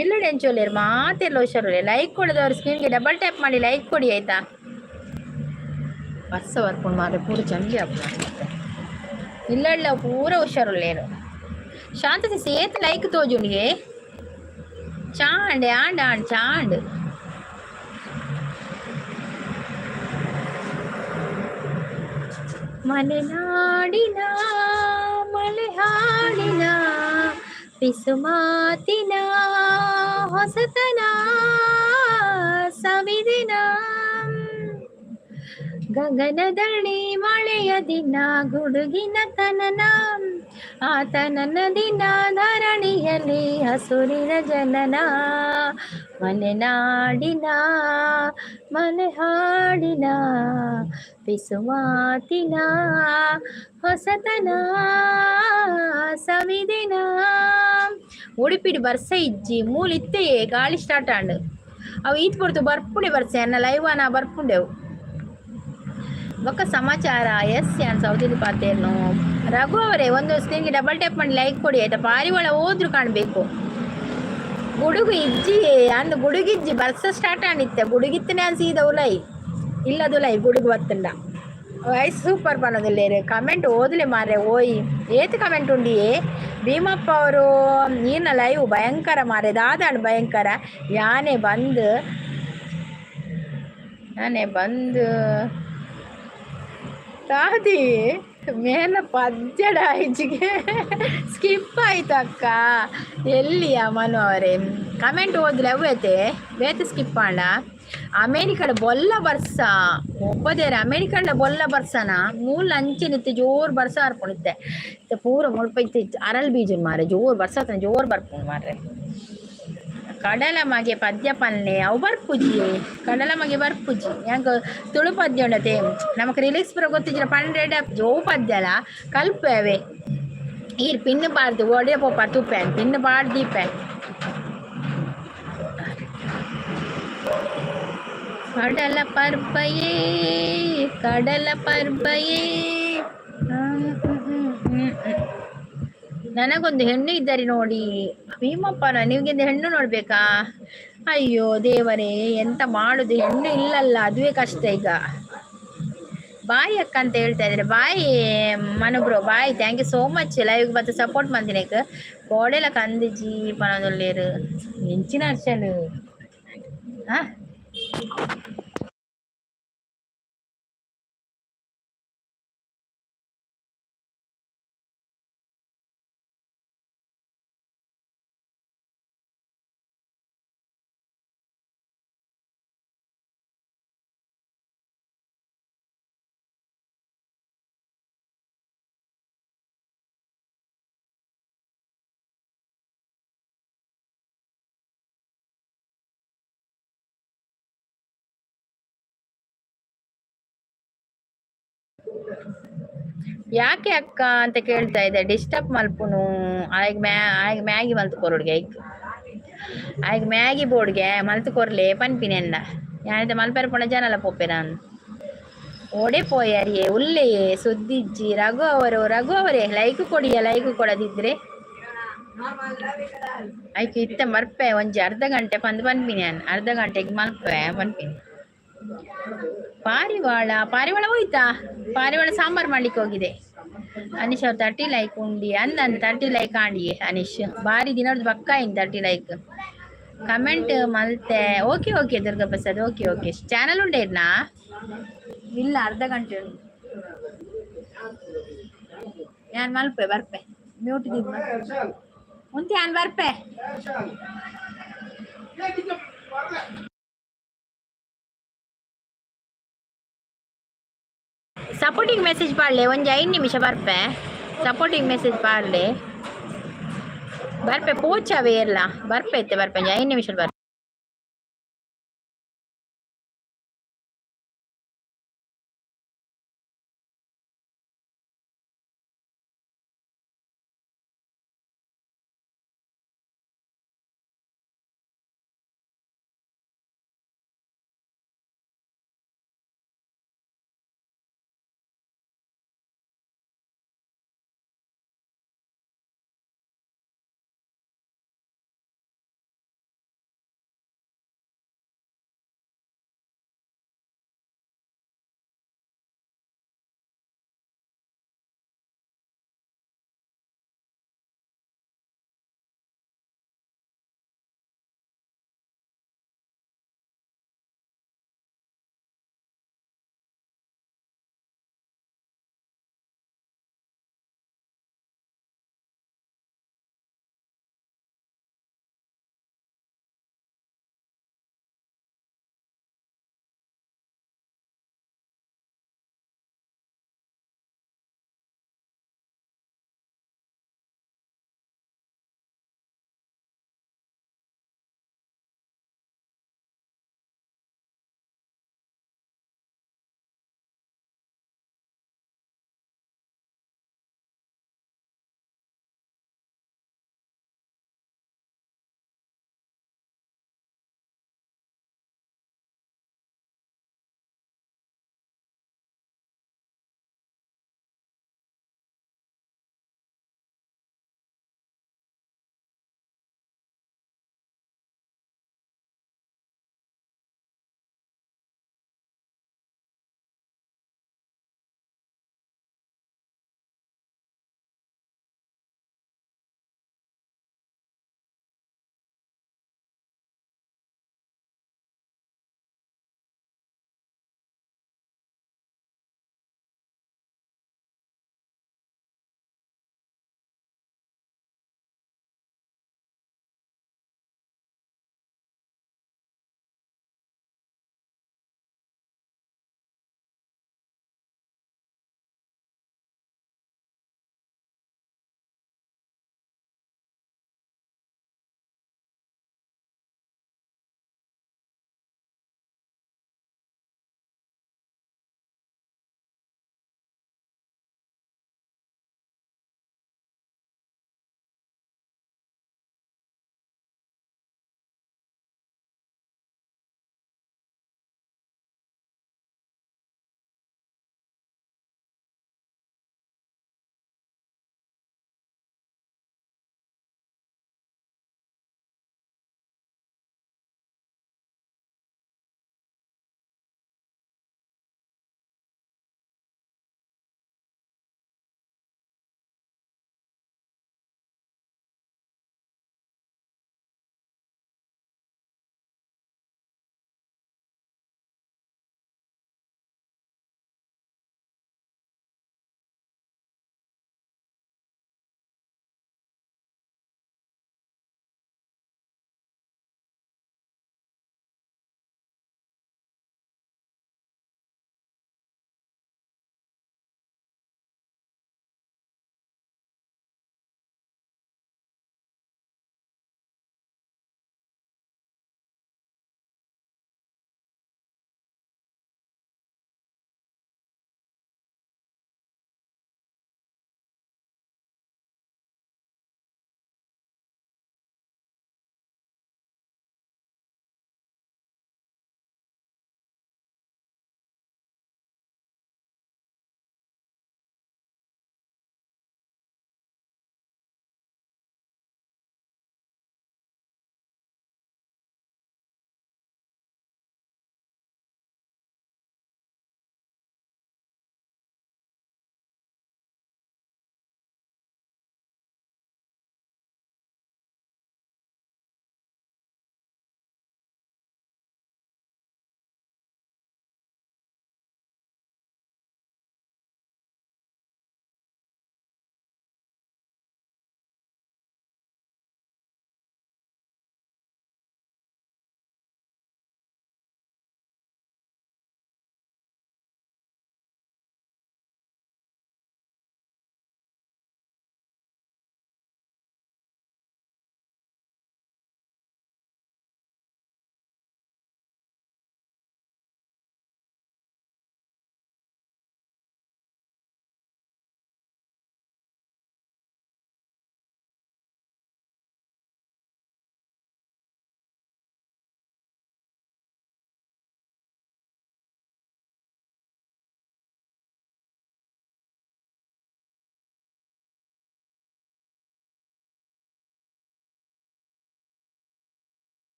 ಇಲ್ಲಡೆ ಎಂಚೊಲ್ಲೇರು ಮಾತೆಲ್ಲ ಹುಷಾರುಲ್ಲ. ಲೈಕ್ ಕೊಡದವ್ರು ಸ್ಕ್ರೀನ್ಗೆ ಡಬಲ್ ಟ್ಯಾಪ್ ಮಾಡಿ ಲೈಕ್ ಕೊಡಿ ಆಯ್ತಾ. ವರ್ಷ ಬರ್ಕೊಂಡು ಮಾರೆ ಪೂರ ಚಂದಿ ಆಗ್ತದೆ ಇಲ್ಲ ಪೂರ ಹುಷಾರುಳ್ಳೇರು. ಶಾಂತತೆ ಸೇತ್ ಲೈಕ್ ತೋಜುಂಡಿಗೆ ಚಾಂಡ್ ಆಂಡ್ ಆಂಡ್ ಚಾಂಡ್ ಮಲೆನಾಡಿನ ಮಲೆ ಹಾಡಿನ ಪಿಸುಮಾತಿನ ಹೊಸತನ ಸವಿದಿನ ಗಗನದಳಿ ಮಳೆಯ ದಿನ ಗುಡುಗಿನ ತನನ ಆತನನ ದಿನ ಧರಣಿಯಲ್ಲಿ ಹಸುರಿನ ಜನನ ಮಲೆನಾಡಿನ ಮಲೆ ಹಾಡಿನ ಪಿಸುಮಾತಿನ ಹೊಸತನ ಸವಿದಿನ. ಉಡುಪಿಡಿ ಬರ್ಸ ಇಜ್ಜಿ ಮೂಲಿತ್ತೆಯೇ ಗಾಳಿ ಸ್ಟಾರ್ಟ್ ಆಂಡ್ ಅವು ಈತ್ ಕೊಡ್ತು ಬರ್ಪುಡೆ ಬರ್ಸೆ ಅನ್ನ ಲೈವ್ ಬರ್ಪುಂಡೆವು ಬೊಕ್ಕ ಸಮಾಚಾರ. ಎಸ್ ಯಾನ್ ಸೌದಿಲಿ ಪಾತೇನು ರಘು ಅವರೇ ಒಂದು ಸ್ಕ್ರೀನ್ಗೆ ಡಬಲ್ ಟ್ಯಾಪ್ ಮಾಡಿ ಲೈಕ್ ಕೊಡಿ ಆಯ್ತಾ. ಪಾರಿವಾಳ ಹೋದ್ರು ಕಾಣಬೇಕು. ಗುಡುಗು ಇಜ್ಜಿ ಅಂದು ಗುಡುಗಿಜ್ಜಿ ಬರ್ಸ ಸ್ಟಾರ್ಟ್ ಆಣಿತ್ತೆ ಗುಡುಗಿತ್ತನೇ ಅನ್ಸಿದ ಉಲೈ ಇಲ್ಲದು ಲೈ ಗುಡುಗು ಬತ್ತಂಡ ವಯಸ್ಸು ಸೂಪರ್ ಪನ್ನೋದಿಲ್ಲೇರು ಕಮೆಂಟ್ ಓದಲೆ ಮಾರೆ ಓಯ್ ಏತ್ ಕಮೆಂಟ್ ಉಂಡಿಯೇ ಭೀಮಪ್ಪ ಅವರು ನೀನ ಲೈವ್ ಭಯಂಕರ ಮಾರೆ ದಾದಾಡು ಭಯಂಕರ. ಯಾನೇ ಬಂದು ದಾದಿ ಮೇಲ ಪದ್ಯಡ ಇಜ್ಜಿಗೆ ಸ್ಕಿಪ್ ಆಯ್ತು ಅಕ್ಕ. ಎಲ್ಲಿಯ ಮನು ಅವರೇ ಕಮೆಂಟ್ ಓದ್ಲೆ ಅವ್ವೈತೆ ಬೇತೆ ಸ್ಕಿಪ್ ಆಂಡ. ಅಮೇರಿಕಡ ಬೊಲ್ಲ ಬರ್ಸ ಒಪ್ಪದೇರ ಅಮೇರಿಕಂಡ ಬೊಲ್ಲ ಬರ್ಸನ ಮೂಲ ಅಂಚಿನಿತ್ತೆ ಜೋರು ಬರ್ಸ ಹರ್ಪುಣಿತ್ತೆ ಪೂರ ಮುಳ್ಪೈತೆ ಅರಲ್ ಬೀಜನ್ ಮಾರೆ ಜೋರು ಬರ್ಸತ್ತನ ಜೋರು ಬರ್ಪುಣ್ ಮಾರ್ರೆ. ಕಡಲ ಮಗೆ ಪದ್ಯ ಪನ್ನೆ ಅವು ಬರ್ಪುಜಿ ಕಡಲ ಮಗೆ ಬರ್ಪುಜಿ ಹೆಂಗ ತುಳು ಪದ್ಯ ಉಂಡತೆ ನಮಕ್ ರಿಲೀಕ್ಸ್ ಪುರ ಗೊತ್ತಿಜ್ರ 100 ಜೋ ಪದ್ಯಲ ಕಲ್ಪೇವೆ ಈರ್ ಪಿನ್ ಪಾಡ್ದು ಒಡೆ ಪೋಪ ತುಪ್ಪೆನ್ ಪಿನ್ ಪಾಡ್ ದೀಪೆನ್ ಕಡಲ ಪರ್ಬಯೇ ನನಗೊಂದು ಹೆಣ್ಣು ಇದ್ದಾರೆ ನೋಡಿ ಭೀಮಪ್ಪನ ನಿಮ್ಗೆ ಹೆಣ್ಣು ನೋಡ್ಬೇಕಾ? ಅಯ್ಯೋ ದೇವರೇ ಎಂತ ಮಾಡುದು, ಹೆಣ್ಣು ಇಲ್ಲಲ್ಲ, ಅದುವೇ ಕಷ್ಟ ಈಗ. ಬಾಯ್ ಅಕ್ಕ ಅಂತ ಹೇಳ್ತಾ ಇದ್ರೆ ಬಾಯ್ ಮನಬ್ರೋ bye. Thank you so much live ಬತ್ತು ಸಪೋರ್ಟ್ ಮಂದಿನಕ್ಕೆ ಕೋಡೆಲ ಕಂದಿಜಿ ಪನದೊಳ್ಳೇರು ಹೆಂಚಿನ ಅರ್ಚಲು ಯಾಕೆ ಅಕ್ಕ ಅಂತ ಕೇಳ್ತಾ ಇದೆ, ಡಿಸ್ಟರ್ಬ್ ಮಲ್ಪುನು. ಆಯ್ಗೆ ಮ್ಯಾಗಿ ಮಲ್ತು ಕೊರೊಡ್ಗೆ ಆಯ್ಗೆ ಮ್ಯಾಗಿ ಬೋರ್ಡ್ಗೆ ಮಲ್ತು ಕೊರ್ಲೆ ಪನ್ಪಿನೆಂಡ ಯಾನಿದೆ ಮಲ್ಪೆರ ಪೋಣ ಜನಲ ಪೋಪೆ ನಾನು ಓಡೆ ಪೋಯಾರಿಯೇ ಉಲ್ಲೆಯೇ ಸುದ್ದಿಜ್ಜಿ ರಘು ಅವರೇ ಲೈಕ್ ಕೊಡಿಯ ಲೈಕ್ ಕೊಡದಿದ್ರೆ ಆಯ್ಕೆ ಇತ್ತೆ ಮರ್ಪೆ ಒಂಜಿ ಅರ್ಧ ಗಂಟೆ ಪಂದ್ ಪನ್ಪಿನಿ ನಾನು ಅರ್ಧ ಗಂಟೆಗೆ ಮಲ್ಪೆ ಪನ್ಪಿನಿ. ಪಾರಿವಾಳ ಹೋಯ್ತಾ, ಪಾರಿವಾಳ ಸಾಂಬಾರ್ ಮಾಡ್ಲಿಕ್ಕೆ ಹೋಗಿದೆ. ಅನೀಶ್ ಅವ್ರು 30 ಲೈಕ್ ಉಂಡಿ ಅಂದ್ 30 ಲೈಕ್ ಆಂಡಿಯೇ ಅನೀಶ್ ಬಾರಿ ದಿನದ ಪಕ್ಕ ಇನ್ 30 ಲೈಕ್ ಕಮೆಂಟ್ ಮಲ್ತೆ. Okay okay Durga Prasad, okay okay channel ಉಂಡೆ ಇರ್ನಾ ಇಲ್ಲ ಅರ್ಧ ಗಂಟೆ ಉಂಟು. ಯಾನ್ ಮಲ್ಪೆ ಬರ್ಪೆ ಮ್ಯೂಟ್ ಉಂತಿ ಯಾನ್ ಬರ್ಪೆ. ಸಪೋರ್ಟಿಂಗ್ ಮೆಸೇಜ್ ಪಾಡ್ಲೆ ಒಂಜಿ 5 ನಿಮಿಷ ಬರ್ಪೆ. ಸಪೋರ್ಟಿಂಗ್ ಮೆಸೇಜ್ ಪಾಡ್ಲೆ ಬರ್ಪೆ ಪೋಚವೇ ಎಲ್ಲ ಬರ್ಪೆ ಇತ್ತೆ ಬರ್ಪೆ 5 ನಿಮಿಷ ಬರ್ಪೆ.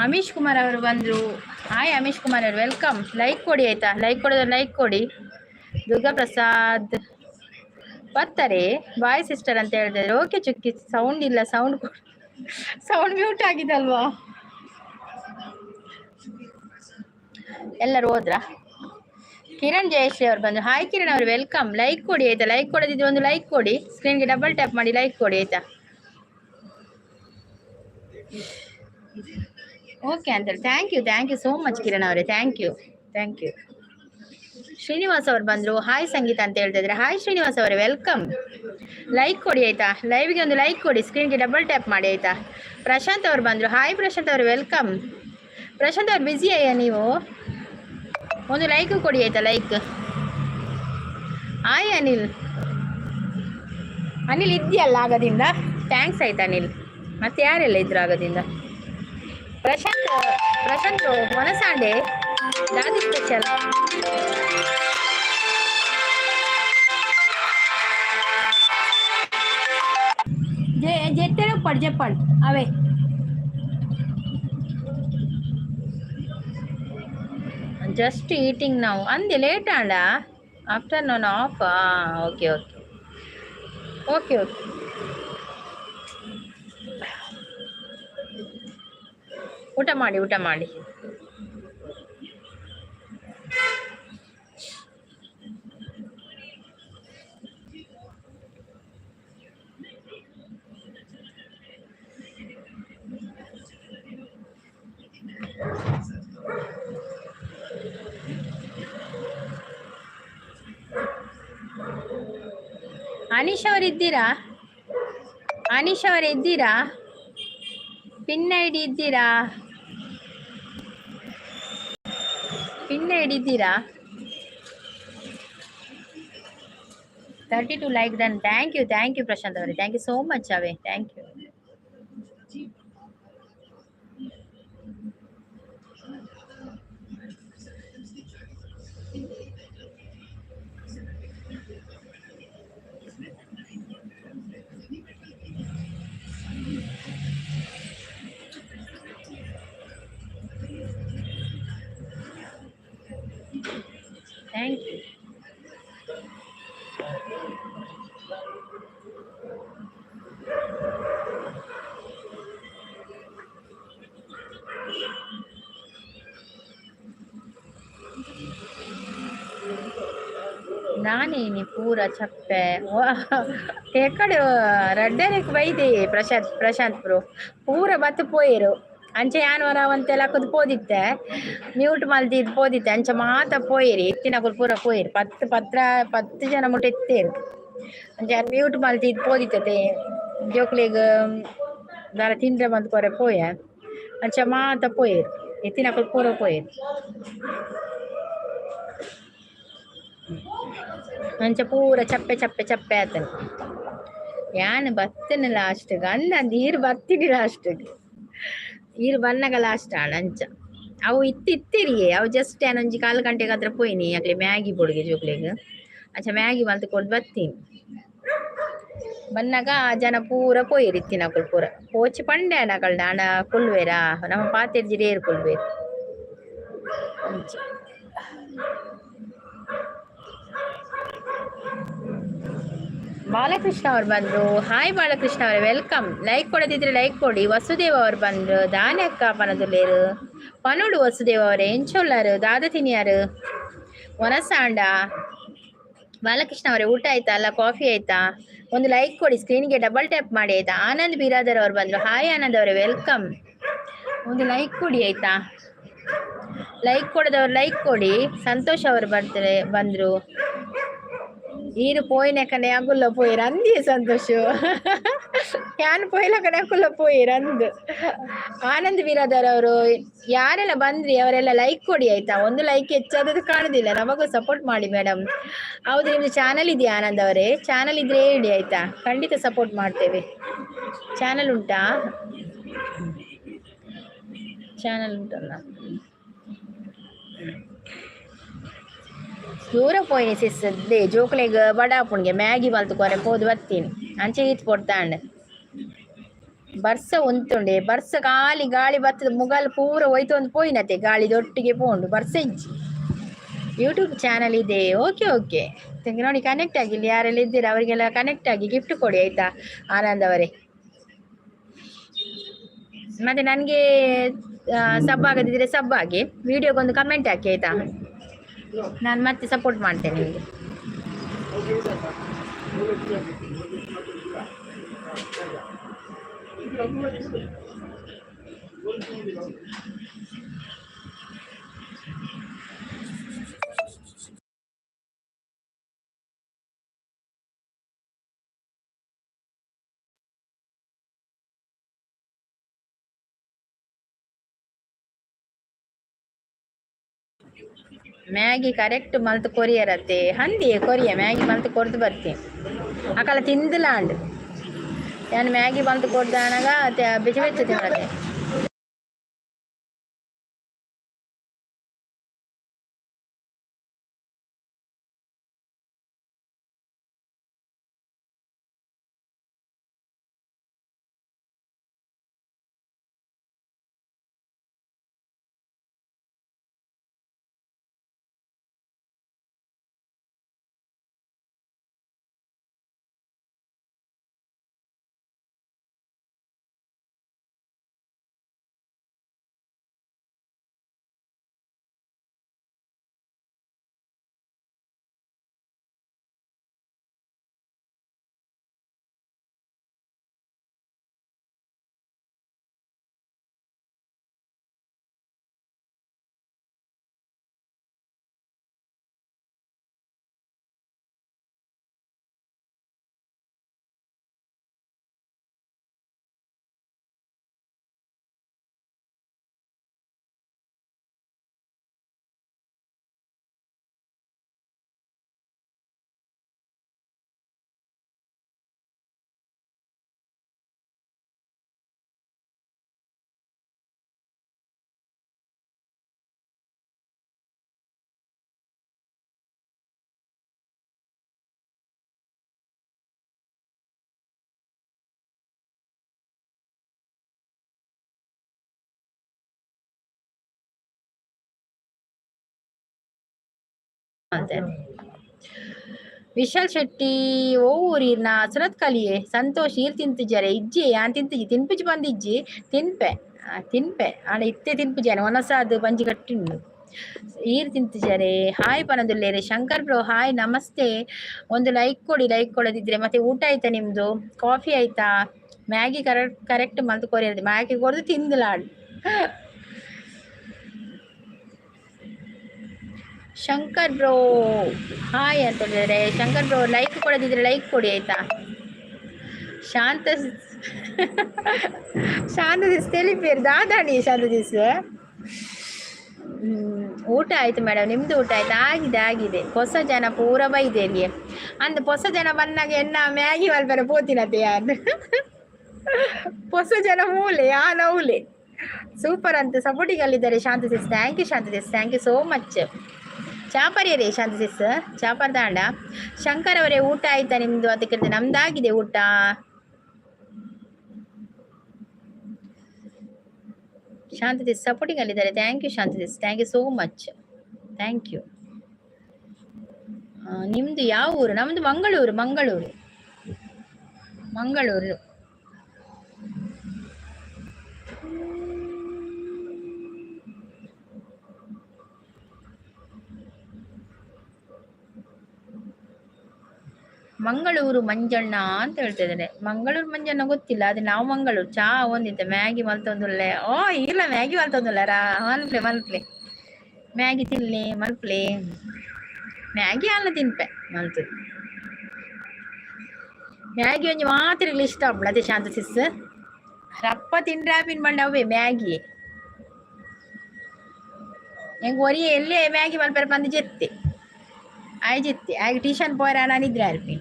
ಅಮೀಶ್ ಕುಮಾರ್ ಅವರು ಬಂದರು. ಹಾಯ್ ಅಮೀಶ್ ಕುಮಾರ್ ಅವರು, ವೆಲ್ಕಮ್. ಲೈಕ್ ಕೊಡಿ ಆಯ್ತಾ, ಲೈಕ್ ಕೊಡೋದು ಲೈಕ್ ಕೊಡಿ. ದುರ್ಗಾ ಪ್ರಸಾದ್ ಬರ್ತಾರೆ, ಬಾಯ್ ಸಿಸ್ಟರ್ ಅಂತ ಹೇಳಿದ್ರೆ ಓಕೆ ಚುಕ್ಕಿ. ಸೌಂಡ್ ಇಲ್ಲ, ಸೌಂಡ್ ಮ್ಯೂಟ್ ಆಗಿದಲ್ವಾ? ಎಲ್ಲರೂ ಹೋದ್ರಾ? ಕಿರಣ್ ಜಯಶ್ರೀ ಅವ್ರು ಬಂದು, ಹಾಯ್ ಕಿರಣ್ ಅವರು ವೆಲ್ಕಮ್. ಲೈಕ್ ಕೊಡಿ ಆಯ್ತಾ, ಲೈಕ್ ಕೊಡೋದಿದ್ರೆ ಒಂದು ಲೈಕ್ ಕೊಡಿ, ಸ್ಕ್ರೀನ್ಗೆ ಡಬಲ್ ಟ್ಯಾಪ್ ಮಾಡಿ ಲೈಕ್ ಕೊಡಿ ಆಯ್ತಾ. ಓಕೆ ಅಂತೇಳಿ thank you so much Kiran ಅವರೇ, ಥ್ಯಾಂಕ್ ಯು. ಶ್ರೀನಿವಾಸ್ ಅವ್ರು ಬಂದರು, ಹಾಯ್ ಸಂಗೀತ ಅಂತ ಹೇಳ್ತಾ ಇದ್ರೆ, ಹಾಯ್ ಶ್ರೀನಿವಾಸ್ ಅವರೇ ವೆಲ್ಕಮ್. ಲೈಕ್ ಕೊಡಿ ಆಯ್ತಾ, ಲೈವ್ಗೆ ಒಂದು ಲೈಕ್ ಕೊಡಿ, ಸ್ಕ್ರೀನ್ಗೆ ಡಬಲ್ ಟ್ಯಾಪ್ ಮಾಡಿ ಆಯ್ತಾ. ಪ್ರಶಾಂತ್ ಅವ್ರು ಬಂದರು, ಹಾಯ್ ಪ್ರಶಾಂತ್ ಅವರು ವೆಲ್ಕಮ್. ಪ್ರಶಾಂತ್ ಅವ್ರು ಬ್ಯುಸಿ ಅಯ್ಯ ನೀವು, ಒಂದು ಲೈಕ್ ಕೊಡಿ ಆಯ್ತಾ, ಲೈಕ್. ಹಾಯ್ ಅನಿಲ್ ಇದೆಯಲ್ಲ ಆಗದಿಂದ, ಥ್ಯಾಂಕ್ಸ್ ಆಯ್ತಾ ಅನಿಲ್. ಮತ್ತೆ ಯಾರೆಲ್ಲ ಇದ್ರು ಆಗದಿಂದ? ಪ್ರಶಾಂತ್ ಮೊನಸಾಂಡೆ ದಾದಿ ಸ್ಪೆಷಲ್. చెప్పండి అవే జస్ట్ ఈటింగ్ నౌ అంది late and afternoon off okay ಊಟ ಮಾಡಿ. ಅನೀಶ್ ಅವರಿದ್ದೀರಾ? ಪಿನ್ ಐಡಿ ಇದ್ದೀರಾ? 32 like done. Thank you Prashanth ಅವರೇ, ಥ್ಯಾಂಕ್ ಯು ಸೋ ಮಚ್ ಅವೇ, ಥ್ಯಾಂಕ್ ಯು. Thank you. ನಾನೇನಿ ಪೂರ ಚಪ್ಪೆ ಎಕ್ಕಡೆ ರಡ್ಡನೆಕ್ ಬೈದೆ ಪ್ರಶಾಂತ್ ಬ್ರೋ ಪೂರ ಬತ್ತು ಪೋಯಿರು ಅಂಚೆ ಯಾನವರ ಅಂತೆಲ್ಲ ಕುದ್ ಪೋದಿತ್ತೆ ಮ್ಯೂಟ್ ಮಲ್ದಿದ್ ಪೋದಿತ್ತೆ ಅಂಚೆ ಮಾತ ಪೋಯಿರಿ ಎತ್ತಿನ ಪೂರ ಪೋಯಿರು 10 ಜನ ಮುಟ್ಟ ಎತ್ತೇರು ಅಂಚೆ ಮ್ಯೂಟ್ ಮಲ್ದಿದ್ ಪೋದಿತ್ತೆ ಜೋಕ್ಲೆಗ್ ದಾರ ತಿಂದ್ರೆ ಬಂದು ಕೊರೆ ಪೋಯ ಅಂಚೆ ಮಾತ ಪೋಯಿರು ಎತ್ತಿನ ಪೂರ ಪೋಯಿರು ಅಂಚೆ ಪೂರ ಚಪ್ಪೆ ಆತನು ಯಾನ್ ಬತ್ತನ ಲಾಸ್ಟ್ಗ ಅಂದಂದು ಈರು ಬತ್ತೀನಿ ಲಾಸ್ಟ್ಗೆ ಈರು ಬನ್ನಗ ಲಾಸ್ಟ್ ಆಣ ಅಂಚ ಅವು ಇತ್ತಿರಿಯೇ ಅವು ಜಸ್ಟ್ ಏನೊಂಜಿ 4 ಗಂಟೆಗೆ ಹತ್ರ ಪೋಯ್ನಿ ಅಕ್ಲೆ ಮ್ಯಾಗಿ ಬೊಡ್ಗೆ ಜೋಕ್ಲೆಗ್ ಅಂಚ ಮ್ಯಾಗಿ ಮಲ್ತು ಕೊಡ್ ಬತ್ತೀನಿ ಬನ್ನಗ ಜನ ಪೂರ ಪೋಯಿರು ಇತ್ತಿನಕುಲು ಪೂರ ಪೋಚಿ ಪಂಡೆ ಅನಕಲ್ಡ ಅಣ ಕೊಲ್ವೇರ ನಮ್ಮ ಪಾತೆರ್ಜಿ ರೇರು ಕೊಲ್ವೇರು ಅಂಚ ಬಾಲಕೃಷ್ಣ ಅವ್ರು ಬಂದ್ರು ಹಾಯ್ ಬಾಲಕೃಷ್ಣ ಅವರೇ ವೆಲ್ಕಮ್ ಲೈಕ್ ಕೊಡದಿದ್ರೆ ಲೈಕ್ ಕೊಡಿ ವಸುದೇವ್ ಅವ್ರು ಬಂದ್ರು ದಾನಕ್ಕ ಪನದುಲೇರು ಪನುಡು ವಸುದೇವ್ ಅವರೇ ಎಂಚೊಲ್ಲರು ದಾದ ತಿನಿಯಾರು ಒನಸಾಂಡ ಬಾಲಕೃಷ್ಣ ಅವರೇ ಊಟ ಆಯ್ತಾ ಅಲ್ಲ ಕಾಫಿ ಆಯ್ತಾ ಒಂದು ಲೈಕ್ ಕೊಡಿ ಸ್ಕ್ರೀನ್ಗೆ ಡಬಲ್ ಟ್ಯಾಪ್ ಮಾಡಿ ಆಯ್ತಾ ಆನಂದ್ ಬಿರಾದರ್ ಅವ್ರು ಬಂದ್ರು ಹಾಯ್ ಆನಂದ್ ಅವರೇ ವೆಲ್ಕಮ್ ಒಂದು ಲೈಕ್ ಕೊಡಿ ಆಯ್ತಾ ಲೈಕ್ ಕೊಡದವ್ರು ಲೈಕ್ ಕೊಡಿ ಸಂತೋಷ್ ಅವರು ಬಂದ್ರು ಈರು ಪೋಯಿನ ಕಡೆ ಅಗುಲ್ಲ ಪೋಯಿರ ಅಂದಿ ಸಂತೋಷ ಯಾನ್ ಪೋಯಿಲ ಕಡೆ ಅಗುಲ್ಲ ಪೋಯಿರ ಅಂದು ಆನಂದ್ ಬಿರಾದರ್ ಅವರು ಯಾರೆಲ್ಲ ಬಂದ್ರಿ ಅವರೆಲ್ಲ ಲೈಕ್ ಕೊಡಿ ಆಯ್ತಾ ಒಂದು ಲೈಕ್ ಹೆಚ್ಚಾದದ್ದು ಕಾಣುದಿಲ್ಲ ನಮಗೂ ಸಪೋರ್ಟ್ ಮಾಡಿ ಮೇಡಮ್ ಹೌದು ನಿಮ್ದು ಚಾನಲ್ ಇದೆಯಾ ಆನಂದ್ ಅವರೇ ಚಾನಲ್ ಇದ್ರೆ ಹೇಳಿ ಆಯ್ತಾ ಖಂಡಿತ ಸಪೋರ್ಟ್ ಮಾಡ್ತೇವೆ ಚಾನಲ್ ಉಂಟಲ್ಲ ದೂರ ಪೋಯಿನಿ ಸಿಸ್ಸದ್ದೇ ಜೋಕ್ಲೆಗ್ ಬಡಾಪುಣ್ಗೆ ಮ್ಯಾಗಿ ಮಲ್ತು ಕೊರೆ ಪೋದು ಬರ್ತೀನಿ ಅಂಚೆ ಈತ್ ಕೊಡ್ತಾಂಡ್ ಬರ್ಸ ಉಂತುಂಡೆ ಬರ್ಸ ಖಾಲಿ ಗಾಳಿ ಬತ್ತದ ಮುಗಲ್ ಪೂರ ಒಯ್ತೊಂದು ಪೋಯಿನತೆ ಗಾಳಿ ದೊಟ್ಟಿಗೆ ಪೋಂಡು ಬರ್ಸ ಇಜ್ಜಿ ಯೂಟ್ಯೂಬ್ ಚಾನಲ್ ಇದೆ. ಓಕೆ ಓಕೆ ನೋಡಿ ಕನೆಕ್ಟ್ ಆಗಿ ಇಲ್ಲಿ ಯಾರೆಲ್ಲ ಇದ್ದೀರಾ ಅವರಿಗೆಲ್ಲ ಕನೆಕ್ಟ್ ಆಗಿ ಗಿಫ್ಟ್ ಕೊಡಿ ಆಯ್ತಾ ಆನಂದ್ ಅವರೇ. ಮತ್ತೆ ನನಗೆ ಸಬ್ ಆಗದಿದ್ರೆ ಸಬ್ ಆಗಿ ವಿಡಿಯೋಗೊಂದು ಕಮೆಂಟ್ ಹಾಕಿ ಆಯ್ತಾ, ನಾನು ಮತ್ತೆ ಸಪೋರ್ಟ್ ಮಾಡ್ತೇನೆ ನಿಮಗೆ. ಮ್ಯಾಗಿ ಕರೆಕ್ಟ್ ಮಲ್ತು ಕೊರಿಯರತ್ತೆ ಹಂದಿ ಕೊರಿಯ ಮ್ಯಾಗಿ ಮಲ್ತು ಕೊರ್ದು ಬರ್ತೀನಿ ಅಕಲ ತಿಂದಿಲ್ಲ ನಾನು ಮ್ಯಾಗಿ ಮಲ್ತು ಕೊಡ್ದಾನಾಗ ಬೆಚ್ಚ ಬೆಚ್ಚ ತಿನ್ನತ್ತೆ. ಅಂತೆ ವಿಶಾಲ್ ಶೆಟ್ಟಿ ಓ ಊರಿನ ಸುರತ್ ಕಲಿಯೆ ಸಂತೋಷ್ ಈರ್ ತಿಂತಿಜ್ಜಾರೆ ಇಜ್ಜಿ ಯಾನ್ ತಿಂತಿಜ್ಜಿ ತಿನ್ಪಿಜಿ ಬಂದಿಜ್ಜಿ ತಿನ್ಪೆ ತಿನ್ಪೆ ಆಡ ಇತ್ತೆ ತಿನ್ಪಿಜಾನೆ ಒನಸಾದ್ ಬಂಜಿ ಕಟ್ಟಿಂಡು ಈರ್ ತಿಂತಿಜ್ಜಾರೆ. ಹಾಯ್ ಪನದುಲ್ಲೇರೆ ಶಂಕರ್ ಬ್ರೋ ಹಾಯ್ ನಮಸ್ತೆ. ಒಂದು ಲೈಕ್ ಕೊಡಿ, ಲೈಕ್ ಕೊಡದಿದ್ರೆ. ಮತ್ತೆ ಊಟ ಆಯ್ತಾ ನಿಮ್ದು? ಕಾಫಿ ಆಯ್ತಾ? ಮ್ಯಾಗಿ ಕರೆಕ್ಟ್ ಮಲ್ತು ಕೊರಿಯದು ಮ್ಯಾಗಿ ಕೊಡ್ದು ತಿಂದಿಲಾಡು. ಶಂಕರ್ ಬ್ರೋ ಹಾಯ್ ಅಂತ ಹೇಳಿದ್ರೆ ಶಂಕರ್ ಬ್ರೋ ಲೈಕ್ ಕೊಡದಿದ್ರೆ ಲೈಕ್ ಕೊಡಿ ಆಯ್ತಾ. ಶಾಂತ ಶಾಂತದಿಸ್ ತಿಳಿಪೇರು ದಾದಾಡಿ ಶಾಂತದಿಸ್. ಊಟ ಆಯ್ತು ಮೇಡಮ್, ನಿಮ್ದು ಊಟ ಆಯ್ತು? ಆಗಿದೆ ಹೊಸ ಜನ ಪೂರ ಬೈದೆ ಇಲ್ಲಿ ಅಂದ್ ಹೊಸ ಜನ ಬಂದಾಗ ಎನ್ನ ಮ್ಯಾಗಿ ಮಲ್ಪರ ಪೋತಿನತೆ ಯಾರು ಹೊಸ ಜನ ಮೂಲೆ ಆ ನೌಲೆ ಸೂಪರ್ ಅಂತ ಸಪೋರ್ಟಿಗಲ್ಲಿದ್ದಾರೆ ಶಾಂತದಿಸ್. ಥ್ಯಾಂಕ್ ಯು ಶಾಂತದಿಸ್, ಥ್ಯಾಂಕ್ ಯು ಸೋ ಮಚ್. ಚಾಪರ್ಯರೇ ಶಾಂತದಿಸ್ ಚಾಪರ್ ದಾಂಡ. ಶಂಕರ್ ಅವರೇ ಊಟ ಆಯ್ತಾ ನಿಮ್ದು? ಅದಕ್ಕೆ ನಮ್ದಾಗಿದೆ ಊಟ. ಶಾಂತದಿಸ್ ಸಪೋರ್ಟಿಂಗ್ ಅಲ್ಲಿದ್ದಾರೆ. ಥ್ಯಾಂಕ್ ಯು ಶಾಂತದಿಸ್, thank you so much, thank you. ನಿಮ್ದು ಯಾವ ಊರು? ನಮ್ದು ಮಂಗಳೂರು. ಮಂಗಳೂರು ಮಂಗಳೂರು ಮಂಜಣ್ಣ ಅಂತ ಹೇಳ್ತಾ ಇದ್ದಾರೆ. ಮಂಗಳೂರು ಮಂಜಣ್ಣ ಗೊತ್ತಿಲ್ಲ, ಅದು ನಾವು ಮಂಗಳೂರು. ಚಾ ಒಂದಿತ್ತೆ ಮ್ಯಾಗಿ ಮಲ್ತೊಂದುಲ್ಲೆ. ಓ ಇಲ್ಲ ಮ್ಯಾಗಿ ಮಲ್ತೊಂದುಲ್ಲಾರ ಮಲ್ಪ್ಲೆ ಮ್ಯಾಗಿ ತಿನ್ಲೆ ಮಲ್ಪ್ಲೆ ಮ್ಯಾಗಿ ಅಲ್ಲ ತಿನ್ಪೆ ಮಲ್ತು ಮ್ಯಾಗಿ ಒಂಜಿ ಮಾತ್ರ ಇಷ್ಟ ಆಗ್ಬಿಡ. ಅದೇ ಶಾಂತ ಸಿಸ್ ರಪ್ಪ ತಿಂಡ್ರಾಪಿನ್ ಬಂಡ ಅವೇ ಮ್ಯಾಗಿ ಹೆಂಗೆ ಒರಿ ಎಲ್ಲೇ ಮ್ಯಾಗಿ ಮಲ್ಪರ ಬಂದು ಜೆತ್ತೆ ಆಯ್ಜಿತ್ತೆ ಆಗ ಟ್ಯೂಷನ್ ಪೋರ ನಾನಿದ್ರೆ ಅರ್ಪಿ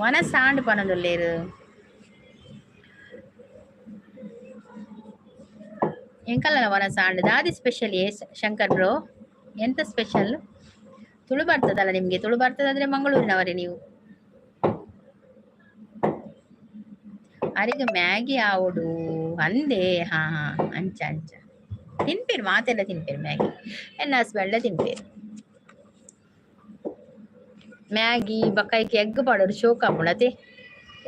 ಒನ ಸಾಂಡ್ ಪನದೊಲ್ಲೇರು ಎಂಕಲ್ಲ ಒನ ಸಾಂಡ್ ದಾದಿ ಸ್ಪೆಷಲ್ ಶಂಕರ್ ಬ್ರೋ. ಎಂತ ಸ್ಪೆಷಲ್? ತುಳು ಬರ್ತದಲ್ಲ ನಿಮಗೆ? ತುಳು ಬರ್ತದಾದ್ರೆ ಮಂಗಳೂರಿನವರೇ ನೀವು. ಅರೆಗೆ ಮ್ಯಾಗಿ ಆವಡು ಅಂದೆ. ಹಾ ಹಾ ಅಂಚ ಅಂಚ ತಿನ್ಪೇರು ಮಾತೆಲ್ಲ ತಿನ್ಪೇರು ಮ್ಯಾಗಿ. ಎನ್ನ ಹಸ್ಬೆಂಡ್ಲ ತಿನ್ಪೇರು ಮ್ಯಾಗಿ ಬಕಾಯ್ಕೆ ಎಗ್ ಪಾಡೋರು ಶೋಕ್ ಹಾಪುಣತೆ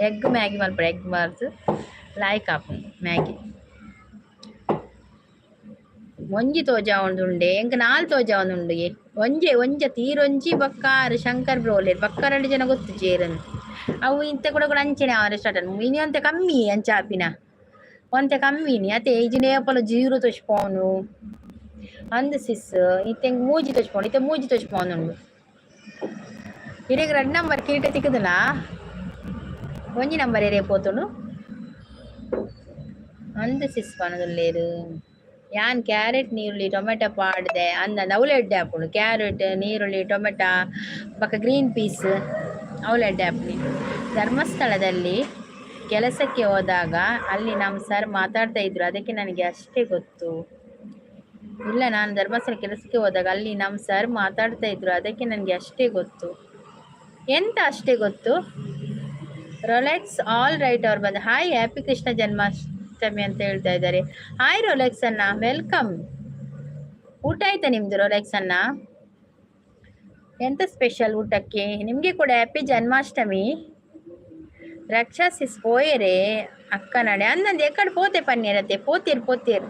ಎಗ್ ಮ್ಯಾಗಿ ಮಲ್ಪಡ ಎಗ್ ಮಾರ್ದು ಲಾಯ್ಕ್ ಹಾಪುಂಡು ಮ್ಯಾಗಿ ಒಂಜಿ ತೋಜಾ ಉಂಡುಂಡೆ ಎಂಕ್ ನಾಲ್ ತೋಜಾ ಉಂಡು ಒಂಜೆ ಒಂಜ ತೀರೊಂಜಿ ಬಕ್ಕಾರು ಶಂಕರ್ ಬ್ರೋಲೇರ್ ಬಕ್ಕ 2 ಜನ ಗೊತ್ತು ಜೇರನ್ ಅವು ಇಂತ ಕೂಡ ಕೂಡ ಅಂಚೆನೆ ಅವರ ಸ್ಟಾರ್ಟ್ ಇನಿ ಒಂತೆ ಕಮ್ಮಿ ಅಂಚಾಪಿನ ಒಂತೆ ಕಮ್ಮಿನಿ ಅತೆ ಈಜಿನೇ ಪಲ ಜೀರು ತೋಚ್ಪೋನು ಅಂದ್ ಸಿಸ್ ಇತ್ತೆ ಮೂಜಿ ತೋಚ್ಪೋನು ಇತ್ತೆ ಮೂಜಿ ತೋಚ್ಪೋನುಂಡು ಇರೆಗ್ 2 ನಂಬರ್ ಕೀಟ ತಿಕ್ಕದನಾ ಒಂಜಿ ನಂಬರ್ ಏರಿಯ ಪೋತುಂಡು ಅಂದ್ ಸಿಸ್ ಪನದುಲ್ಲೇರು ಯಾನ್ ಕ್ಯಾರೆಟ್ ನೀರುಳ್ಳಿ ಟೊಮೆಟೊ ಪಾಡ್ದೆ ಅಂದ ಅವಳು ಎಡ್ಡೆ ಹಾಪುಂಡು ಕ್ಯಾರೆಟ್ ನೀರುಳ್ಳಿ ಟೊಮೆಟೊ ಬಕ್ಕ ಗ್ರೀನ್ ಪೀಸ್ ಅವಳು ಎಡ್ಡೆ ಹಾಪುನಿ ಧರ್ಮಸ್ಥಳದಲ್ಲಿ ಕೆಲಸಕ್ಕೆ ಹೋದಾಗ ಅಲ್ಲಿ ನಮ್ಮ ಸರ್ ಮಾತಾಡ್ತಾ ಇದ್ರು ಅದಕ್ಕೆ ನನಗೆ ಅಷ್ಟೇ ಗೊತ್ತು. ಇಲ್ಲ ನಾನು ಧರ್ಮಸ್ಥಳ ಕೆಲಸಕ್ಕೆ ಹೋದಾಗ ಅಲ್ಲಿ ನಮ್ಮ ಸರ್ ಮಾತಾಡ್ತಾ ಇದ್ರು ಅದಕ್ಕೆ ನನಗೆ ಅಷ್ಟೇ ಗೊತ್ತು. ಎಂತ ಅಷ್ಟೇ ಗೊತ್ತು? ರೊಲೆಕ್ಸ್ ಆಲ್ ರೈಟ್ ಅವ್ರು ಬಂದು ಹಾಯ್ ಹ್ಯಾಪಿ ಕೃಷ್ಣ ಜನ್ಮಾಷ್ಟಮಿ ಅಂತ ಹೇಳ್ತಾ ಇದ್ದಾರೆ. ಹಾಯ್ ರೊಲೆಕ್ಸ್ ಅನ್ನ ವೆಲ್ಕಮ್. ಊಟ ಆಯ್ತಾ ನಿಮ್ದು ರೊಲೆಕ್ಸ್ ಅನ್ನ? ಎಂತ ಸ್ಪೆಷಲ್ ಊಟಕ್ಕೆ? ನಿಮ್ಗೆ ಕೂಡ ಹ್ಯಾಪಿ ಜನ್ಮಾಷ್ಟಮಿ. ರಕ್ಷಾಸಿಸ್ ಪೋಯರೆ ಅಕ್ಕ ನಡೆ ಅಂದಂದು ಎಕ್ಕಡೆ ಪೋತೆ ಪನ್ನೀರತ್ತೆ ಪೋತೀರು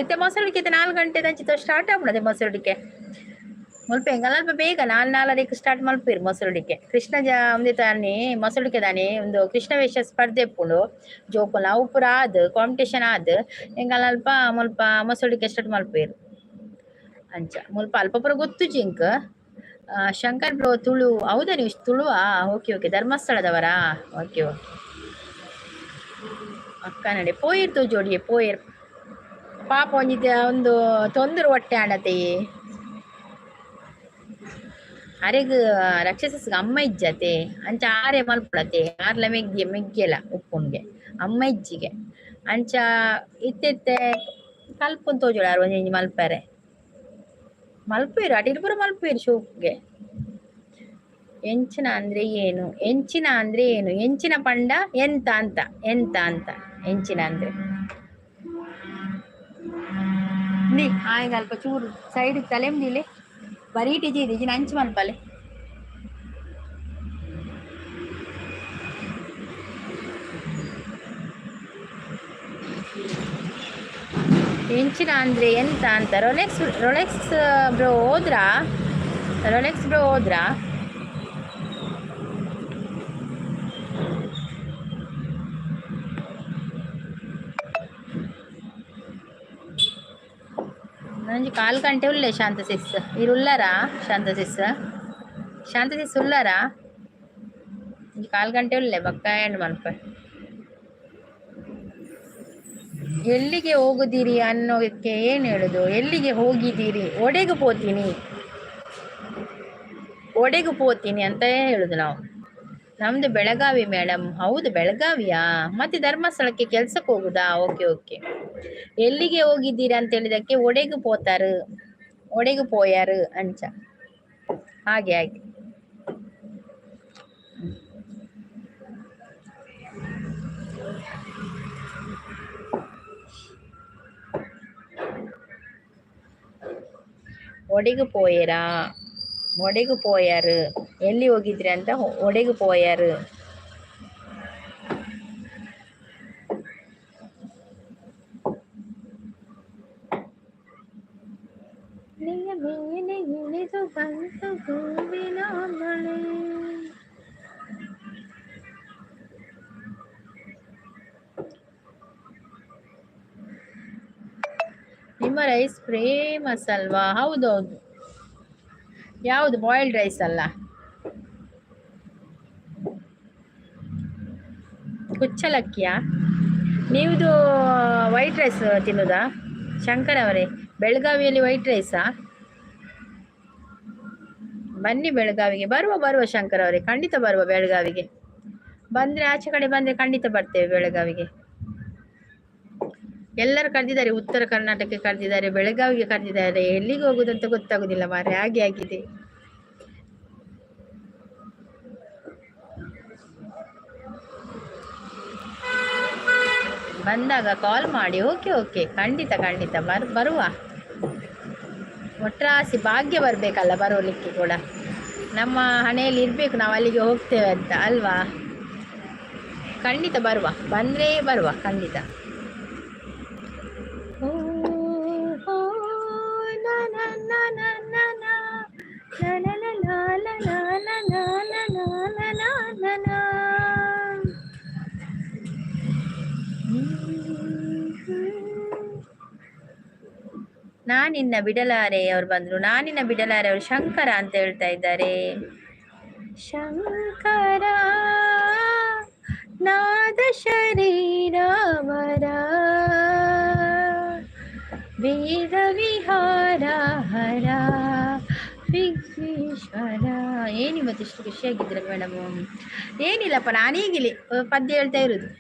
ಇತ್ತೆ ಮೊಸಳಿಕೆ 4 ಗಂಟೆ ದಂಚಿತ ಸ್ಟಾರ್ಟ್ ಆಗ್ಬಿಡದೆ ಮೊಸಳಿಕೆ ಮುಲ್ಪ ಎಂಗಲ್ಪ ಬೇಗ 4:04ಕ್ಕೆ ಸ್ಟಾರ್ಟ್ ಮಲ್ಪೇರು ಮೊಸಳಿಕೆ ಕೃಷ್ಣ ಒಂದೇ ತಾನೆ ಮೊಸಳಿಕೆ ದಾನೆ ಒಂದು ಕೃಷ್ಣ ವೇಷ ಸ್ಪರ್ಧೆ ಇಪ್ಪುಂಡು ಜೋಕುಲು ನಾವು ಪೂರ ಕಾಂಪಿಟೇಷನ್ ಎಂಗಲ್ಪ ಮುಲ್ಪ ಮೊಸಳಿಕೆ ಸ್ಟಾರ್ಟ್ ಮಲ್ಪೇರು ಅಂಚ ಮುಲ್ಪ ಅಲ್ಪ ಪೂರ ಗೊತ್ತು ಜಿಂಕ್ ಶಂಕರ್ ಬ್ರೋ ತುಳು ಹೌದಾ ನೀವು ತುಳುವಾ? ಓಕೆ ಧರ್ಮಸ್ಥಳದವರಾ? ಓಕೆ ಅಕ್ಕ ನಡೆ ಪೋಯಿರ್ತು ಜೋಡಿಯೇ ಪೋಯಿರ್ ಪಾಪ ಒಂದಿದ್ದ ಒಂದು ತೊಂದರೆ ಹೊಟ್ಟೆ ಆಡತೆ ಅರೆಗ್ ರಕ್ಷಸಸ್ಗೆ ಅಮ್ಮ ಇಜ್ಜತೆ ಅಂಚ ಆರೆ ಮಲ್ಪಡತೆ ಆರ್ಲ ಮೆಗ್ಗೆಲ ಉಪ್ಪುನ್ಗೆ ಅಮ್ಮ ಇಜ್ಜಿಗೆ ಅಂಚ ಇತ್ತೆ ಕಲ್ಪುನ್ ತೋಜೋಳಾರು ಒಂಜಿ ಮಲ್ಪರೆ ಮಲ್ಪೇರು ಅಡಿಲ್ ಪೂರ ಮಲ್ಪೇರು ಶೋಕ್ಗೆ. ಎಂಚಿನ ಅಂದ್ರೆ ಏನು? ಎಂಚಿನ ಪಂಡ ಎಂತ ಅಂತ ಎಂಚಿನ ಅಂದ್ರೆ ಆಯ್ಗ ಅಲ್ಪ ಚೂರು ಸೈಡ್ ತಲೆಮ್ದಿಲೆ ಬರೀಟಿ ಜೀದಿ ಅಂಚು ಮಲ್ಪಲೆ ಎಂಚಿನ ಅಂದ್ರೆ ಎಂತ ಅಂತ. ರೊಲೆಕ್ಸ್ ಬ್ರೋ ಹೋದ್ರಾ? ನಂಜಿ 4 ಗಂಟೆ ಉಳ್ಳೆ ಶಾಂತ ಸಿಸ್ ಇರುಳ್ಳಾರಾ? ಶಾಂತ ಸಿಸ್ ಉಳ್ಳಾರಾ? 4 ಗಂಟೆ ಉಳ್ಳೆ ಬಕ್ಕ ಎಂಡ್ ಮಲ್ಪ. ಎಲ್ಲಿಗೆ ಹೋಗುದಿರಿ ಅನ್ನೋಕ್ಕೆ ಏನ್ ಹೇಳುದು? ಎಲ್ಲಿಗೆ ಹೋಗಿದ್ದೀರಿ? ಒಡೆಗು ಪೋತೀನಿ ಅಂತ ಹೇಳುದು ನಾವು. ನಮ್ದು ಬೆಳಗಾವಿ ಮೇಡಮ್. ಹೌದು ಬೆಳಗಾವಿಯಾ? ಮತ್ತೆ ಧರ್ಮಸ್ಥಳಕ್ಕೆ ಕೆಲ್ಸಕ್ಕೆ ಹೋಗುದಾ? ಓಕೆ ಎಲ್ಲಿಗೆ ಹೋಗಿದ್ದೀರಿ ಅಂತ ಹೇಳಿದಕ್ಕೆ ಒಡೆಗು ಪೋಯಾರು ಅಂಚ ಹಾಗೆ ಒಡೆಗು ಪೋಯಾರು ಎಲ್ಲಿ ಹೋಗಿದ್ರಿ ಅಂತ ಒಡೆಗು ಪೋಯಾರು. ನಿಮ್ಮ ರೈಸ್ ಫೇಮಸ್ ಅಲ್ವಾ? ಹೌದೌದು. ಯಾವುದು ಬಾಯ್ಲ್ಡ್ ರೈಸ್ ಅಲ್ಲ, ಕುಚ್ಚಲಕ್ಕಿಯಾ? ನೀವುದು ವೈಟ್ ರೈಸ್ ತಿನ್ನೋದಾ ಶಂಕರ್ ಅವರೇ? ಬೆಳಗಾವಿಯಲ್ಲಿ ವೈಟ್ ರೈಸಾ? ಬನ್ನಿ ಬೆಳಗಾವಿಗೆ. ಬರುವ ಶಂಕರ್ ಅವರೇ, ಖಂಡಿತ ಬರುವ ಬೆಳಗಾವಿಗೆ. ಬಂದ್ರೆ ಆಚೆ ಕಡೆ ಬಂದ್ರೆ ಖಂಡಿತ ಬರ್ತೇವೆ ಬೆಳಗಾವಿಗೆ. ಎಲ್ಲರೂ ಕರೆದಿದ್ದಾರೆ, ಉತ್ತರ ಕರ್ನಾಟಕಕ್ಕೆ ಕರೆದಿದ್ದಾರೆ, ಬೆಳಗಾವಿಗೆ ಕರೆದಿದ್ದಾರೆ. ಎಲ್ಲಿಗೆ ಹೋಗುದಂತ ಗೊತ್ತಾಗುದಿಲ್ಲ ಮಾರೆ, ಹಾಗೆ ಆಗಿದೆ. ಬಂದಾಗ ಕಾಲ್ ಮಾಡಿ. ಓಕೆ ಓಕೆ, ಖಂಡಿತ ಖಂಡಿತ ಬರುವ. ಒಟ್ರಾಸಿ ಭಾಗ್ಯ ಬರಬೇಕಲ್ಲ ಬರೋಲಿಕ್ಕೆ ಕೂಡ. ನಮ್ಮ ಹಣೆಯಲ್ಲಿ ಇರಬೇಕು ನಾವು ಅಲ್ಲಿಗೆ ಹೋಗ್ತೇವೆ ಅಂತ ಅಲ್ವಾ. ಖಂಡಿತ ಬರುವ, ಬಂದರೆ ಬರುವ ಖಂಡಿತ. ನಾನಿನ್ನ ಬಿಡಲಾರೆ ಅವ್ರು ಬಂದ್ರು. ನಾನಿನ್ನ ಬಿಡಲಾರೆ ಅವರು ಶಂಕರ ಅಂತ ಹೇಳ್ತಾ ಇದ್ದಾರೆ. ಶಂಕರ ನಾದ ಶರೀರವರ ವೇದ ವಿಹಾರ ಹರ ವಿಘ್ನೇಶ್ವರ. ಏನಿವತ್ತು ಇಷ್ಟು ಖುಷಿಯಾಗಿದ್ರೆ ಮೇಡಮ್? ಏನಿಲ್ಲಪ್ಪ, ನಾನೀಗಿಲಿ ಪದ್ಯ ಹೇಳ್ತಾ ಇರೋದು,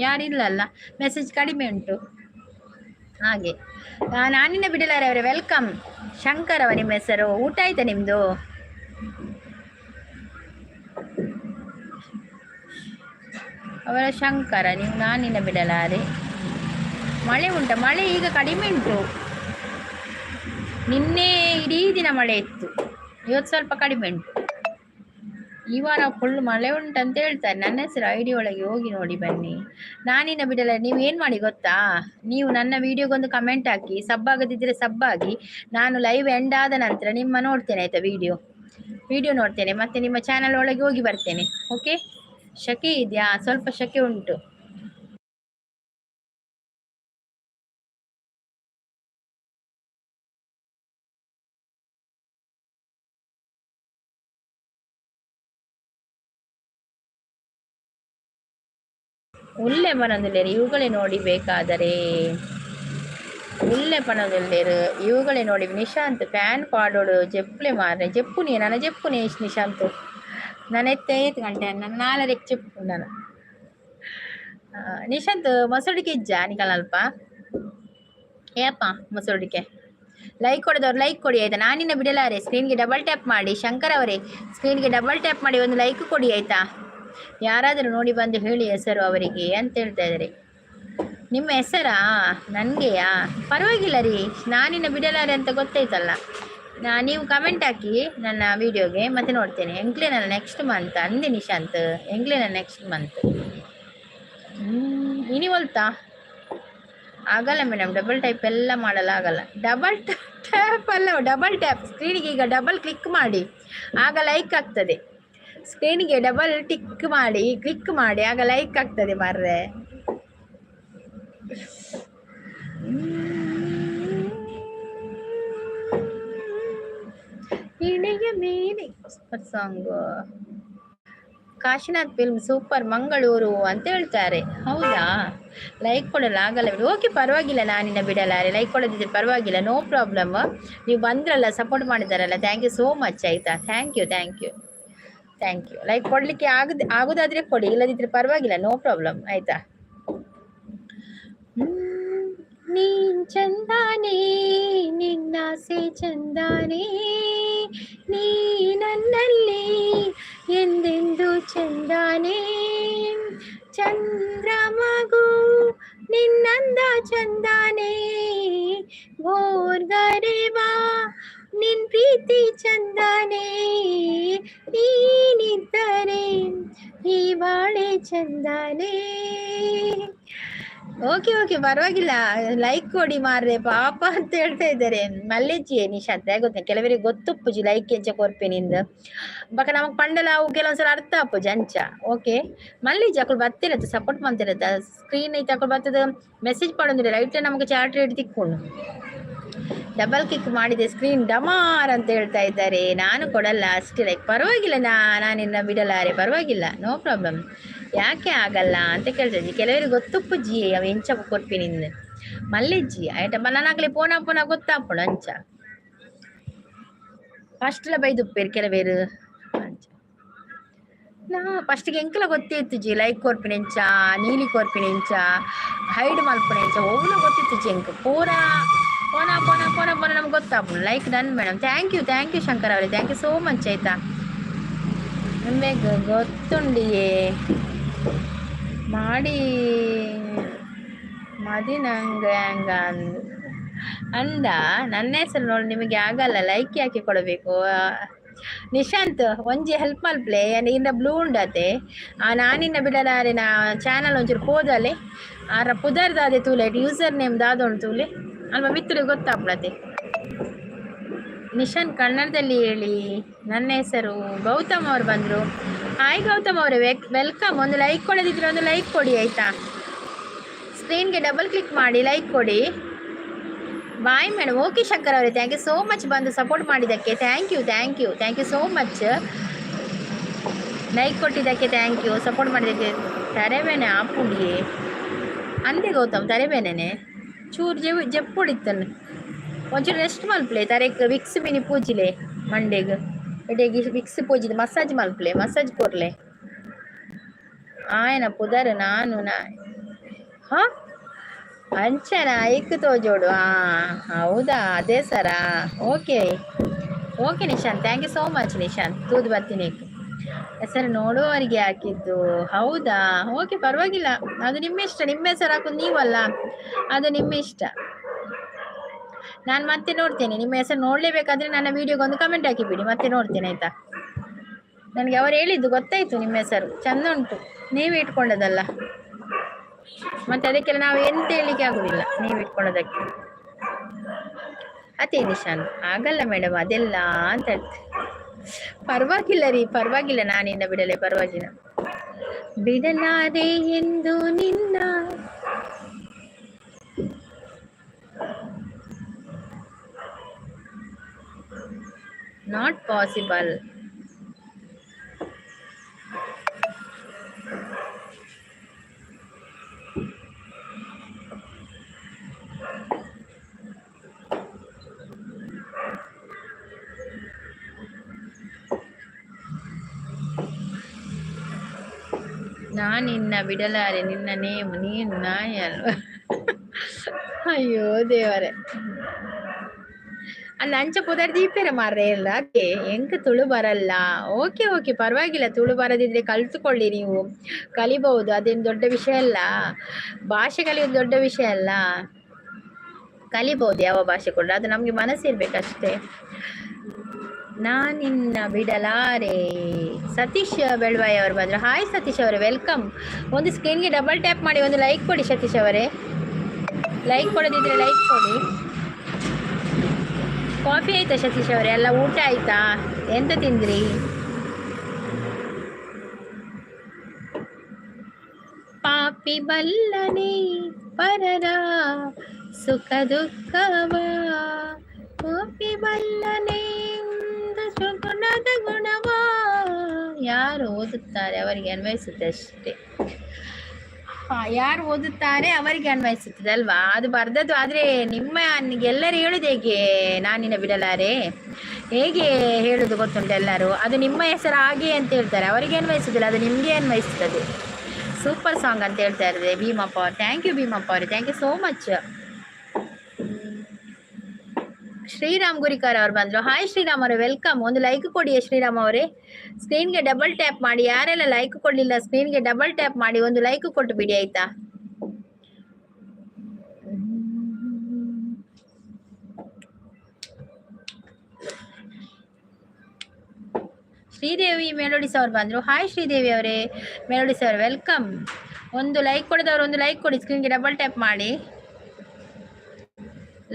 ಯಾರಿಲ್ಲಲ್ಲ, ಮೆಸೇಜ್ ಕಡಿಮೆ ಉಂಟು ಹಾಗೆ. ನಾನಿನ್ನ ಬಿಡಲಾರೆ ಅವರೇ ವೆಲ್ಕಮ್. ಶಂಕರವ ನಿಮ್ಮ ಹೆಸರು? ಊಟ ಆಯ್ತಾ ನಿಮ್ಮದು? ಅವರ ಶಂಕರ, ನೀವು ನಾನಿನ್ನ ಬಿಡಲಾರೆ. ಮಳೆ ಉಂಟ? ಮಳೆ ಈಗ ಕಡಿಮೆ ಉಂಟು. ನಿನ್ನೆ ಇಡೀ ದಿನ ಮಳೆ ಇತ್ತು, ಇವತ್ತು ಸ್ವಲ್ಪ ಕಡಿಮೆ ಉಂಟು. ಈ ವಾರ ಫುಲ್ ಮಳೆ ಉಂಟಂತ ಹೇಳ್ತಾರೆ. ನನ್ನ ಹೆಸರು ಐಡಿ ಒಳಗೆ ಹೋಗಿ ನೋಡಿ ಬನ್ನಿ. ನಾನಿನ್ನ ಬಿಡಲಾರೆ. ನೀವು ಏನು ಮಾಡಿ ಗೊತ್ತಾ, ನೀವು ನನ್ನ ವಿಡಿಯೋಗೊಂದು ಕಮೆಂಟ್ ಹಾಕಿ, ಸಬ್ ಆಗದಿದ್ದರೆ ಸಬ್ ಆಗಿ. ನಾನು ಲೈವ್ ಎಂಡ್ ಆದ ನಂತರ ನಿಮ್ಮ ನೋಡ್ತೇನೆ ಆಯಿತಾ, ವಿಡಿಯೋ ನೋಡ್ತೇನೆ, ಮತ್ತೆ ನಿಮ್ಮ ಚಾನಲ್ ಒಳಗೆ ಹೋಗಿ ಬರ್ತೇನೆ. ಓಕೆ? ಶಕೆ ಇದೆಯಾ? ಸ್ವಲ್ಪ ಶಕೆ ಉಂಟು. ಉಲ್ಲೆ ಪನೊಂದುಲ್ಲೇರು ಇವುಗಳೇ ನೋಡಿ ಬೇಕಾದರೆ. ಉಲ್ಲೆ ಪನೊಂದುಲ್ಲೇರು ಇವುಗಳೇ ನೋಡಿ. ನಿಶಾಂತ್ ಫ್ಯಾನ್ ಪಾಡೋಡು ಜೆಪ್ಪುಲೆ ಮಾರ್ರೆ. ಜೆಪ್ಪುನಿ ನನ್ನ ಜೆಪ್ಪುನಿ ನಿಶಾಂತ್. ನಾನು ಎತ್ತೈದು ಗಂಟೆ ನನ್ನ ನಾಲ್ಕು చెప్పు ನಾನು. ನಿಶಾಂತ್ ಮೊಸಡಿಕೆ ಇಜ್ಜಾ ನಿಕಲ್ಪ ಏಪ್ಪ ಮೊಸಡಿಕೆ. ಲೈಕ್ ಕೊಡೋದವ್ರು ಲೈಕ್ ಕೊಡಿ ಆಯ್ತಾ. ನಾನಿನ್ನ ಬಿಡಲಾರೆ. ಸ್ಕ್ರೀನ್ಗೆ ಡಬಲ್ ಟ್ಯಾಪ್ ಮಾಡಿ. ಶಂಕರ್ ಅವರೇ ಸ್ಕ್ರೀನ್ಗೆ ಡಬಲ್ ಟ್ಯಾಪ್ ಮಾಡಿ ಒಂದು ಲೈಕ್ ಕೊಡಿ ಆಯ್ತಾ. ಯಾರಾದರೂ ನೋಡಿ ಬಂದು ಹೇಳಿ ಹೆಸರು ಅವರಿಗೆ ಅಂತ ಹೇಳ್ತಾ ಇದ್ದಾರೆ. ನಿಮ್ಮ ಹೆಸರಾ? ನನಗೆಯಾ? ಪರವಾಗಿಲ್ಲ ರೀ, ನಾನಿನ್ನ ಬಿಡಲಾರೆ ಅಂತ ಗೊತ್ತಾಯ್ತಲ್ಲ. ನೀವು ಕಮೆಂಟ್ ಹಾಕಿ ನನ್ನ ವಿಡಿಯೋಗೆ, ಮತ್ತೆ ನೋಡ್ತೇನೆ. ಎಂಕ್ಲೆ ನನ್ನ ನೆಕ್ಸ್ಟ್ ಮಂತ್ ಅಂದೆ ನಿಶಾಂತ್. ಎಂಕ್ಲೆ ನನ್ನ ನೆಕ್ಸ್ಟ್ ಮಂತ್. ಇನಿ ಹೊಲ್ತಾ ಆಗಲ್ಲ ಮೇಡಮ್, ಡಬಲ್ ಟೈಪ್ ಎಲ್ಲ ಮಾಡಲ್ಲ ಆಗಲ್ಲ. ಡಬಲ್ ಟ್ಯಾಪ್ ಅಲ್ಲ, ಡಬಲ್ ಟ್ಯಾಪ್. ಸ್ಕ್ರೀನಿಗೆ ಈಗ ಡಬಲ್ ಕ್ಲಿಕ್ ಮಾಡಿ, ಆಗ ಲೈಕ್ ಆಗ್ತದೆ. ಸ್ಕ್ರೀನಿಗೆ ಡಬಲ್ ಟಿಕ್ ಮಾಡಿ ಕ್ಲಿಕ್ ಮಾಡಿ, ಆಗ ಲೈಕ್ ಆಗ್ತದೆ ಮಾರ್ರೆ. ಇಳಿಗೆ ಮೇಲೆ super song. Kashinath film super Mangaluru ಅಂತ ಹೇಳ್ತಾರೆ. ಹೌದಾ? ಲೈಕ್ ಕೊಡಲ್ಲ ಆಗಲ್ಲ ಬಿಡಿ. ಓಕೆ ಪರವಾಗಿಲ್ಲ, ನಾನಿನ್ನ ಬಿಡಲಾರೆ. ಲೈಕ್ ಕೊಡೋದಿದ್ರೆ ಪರವಾಗಿಲ್ಲ, ನೋ ಪ್ರಾಬ್ಲಮ್. ನೀವು ಬಂದ್ರಲ್ಲ, ಸಪೋರ್ಟ್ ಮಾಡಿದಾರಲ್ಲ, ಥ್ಯಾಂಕ್ ಯು ಸೋ ಮಚ್ ಆಯಿತಾ. Thank you. ಲೈಕ್ ಕೊಡಲಿಕ್ಕೆ ಆಗೋದಾದ್ರೆ ಕೊಡಿ, ಇಲ್ಲದಿದ್ರೆ ಪರವಾಗಿಲ್ಲ, ನೋ ಪ್ರಾಬ್ಲಮ್ ಆಯಿತಾ. ನೀನ್ ಚಂದಾನೇ, ನಿನ್ನಾಸೆ ಚಂದಾನೇ, ನೀ ನನ್ನಲ್ಲಿ ಎಂದೆಂದು ಚಂದಾನೇ. ಚಂದ್ರಮಗು ನಿನ್ನಂದ ಚಂದಾನೇ, ಗೋರ್ಗರೆವಾ ನಿನ್ ಪ್ರೀತಿ ಚಂದಾನೇ, ನೀನಿದ್ದರೆ ಈ ಬಾಳೆ ಚಂದಾನೇ. ಓಕೆ ಪರವಾಗಿಲ್ಲ, ಲೈಕ್ ಕೊಡಿ ಮಾರ್ರೆ ಪಾಪ ಅಂತ ಹೇಳ್ತಾ ಇದ್ದಾರೆ. ಮಲ್ಲೆಜ್ಜಿ ನಿಶಾಂತ್ ಗೊತ್ತ ಕೆಲವರಿಗೆ ಗೊತ್ತುಪ್ಪುಜಿ ಲೈಕ್ ಎಂಚ ಕೊರ್ಪೆನಿಂದ ಬಕ ನಮಗ್ ಪಂಡಲ ಅವು ಕೆಲವೊಂದ್ಸಲ ಅರ್ಥ ಅಪ್ಪುಜಿ ಅಂಚ. ಓಕೆ ಮಲ್ಲೆಜ್ಜಿ ಅಕ್ಕಳು ಬರ್ತಿರತ್ತೆ, ಸಪೋರ್ಟ್ ಮಾಡ್ತಿರತ್ತ. ಸ್ಕ್ರೀನ್ ಐತೆ ಅಕ್ಕಳು ಬರ್ತದ, ಮೆಸೇಜ್ ಪಡೋದಿಲ್ಲ. ರೈಟ್ ನಮಗೆ ಚಾರ್ಟ್ ರೇಟ್ ತಿಕ್ಕೊಂಡು ಡಬಲ್ ಕ್ಲಿಕ್ ಮಾಡಿದೆ, ಸ್ಕ್ರೀನ್ ಡಮಾರ್ ಅಂತ ಹೇಳ್ತಾ ಇದ್ದಾರೆ. ನಾನು ಕೊಡಲ್ಲ ಅಷ್ಟೇ ಲೈಕ್. ಪರವಾಗಿಲ್ಲ, ನಾನಿನ್ನ ಬಿಡಲಾರೆ, ಪರವಾಗಿಲ್ಲ, ನೋ ಪ್ರಾಬ್ಲಮ್. ಯಾಕೆ ಆಗಲ್ಲ ಅಂತ ಕೇಳ್ತಾ ಇದ್ದಿ. ಕೆಲವರಿಗೆ ಗೊತ್ತುಪ್ಪುಜ್ಜಿ ಅವ ಎಂಚ ಕೊರ್ಪಿನಿಂದ ಮಲ್ಲೆಜ್ಜಿ ಆಯ್ತಾ. ನಾನಾಗ್ಲಿ ಪೋನ ಗೊತ್ತಾಪುಣ ಅಂಚ ಫಸ್ಟ್ಲ ಬೈದುಪ್ಪೇರು ಕೆಲವೇರು ಅಂಚ. ನಾ ಫಸ್ಟಿಗೆ ಎಂಕಲ ಗೊತ್ತಿತ್ತು ಜಿ ಲೈಕ್ ಕೊರ್ಪಿನೆಂಚ, ನೀಲಿ ಕೊರ್ಪಿನೆಂಚ, ಹೈಡ್ ಮಲ್ಪನೆಂಚ ಓವ್ಲ ಗೊತ್ತಿತ್ತು ಜಿ ಎಂಕ ಪೂರ ಪೋನ ನಮ್ಗೆ ಗೊತ್ತಾಪುಣ. Like done madam. Thank you Shankar ಅವರೇ, ಥ್ಯಾಂಕ್ ಯು ಸೋ ಮಚ್ ಆಯ್ತಾ. ನಿಮಗೆ ಗೊತ್ತುಂಡಿಯೇ ಮಾಡಿ ಅದು ನಂಗೆ ಹಂಗ ಅಂದ ನನ್ನ ಹೆಸರು ನೋಡಿ ನಿಮಗೆ ಆಗಲ್ಲ ಲೈಕ್ ಯಾಕೆ ಕೊಡಬೇಕು. ನಿಶಾಂತ್ ಒಂಜಿ ಹೆಲ್ಪ್ ಮಲ್ಪ್ಲೆ ಇಂದ ಬ್ಲೂ ಉಂಡತೆ ನಾನಿನ್ನ ಬಿಡಲಾರೆ ನಾ ಚಾನಲ್ ಒಂಚೂರು ಪೋದಲೆ ಆರ ಪುದರ್ದಾದೆ ತೂಲೆ ಯೂಸರ್ ನೇಮ್ ದಾದೊಂಡು ತೂಲೆ ಅಲ್ವಾ ಮಿತ್ರ ಗೊತ್ತಾಗ್ಲತೆ. ನಿಶಾಂತ್ ಕನ್ನಡದಲ್ಲಿ ಹೇಳಿ. ನನ್ನ ಹೆಸರು ಗೌತಮ್ ಅವ್ರು ಬಂದರು. ಹಾಯ್ ಗೌತಮ್ ಅವರೇ, ವೆಲ್ಕಮ್. ಒಂದು ಲೈಕ್ ಕೊಡೋದಿದ್ರೆ ಒಂದು ಲೈಕ್ ಕೊಡಿ ಆಯಿತಾ. ಸ್ಕ್ರೀನ್ಗೆ ಡಬಲ್ ಕ್ಲಿಕ್ ಮಾಡಿ ಲೈಕ್ ಕೊಡಿ. Bye madam. ಓಕೆ ಶಂಕರ್ ಅವರೇ, ಥ್ಯಾಂಕ್ ಯು ಸೋ ಮಚ್ ಬಂದು ಸಪೋರ್ಟ್ ಮಾಡಿದ್ದಕ್ಕೆ. Thank you so much. Like ಕೊಟ್ಟಿದ್ದಕ್ಕೆ ಥ್ಯಾಂಕ್ ಯು, ಸಪೋರ್ಟ್ ಮಾಡಿದ್ದಕ್ಕೆ. ತರೆಬೇನೆ ಆಪುಡಿಯೇ ಅಂದೆ ಗೌತಮ್, ತರೆಬೇನೆ ಚೂರು ಜಪ್ಪುಡಿತ್ತನ್ನು ಒಂಚೂರು ರೆಸ್ಟ್ ಮಲ್ಪ್ಲೆ ತರೆಕ್ ವಿಕ್ಸ್ ಮಿನಿ ಪೂಜಿಲೆ ಮಂಡೆಗೆ ಎಡೆಗೆ ವಿಕ್ಸ್ ಪೂಜಿದೆ ಮಸಾಜ್ ಮಲ್ಪ್ಲೆ ಮಸಾಜ್ ಕೊರ್ಲೆ ಆಯ್ನ ಪುದರ್ ನಾನು ಹಾಂ ಅಂಚನ ಐಕ್ ತೋಜೋಡು. ಹೌದಾ, ಅದೇ ಸರಾ. Okay Nishant, thank you so much Nishant. ತೂದು ಬರ್ತೀನಿ. ಹೆಸರು ನೋಡುವವರಿಗೆ ಹಾಕಿದ್ದು. ಹೌದಾ, ಓಕೆ ಪರವಾಗಿಲ್ಲ, ಅದು ನಿಮ್ಮ ಇಷ್ಟ. ನಿಮ್ಮ ಹೆಸರು ಹಾಕೋದು ನೀವಲ್ಲ, ಅದು ನಿಮ್ಮ ಇಷ್ಟ. ನಾನು ಮತ್ತೆ ನೋಡ್ತೇನೆ. ನಿಮ್ಮ ಹೆಸರು ನೋಡಲೇಬೇಕಾದ್ರೆ ನನ್ನ ವಿಡಿಯೋಗೊಂದು ಕಮೆಂಟ್ ಹಾಕಿಬಿಡಿ, ಮತ್ತೆ ನೋಡ್ತೇನೆ ಆಯಿತಾ. ನನಗೆ ಅವರು ಹೇಳಿದ್ದು ಗೊತ್ತಾಯಿತು, ನಿಮ್ಮ ಹೆಸರು ಚೆಂದ ಉಂಟು, ನೀವೇ ಇಟ್ಕೊಂಡದಲ್ಲ. ಮತ್ತೆ ಅದಕ್ಕೆಲ್ಲ ನಾವು ಎಂತ ಹೇಳಲಿಕ್ಕೆ ಆಗುದಿಲ್ಲ, ನೀವು ಇಟ್ಕೊಳ್ಳೋದಕ್ಕೆ. ಅದೇ ನಿಶಾಂತ್, ಆಗಲ್ಲ ಮೇಡಮ್ ಅದೆಲ್ಲ ಅಂತ ಹೇಳ್ತೆ. ಪರವಾಗಿಲ್ಲ ರೀ, ಪರವಾಗಿಲ್ಲ, ನಾನಿನ್ನ ಬಿಡಲೆ, ಪರವಾಗಿಲ್ಲ. ಬಿಡಲಾರೆ ಎಂದು ನಿನ್ನ ನಾಟ್ ಪಾಸಿಬಲ್. ನಾನಿನ್ನ ಬಿಡಲಾರೆ ನಿನ್ನ ನೇಮ್, ನೀನು ನಾಯಿ ಅಲ್ವಾ. ಅಯ್ಯೋ ದೇವರೇ, ಅಲ್ಲ ಅಂಚ ಪುದರ್ ದೀಪೇರ ಮಾರ್ರೆ ಇಲ್ಲ ಅದೇ ಎಂಕ ತುಳು ಬರಲ್ಲ. ಓಕೆ ಪರವಾಗಿಲ್ಲ, ತುಳು ಬರದಿದ್ರೆ ಕಲ್ತುಕೊಳ್ಳಿ, ನೀವು ಕಲಿಬಹುದು, ಅದೇನು ದೊಡ್ಡ ವಿಷಯ ಅಲ್ಲ. ಭಾಷೆ ಕಲಿಯೋದು ದೊಡ್ಡ ವಿಷಯ ಅಲ್ಲ, ಕಲಿಬಹುದು ಯಾವ ಭಾಷೆ ಕೂಡ, ಅದು ನಮ್ಗೆ ಮನಸ್ಸಿರ್ಬೇಕಷ್ಟೇ. ನಾನಿನ್ನ ಬಿಡಲಾರೆ. ಸತೀಶ್ ಬೆಳ್ವಾಯಿ ಅವರು ಬಂದರು. ಹಾಯ್ ಸತೀಶ್ ಅವರೇ, ವೆಲ್ಕಮ್. ಒಂದು ಸ್ಕ್ರೀನ್ಗೆ ಡಬಲ್ ಟ್ಯಾಪ್ ಮಾಡಿ ಒಂದು ಲೈಕ್ ಕೊಡಿ ಸತೀಶ್ ಅವರೇ. ಲೈಕ್ ಕೊಡೋದಿದ್ರೆ ಲೈಕ್ ಕೊಡಿ. ಕಾಫಿ ಆಯ್ತಾ ಸತೀಶ್ ಅವರೇ? ಎಲ್ಲ ಊಟ ಆಯ್ತಾ? ಎಂತ ತಿಂದ್ರಿ? ಪಾಪಿ ಬಲ್ಲನೆ ಪರರ ಸುಖ ದುಃಖವ, ಪಾಪಿ ಬಲ್ಲನೆ ಸುಗುಣದ ಗುಣವ. ಯಾರು ಓದುತ್ತಾರೆ ಅವರಿಗೆ ಅನ್ವಯಿಸುತ್ತೆ ಅಷ್ಟೇ. ಯಾರು ಓದುತ್ತಾರೆ ಅವರಿಗೆ ಅನ್ವಯಿಸುತ್ತದೆ ಅಲ್ವಾ, ಅದು ಬರ್ದದ್ದು. ಆದರೆ ಎಲ್ಲರೂ ಹೇಳುದು ಹೇಗೆ, ನಾನಿನ್ನ ಬಿಡಲಾರೆ ಹೇಗೆ ಹೇಳುದು ಗೊತ್ತುಂಟು ಎಲ್ಲರೂ, ಅದು ನಿಮ್ಮ ಹೆಸರು ಹಾಗೆ ಅಂತ ಹೇಳ್ತಾರೆ, ಅವರಿಗೆ ಅನ್ವಯಿಸುದಿಲ್ಲ, ಅದು ನಿಮಗೆ ಅನ್ವಯಿಸ್ತದೆ. ಸೂಪರ್ ಸಾಂಗ್ ಅಂತ ಹೇಳ್ತಾ ಇದ್ದಾರೆ ಭೀಮಪ್ಪ ಅವರು. ಥ್ಯಾಂಕ್ ಯು ಭೀಮಪ್ಪ ಅವರೇ, thank you so much. Shriram Gurikar ಅವ್ರು ಬಂದರು. ಹಾಯ್ ಶ್ರೀರಾಮ್ ಅವರೇ, ವೆಲ್ಕಮ್. ಒಂದು ಲೈಕ್ ಕೊಡಿ ಶ್ರೀರಾಮ್ ಅವರೇ. ಸ್ಕ್ರೀನ್ಗೆ ಡಬಲ್ ಟ್ಯಾಪ್ ಮಾಡಿ. ಯಾರೆಲ್ಲ ಲೈಕ್ ಕೊಡಲಿಲ್ಲ ಸ್ಕ್ರೀನ್ಗೆ ಡಬಲ್ ಟ್ಯಾಪ್ ಮಾಡಿ ಒಂದು ಲೈಕ್ ಕೊಟ್ಟು ಬಿಡಿ ಆಯ್ತಾ. ಶ್ರೀದೇವಿ ಮೆಲೋಡಿಸ್ ಅವ್ರು ಬಂದರು. ಹಾಯ್ ಶ್ರೀದೇವಿ ಅವರೇ, ಮೆಲೋಡಿಸ್ ಅವರು ವೆಲ್ಕಮ್. ಒಂದು ಲೈಕ್ ಕೊಡದವ್ರು ಒಂದು ಲೈಕ್ ಕೊಡಿ, ಸ್ಕ್ರೀನ್ಗೆ ಡಬಲ್ ಟ್ಯಾಪ್ ಮಾಡಿ.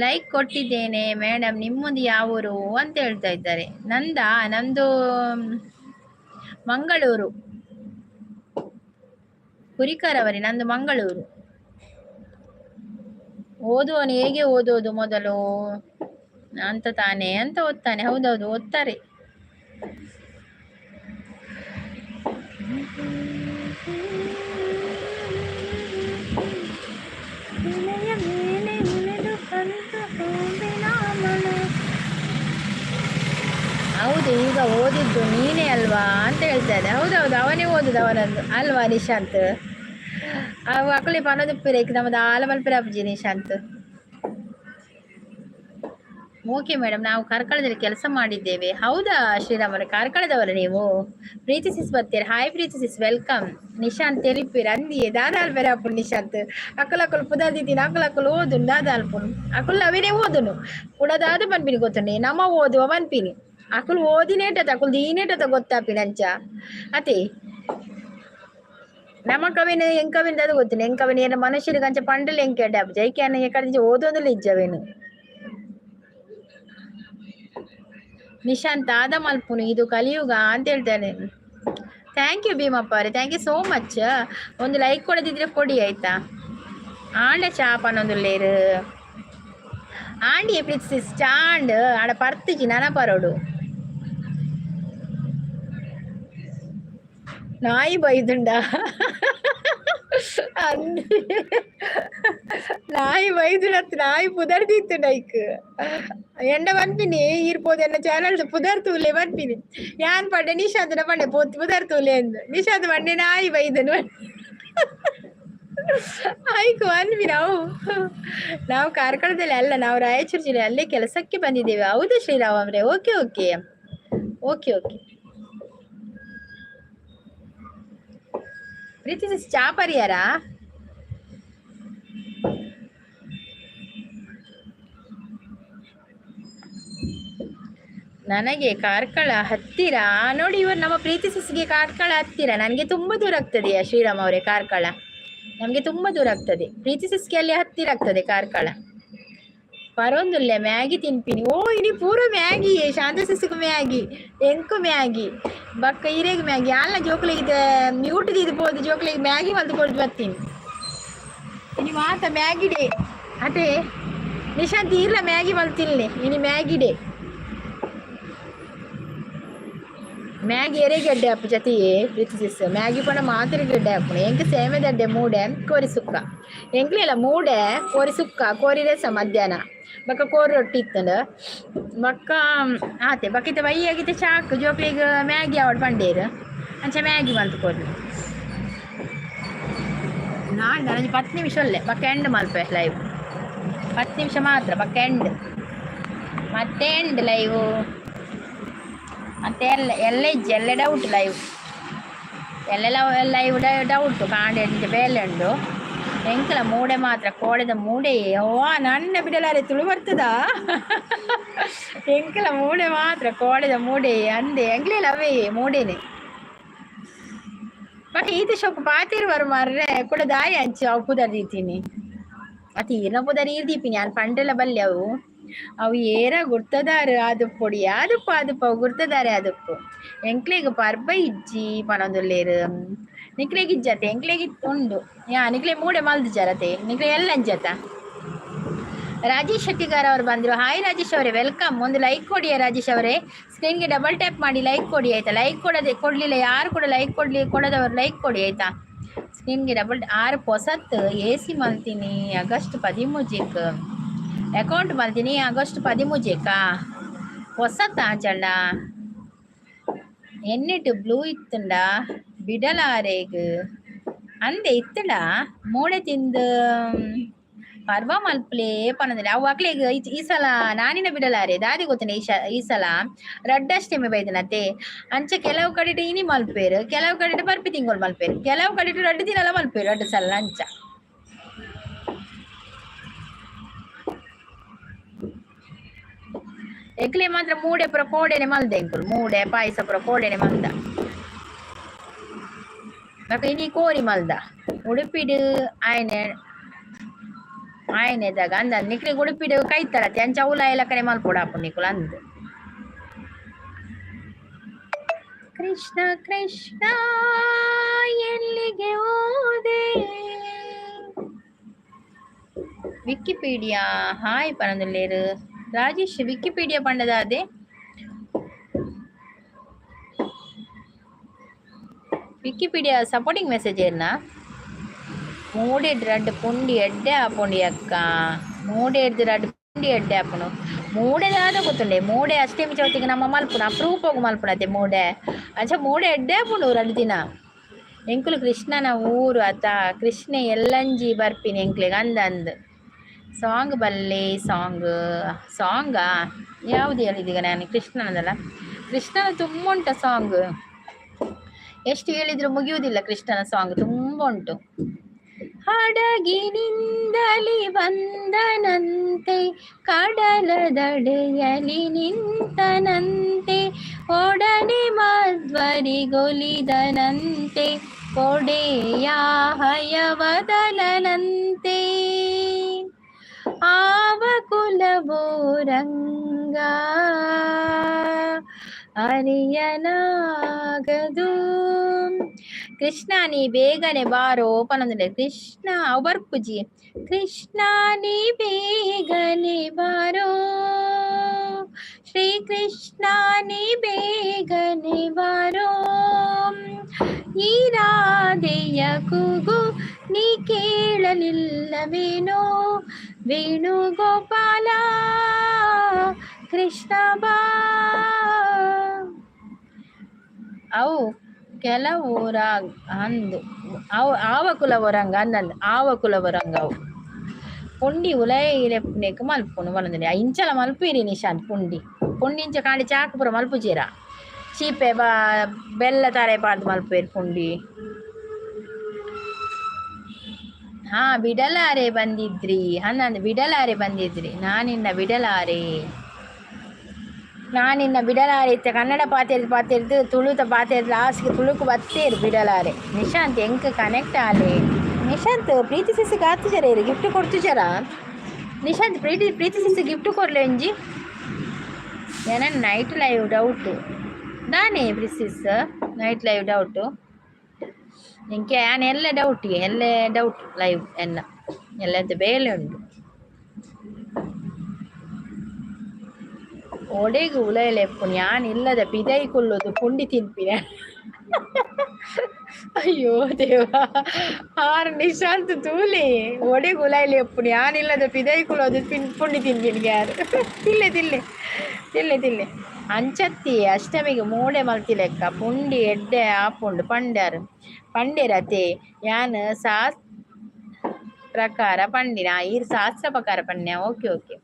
ಲೈಕ್ ಕೊಟ್ಟಿದ್ದೇನೆ ಮೇಡಮ್, ನಿಮ್ಮದು ಯಾವೂರು ಅಂತ ಹೇಳ್ತಾ ಇದ್ದಾರೆ. ನಂದು ಮಂಗಳೂರು. ಕುರಿಕರ್ ಅವರೇ, ನಂದು ಮಂಗಳೂರು. ಓದುವನು ಹೇಗೆ ಓದೋದು ಮೊದಲು ಅಂತ ತಾನೇ ಅಂತ ಓದ್ತಾನೆ. ಹೌದೌದು ಓದ್ತಾರೆ. ಹೌದು, ಈಗ ಓದಿದ್ದು ನೀನೇ ಅಲ್ವಾ ಅಂತ ಹೇಳ್ತಾರೆ. ಹೌದೌದು, ಅವನೇ ಓದುದು ಅವನದ್ದು ಅಲ್ವಾ ನಿಶಾಂತ್. ಅವು ಅಕಲಿ ಪನದುಪ್ಪಿರೇಕ್ ನಮ್ಮದು ಆಲಮಲ್ಪಿರ ಅಪ್ಜಿ ನಿಶಾಂತ್. ಓಕೆ ಮೇಡಮ್, ನಾವು ಕಾರ್ಕಳದಲ್ಲಿ ಕೆಲಸ ಮಾಡಿದ್ದೇವೆ. ಹೌದಾ ಶ್ರೀರಾಮ್ ಅವರೇ, ಕಾರ್ಕಳದವರ ನೀವು? ಪ್ರೀತಿ ಸಿಸ್ ಬರ್ತೀರ? ಹಾಯ್ ಪ್ರೀತಿ ಸಿಸ್, ವೆಲ್ಕಮ್. ನಿಶಾಂತ್ ತೆಲಿಪಿರ ಅಂದಿಯೇ ದಾದಾಲ್ ಬೇರೆ ಅಪ್ಪು ನಿಶಾಂತ್ ಅಕ್ಕಲಕ್ಕಲು ಪುದಾದಿದ್ದೀನಿ ಅಕ್ಕಲಕ್ಕಲು ಓದುನು ದಾದಾಲ್ಪುನು ಅಕ್ಕಲು ಅವನೇ ಓದುನು ಕುಡದಾದ ಪನ್ಪಿನಿ ಗೊತ್ತುಂಡೆ ನಮ್ಮ ಓದುವ ಪನ್ಪಿನಿ ಅಕ್ಕಲು ಓದಿನೇಟದ ಅಕ್ಕಲು ದೀನೇಟದ ಗೊತ್ತಾಪಿನ ಅಂಚ ಅತೆ ನಮಕವೇನು ಎಂಕವೇನು ಅದು ಗೊತ್ತಿನ ಎಂಕವೇನು ಏನ ಮನುಷ್ಯರಿಗೆ ಅಂಚ ಪಂಡಲ್ಲಿ ಎಂಕೆ ಡಬ್ ಜೈಕೆ ಅನ್ನ ಎಕಡೆ ಓದೋದಿಲ್ಲ ಇಜ್ಜವೇನು ನಿಶಾಂತ್ ಆದ ಮಲ್ಪುನು ಇದು ಕಲಿಯುಗ ಅಂತ ಹೇಳ್ತಾನೆ. ಥ್ಯಾಂಕ್ ಯು ಭೀಮಪ್ಪ ಅವರೇ, ಥ್ಯಾಂಕ್ ಯು ಸೋ ಮಚ್. ಒಂದು ಲೈಕ್ ಕೊಡದಿದ್ರೆ ಕೊಡಿ ಆಯ್ತಾ. ಆಂಡ ಚಾಪನೊಂದು ಲೇರು ಆಂಡಿ ಪ್ರೀತಿ ಸ್ಟಾಂಡ್ ಆಡ ಪರ್ತಿಜಿ ನನ ಪರೋಡು ನಾಯಿ ಬೈದುಂಡ ನಾಯಿ ಬೈದುನತ್ ನಾಯಿ ಪುದರ್ದಿತ್ತು ನೈಕ್ ಎಂಡ ಪನ್ಪಿನಿ ಇರ್ಬೋದು ಎನ್ನ ಚಾನಲ್ ಪುದರ್ತೂಲೆ ಪನ್ಪಿನಿ ಯಾನ್ ಪಂಡೆ ನಿಶಾಂತನ ಪಂಡೆ ಪುದರ್ತೂಲೆ ಎಂದು ನಿಶಾಂತ್ ಪಂಡೆ ನಾಯಿ ಬೈದನು ಆಯ್ತು ಅನ್ವಿ ನಾವು ಕಾರ್ಕಳದಲ್ಲಿ ಅಲ್ಲ, ನಾವು ರಾಯಚೂರು ಜಿಲ್ಲೆ ಅಲ್ಲೇ ಕೆಲಸಕ್ಕೆ ಬಂದಿದ್ದೇವೆ. ಹೌದು ಶ್ರೀರಾಮ್ ಅವರೇ, ಓಕೆ ಓಕೆ ಓಕೆ ಓಕೆ. ಪ್ರೀತಿ ಚಾ ಪರಿಹಾರ ನನಗೆ ಕಾರ್ಕಳ ಹತ್ತಿರ ನೋಡಿ. ಇವರು ನಮ್ಮ ಪ್ರೀತಿ ಸಿಸ್ಗೆ ಕಾರ್ಕಳ ಹತ್ತಿರ, ನನಗೆ ತುಂಬಾ ದೂರ ಆಗ್ತದೆಯಾ ಶ್ರೀರಾಮ್ ಅವರೇ? ಕಾರ್ಕಳ ನಮ್ಗೆ ತುಂಬಾ ದೂರ ಆಗ್ತದೆ. ಪ್ರೀತಿ ಸಿಸ್ಗೆ ಅಲ್ಲಿ ಹತ್ತಿರ ಆಗ್ತದೆ ಕಾರ್ಕಳ. ಪರೊಂದುಲ್ಲೆ ಮ್ಯಾಗಿ ತಿನ್ಪಿನಿ. ಓ ಇನಿ ಪೂರ ಮ್ಯಾಗಿ ಶಾಂತ ಸಿಸ್ಗೆ ಮ್ಯಾಗಿ ಎಂಕು ಮ್ಯಾಗಿ ಬಕ್ಕ ಇರೆಗ್ ಮ್ಯಾಗಿ ಅಲ್ಲ ಜೋಕ್ಲಿಗೆ ಮ್ಯೂಟ್ ದಿದ್ಬೋದು ಜೋಕ್ಲಿಗೆ ಮ್ಯಾಗಿ ಮಲ್ತು ಕೊಡ್ದು ಬರ್ತೀನಿ ಇನಿ ಮಾತ ಮ್ಯಾಗಿ ಡೇ ಅದೇ ನಿಶಾಂತ್ ಇಲ್ಲ ಮ್ಯಾಗಿ ಮಲ್ತಿಲ್ಲೆ ಇನಿ ಮ್ಯಾಗಿ ಡೇ ಮ್ಯಾಗಿ ಎರೆಗಡ್ಡೆ ಅಪ್ಪ ಜತೆಯೇ ಪ್ರೀತಿಸಿಸ್ ಮ್ಯಾಗಿ ಪಂಡ ಮಾತಿರ ಗಡ್ಡೆ ಹಾಕೋಣ ಎಂಕ ಸೇಮೆದಡ್ಡೆ ಮೂಡೆ ಕೋರಿ ಸುಕ್ಕ ಎಂಕ್ಲೆಲ್ಲ ಮೂಡೆ ಕೋರಿ ಸುಕ್ಕ ಕೋರಿ ರಸ ಮಧ್ಯಾಹ್ನ ಬಕ್ಕ ಕೋರಿ ರೊಟ್ಟಿ ಇತ್ತಂಡ ಬಕ್ಕ ಆತೆ ಬಕ್ಕಿತ ಬೈ ಆಗಿತ್ತೆ ಚಾಕ್ ಜೋಕ್ಲಿಗೆ ಮ್ಯಾಗಿ ಅವಡ್ ಪಂಡೇರು ಅಂಚ ಮ್ಯಾಗಿ ಮಲ್ತು ಕೊಡ್ಲಿ ನಾನು ನನಗೆ 10 ನಿಮಿಷ ಒಳ್ಳೆ ಬಕ್ಕ ಎಂಡ್ ಮಲ್ಪೆ ಲೈವ್ 10 ನಿಮಿಷ ಮಾತ್ರ ಬಕ್ಕ ಎಂಡ್ ಮತ್ತೆ ಎಂಡ್ ಲೈವು ಮತ್ತೆ ಎಲ್ಲ ಡೌಟ್ ಲೈವ್ ಎಲ್ಲೆಲ್ಲ ಲೈವ್ ಡೌಟು ಕಾಂಡೆ ಬೇಲೆ ಉಂಡು ಎಂಕಲ ಮೂಡೆ ಮಾತ್ರ ಕೋಡೆದ ಮೂಡೆ ಓ ನನ್ನ ಬಿಡಲಾರೆ ತುಳು ಬರ್ತದ ಎಂಕಲ ಮೂಡೆ ಮಾತ್ರ ಕೋಡೆದ ಮೂಡೆ ಅಂದೆ ಎಂಗ್ಲೆಲ್ಲ ಅವೇ ಮೂಡೆನೆ ಮತ್ತೆ ಈತ ಶೋಕು ಪಾತಿರುವರು ಮಾರ್ರೆ ಕೂಡ ದಾಯಿ ಹಂಚಿ ಅವು ಪುದರ್ದೀತೀನಿ ಮತ್ತೆ ಈರ್ನ ಪುದರ್ ಈರ್ದೀಪಿನಿ ನಾನು ಪಂಡೆಲ್ಲ ಬಲ್ಲೆ ಅವು ಏರ ಗುರ್ತದಾರು ಆದುಪ್ಪೊಡಿ ಆದುಪ್ಪ ಗುರ್ತದಾರೆ ಆದುಪ್ಪು ಎಂಕ್ಲೆಗ್ ಪರ್ಬ ಇಜ್ಜಿ ಪನೊಂದುಲ್ಲೇರು ನಿಕ್ಲೆಗ್ ಇಜ್ಜತೆ ಎಂಕ್ಲೆಗ್ ಉಂಡು ಯಾ ನಿಕ್ಲೆ ಮೂಡೆ ಮಲ್ದು ಜರತೆ ನಿಕ್ಲೆ ಎಲ್ಲ ಅಂಜತ. ರಾಜೇಶ್ ಶೆಟ್ಟಿಗಾರ್ ಅವರು ಬಂದರು. ಹಾಯ್ ರಾಜೇಶ್ ಅವರೇ, ವೆಲ್ಕಮ್. ಒಂದು ಲೈಕ್ ಕೊಡಿ ರಾಜೇಶ್ ಅವರೇ, ಸ್ಕ್ರೀನ್ಗೆ ಡಬಲ್ ಟ್ಯಾಪ್ ಮಾಡಿ ಲೈಕ್ ಕೊಡಿ ಆಯ್ತಾ. ಲೈಕ್ ಕೊಡಲಿಲ್ಲ ಯಾರು ಕೂಡ ಲೈಕ್ ಕೊಡದವರು ಲೈಕ್ ಕೊಡಿ ಆಯ್ತಾ. ಸ್ಕ್ರೀನ್ಗೆ ಡಬಲ್ 6 ಹೊಸತ್ ಎ ಸಿ ಮಲ್ತೀನಿ ಆಗಸ್ಟ್ 13 ಅಕೌಂಟ್ ಮಲ್ತೀನಿ ಆಗಸ್ಟ್ 13 ಹೊಸತ್ತ ಚಂಡ ಎನ್ನಿಟ್ಟು ಬ್ಲೂ ಇತ್ತಂಡ ಬಿಡಲಾರೇಗ್ ಅಂದೆ ಇತ್ತಡ ಮೂಡೆ ತಿಂದು ಪರ್ವ ಮಲ್ಪಲೆ ಪನದಲ್ಲಿ ಅವು ಅಕ್ಲೆಗ್ ಈ ಸಲ ನಾನಿನ ಬಿಡಲಾರೆ ದಾದಿ ಗೊತ್ತನೆ ಈ ಸಲ ರಡ್ಡಷ್ಟೇಮೆ ಬೈದನತೆ ಅಂಚ ಕೆಲವು ಕಡೆ ಇನಿ ಮಲ್ಪೇರು ಕೆಲವು ಕಡೆ ಬರ್ಪಿ ತಿಂಗಳು ಮಲ್ಪೇರು ಕೆಲವು ಕಡೆ 2 ದಿನ ಮಲ್ಪೇರು 2 ಸಲ ಅಂಚ ಎಕ್ಲೆ ಮಾತ್ರ ಮೂಡೆ ಪುರ ಕೋಡೆನೆ ಮಲ್ದೆ ಎಂಕುಲು ಮೂಡೆ ಪಾಯಸ ಪುರ ಕೋಡೆನೆ ಮಲ್ದ ಬಕ ಇನಿ ಕೋರಿ ಮಲ್ದ ಉಡುಪಿಡು ಆಯ್ನೆದಾಗ ಅಂದ ನಿಕ್ಲಿ ಉಡುಪಿಡು ಕೈತರತ್ತೆ ಅಂಚ ಅವಲ ಎಲ್ಲ ಕಡೆ ಮಲ್ಪೊಡಾಪು ನಿಕುಲು ಅಂದ್ ಕೃಷ್ಣ ಕೃಷ್ಣ ಎಲ್ಲಿಗೆ ಹೋದೆ. ವಿಕಿಪೀಡಿಯಾ ಹಾಯ್ ಪನೊಂದುಲ್ಲೇರು ರಾಜೇಶ್ ವಿಕಿಪೀಡಿಯಾ ಪಂಡದಾದೆ ವಿಕಿಪೀಡಿಯಾ ಸಪೋರ್ಟಿಂಗ್ ಮೆಸೇಜ್ ಏರ್ನ ಮೂಡೆ 2 ಪುಂಡಿ ಎಡ್ಡೆ ಆಪುಂಡಿ ಅಕ್ಕ ಮೂಡೆ 2 ಪುಂಡಿ ಎಡ್ಡೆ ಆಪುನು ಮೂಡೆದಾದ ಗೊತ್ತುಂಡೆ ಮೂಡೆ ಅಷ್ಟೇ ಮಿಚವತ್ತಿಗೆ ನಮ್ಮ ಮಲ್ಪುನ ಅಪ್ರೂಪ್ ಹೋಗು ಮಲ್ಪುನತೆ ಮೂಡೆ ಅಂಚ ಮೂಡೆ ಎಡ್ಡೆ ಆಪುಂಡು 2 ದಿನ ಎಂಕುಲು ಕೃಷ್ಣನ ಊರು ಆತ ಕೃಷ್ಣ ಎಲ್ಲಂಜಿ ಬರ್ಪಿನಿ ಎಂಕ್ಲೆಗ್ ಅಂದ್ ಸಾಂಗ್ ಬಲ್ಲೆ ಸಾಂಗಾ ಯಾವುದು ಹೇಳಿದೀಗ ನಾನು? ಕೃಷ್ಣನದಲ್ಲ. ಕೃಷ್ಣನ ತುಂಬ ಉಂಟ ಸಾಂಗ್, ಎಷ್ಟು ಹೇಳಿದ್ರು ಮುಗಿಯುವುದಿಲ್ಲ. ಕೃಷ್ಣನ ಸಾಂಗ್ ತುಂಬ ಉಂಟು. ಹಡಗಿನಿಂದಲಿ ಬಂದನಂತೆ ಕಡಲ ದಡೆಯಲಿ ನಿಂತನಂತೆ, ಒಡನೆ ಮಧ್ವರಿಗೊಲಿದನಂತೆ ಕೊಡೆಯ ಹಯವದಲನಂತೆ, ಆವ ಕುಲಬೋರಂಗ ಅರಿಯಲಾಗದು. ಕೃಷ್ಣ ನೀ ಬೇಗನೆ ಬಾರೋ ಪನಂದ್ರೆ ಕೃಷ್ಣ ಬರ್ಪುಜಿ. ಕೃಷ್ಣ ನೀ ಬೇಗನೆ ಬಾರೋ, ಶ್ರೀ ಕೃಷ್ಣ ನೀ ಬೇಗನೆ ಬಾರೋ, ಈ ರಾಧೆಯ ಕೂಗು ನೀ ಕೇಳಲಿಲ್ಲವೇನೋ, ವೇಣುಗೋಪಾಲ ಕೃಷ್ಣ ಬಾ. ಅವು ಕೆಲವೂರ ಅಂದು ಅವು ಆವ ಕುಲವರಂಗ ಅಂದಂದು ಆವ ಕುಲವರಂಗ ಅವು ಪುಂಡಿ ಉಲೈರೆಪ್ನೆಕ್ ಮಲ್ಪುನು ಬಲಂದ್ರೆ ಇಂಚಲ ಮಲ್ಪುಯಿರಿ ನಿಶಾಂತ್ ಪುಂಡಿ ಇಂಚ ಕಾಂಡಿ ಚಾಕುಪುರ ಮಲ್ಪುಜೀರ ಚೀಪೆ ಬೆಲ್ಲ ತಾರೆ ಪಾಡ್ದು ಮಲ್ಪುಯಿರಿ ಪುಂಡಿ. ಹಾ ಬಿಡಲಾರೆ ಬಂದಿದ್ರಿ ಹನ್ನೊಂದು ಬಿಡಲಾರೆ ಬಂದಿದ್ರಿ, ನಾನಿನ್ನ ಬಿಡಲಾರೆ ಇತ್ತ ಕನ್ನಡ ಪಾತೆರ್ದು ತುಳುತ ಪಾತೆರ್ದು ಲಾಸ್ಟ್ಗೆ ತುಳುಕು ಬತ್ತೇರು ಬಿಡಲಾರೆ. ನಿಶಾಂತ್ ಎಂಕ್ ಕನೆಕ್ಟ್ ಆಲೆ. ನಿಶಾಂತ್ ಪ್ರೀತಿ ಸಿಸಿ ಗಾತು ಜರ ಗಿಫ್ಟ್ ಕೊಡ್ತು ಜರ. ನಿಶಾಂತ್ ಪ್ರೀತಿ ಸಿಸಿ ಗಿಫ್ಟ್ ಕೊಡ್ಲೆ ಒಂಜಿ. ಏನ ನೈಟ್ ಲೈವ್ ಡೌಟು ನಾನೇ ಪ್ರಿಸಿಸ್ ನೈಟ್ ಲೈವ್ ಡೌಟು ಇಂಕೆ ಯಾನ್ ಎಲ್ಲ ಡೌಟ್ ಲೈವ್ ಎಲ್ಲಂತ ಬೇಲೆ ಉಂಟು. ಒಡೆಗು ಉಲಯಲೆಪ್ಪು ಯಾನ್ ಇಲ್ಲದ ಪಿದೈ ಕೊಲ್ಲೋದು ಪುಂಡಿ ತಿನ್ಪಿನ. ಅಯ್ಯೋ ದೇವ ಆರ್ ನಿಶಾಂತ್ ತೂಲಿ ಒಡೆಗು ಉಲಯಲೆಪ್ಪು ಯಾನ್ ಇಲ್ಲದ ಪಿದೈ ಕೊಲ್ಲೋದು ಪುಂಡಿ ತಿನ್ಪಿನ್ಗೆ ಯಾರು ತಿಲ್ಲೆ ಅಂಚತ್ತಿ ಅಷ್ಟಮಿಗೆ ಮೂಡೆ ಮಲ್ತಿ ಲೆಕ್ಕ ಪುಂಡಿ ಎಡ್ಡೆ ಆಪುಂಡು ಪಂಡೆ ರತೆ ಯಾನ್ ಪ್ರಕಾರ ಪಂಡಿನ ಈರ್ ಶಾಸ್ತ್ರ ಪ್ರಕಾರ ಪಂಡ್ಯ. ಓಕೆ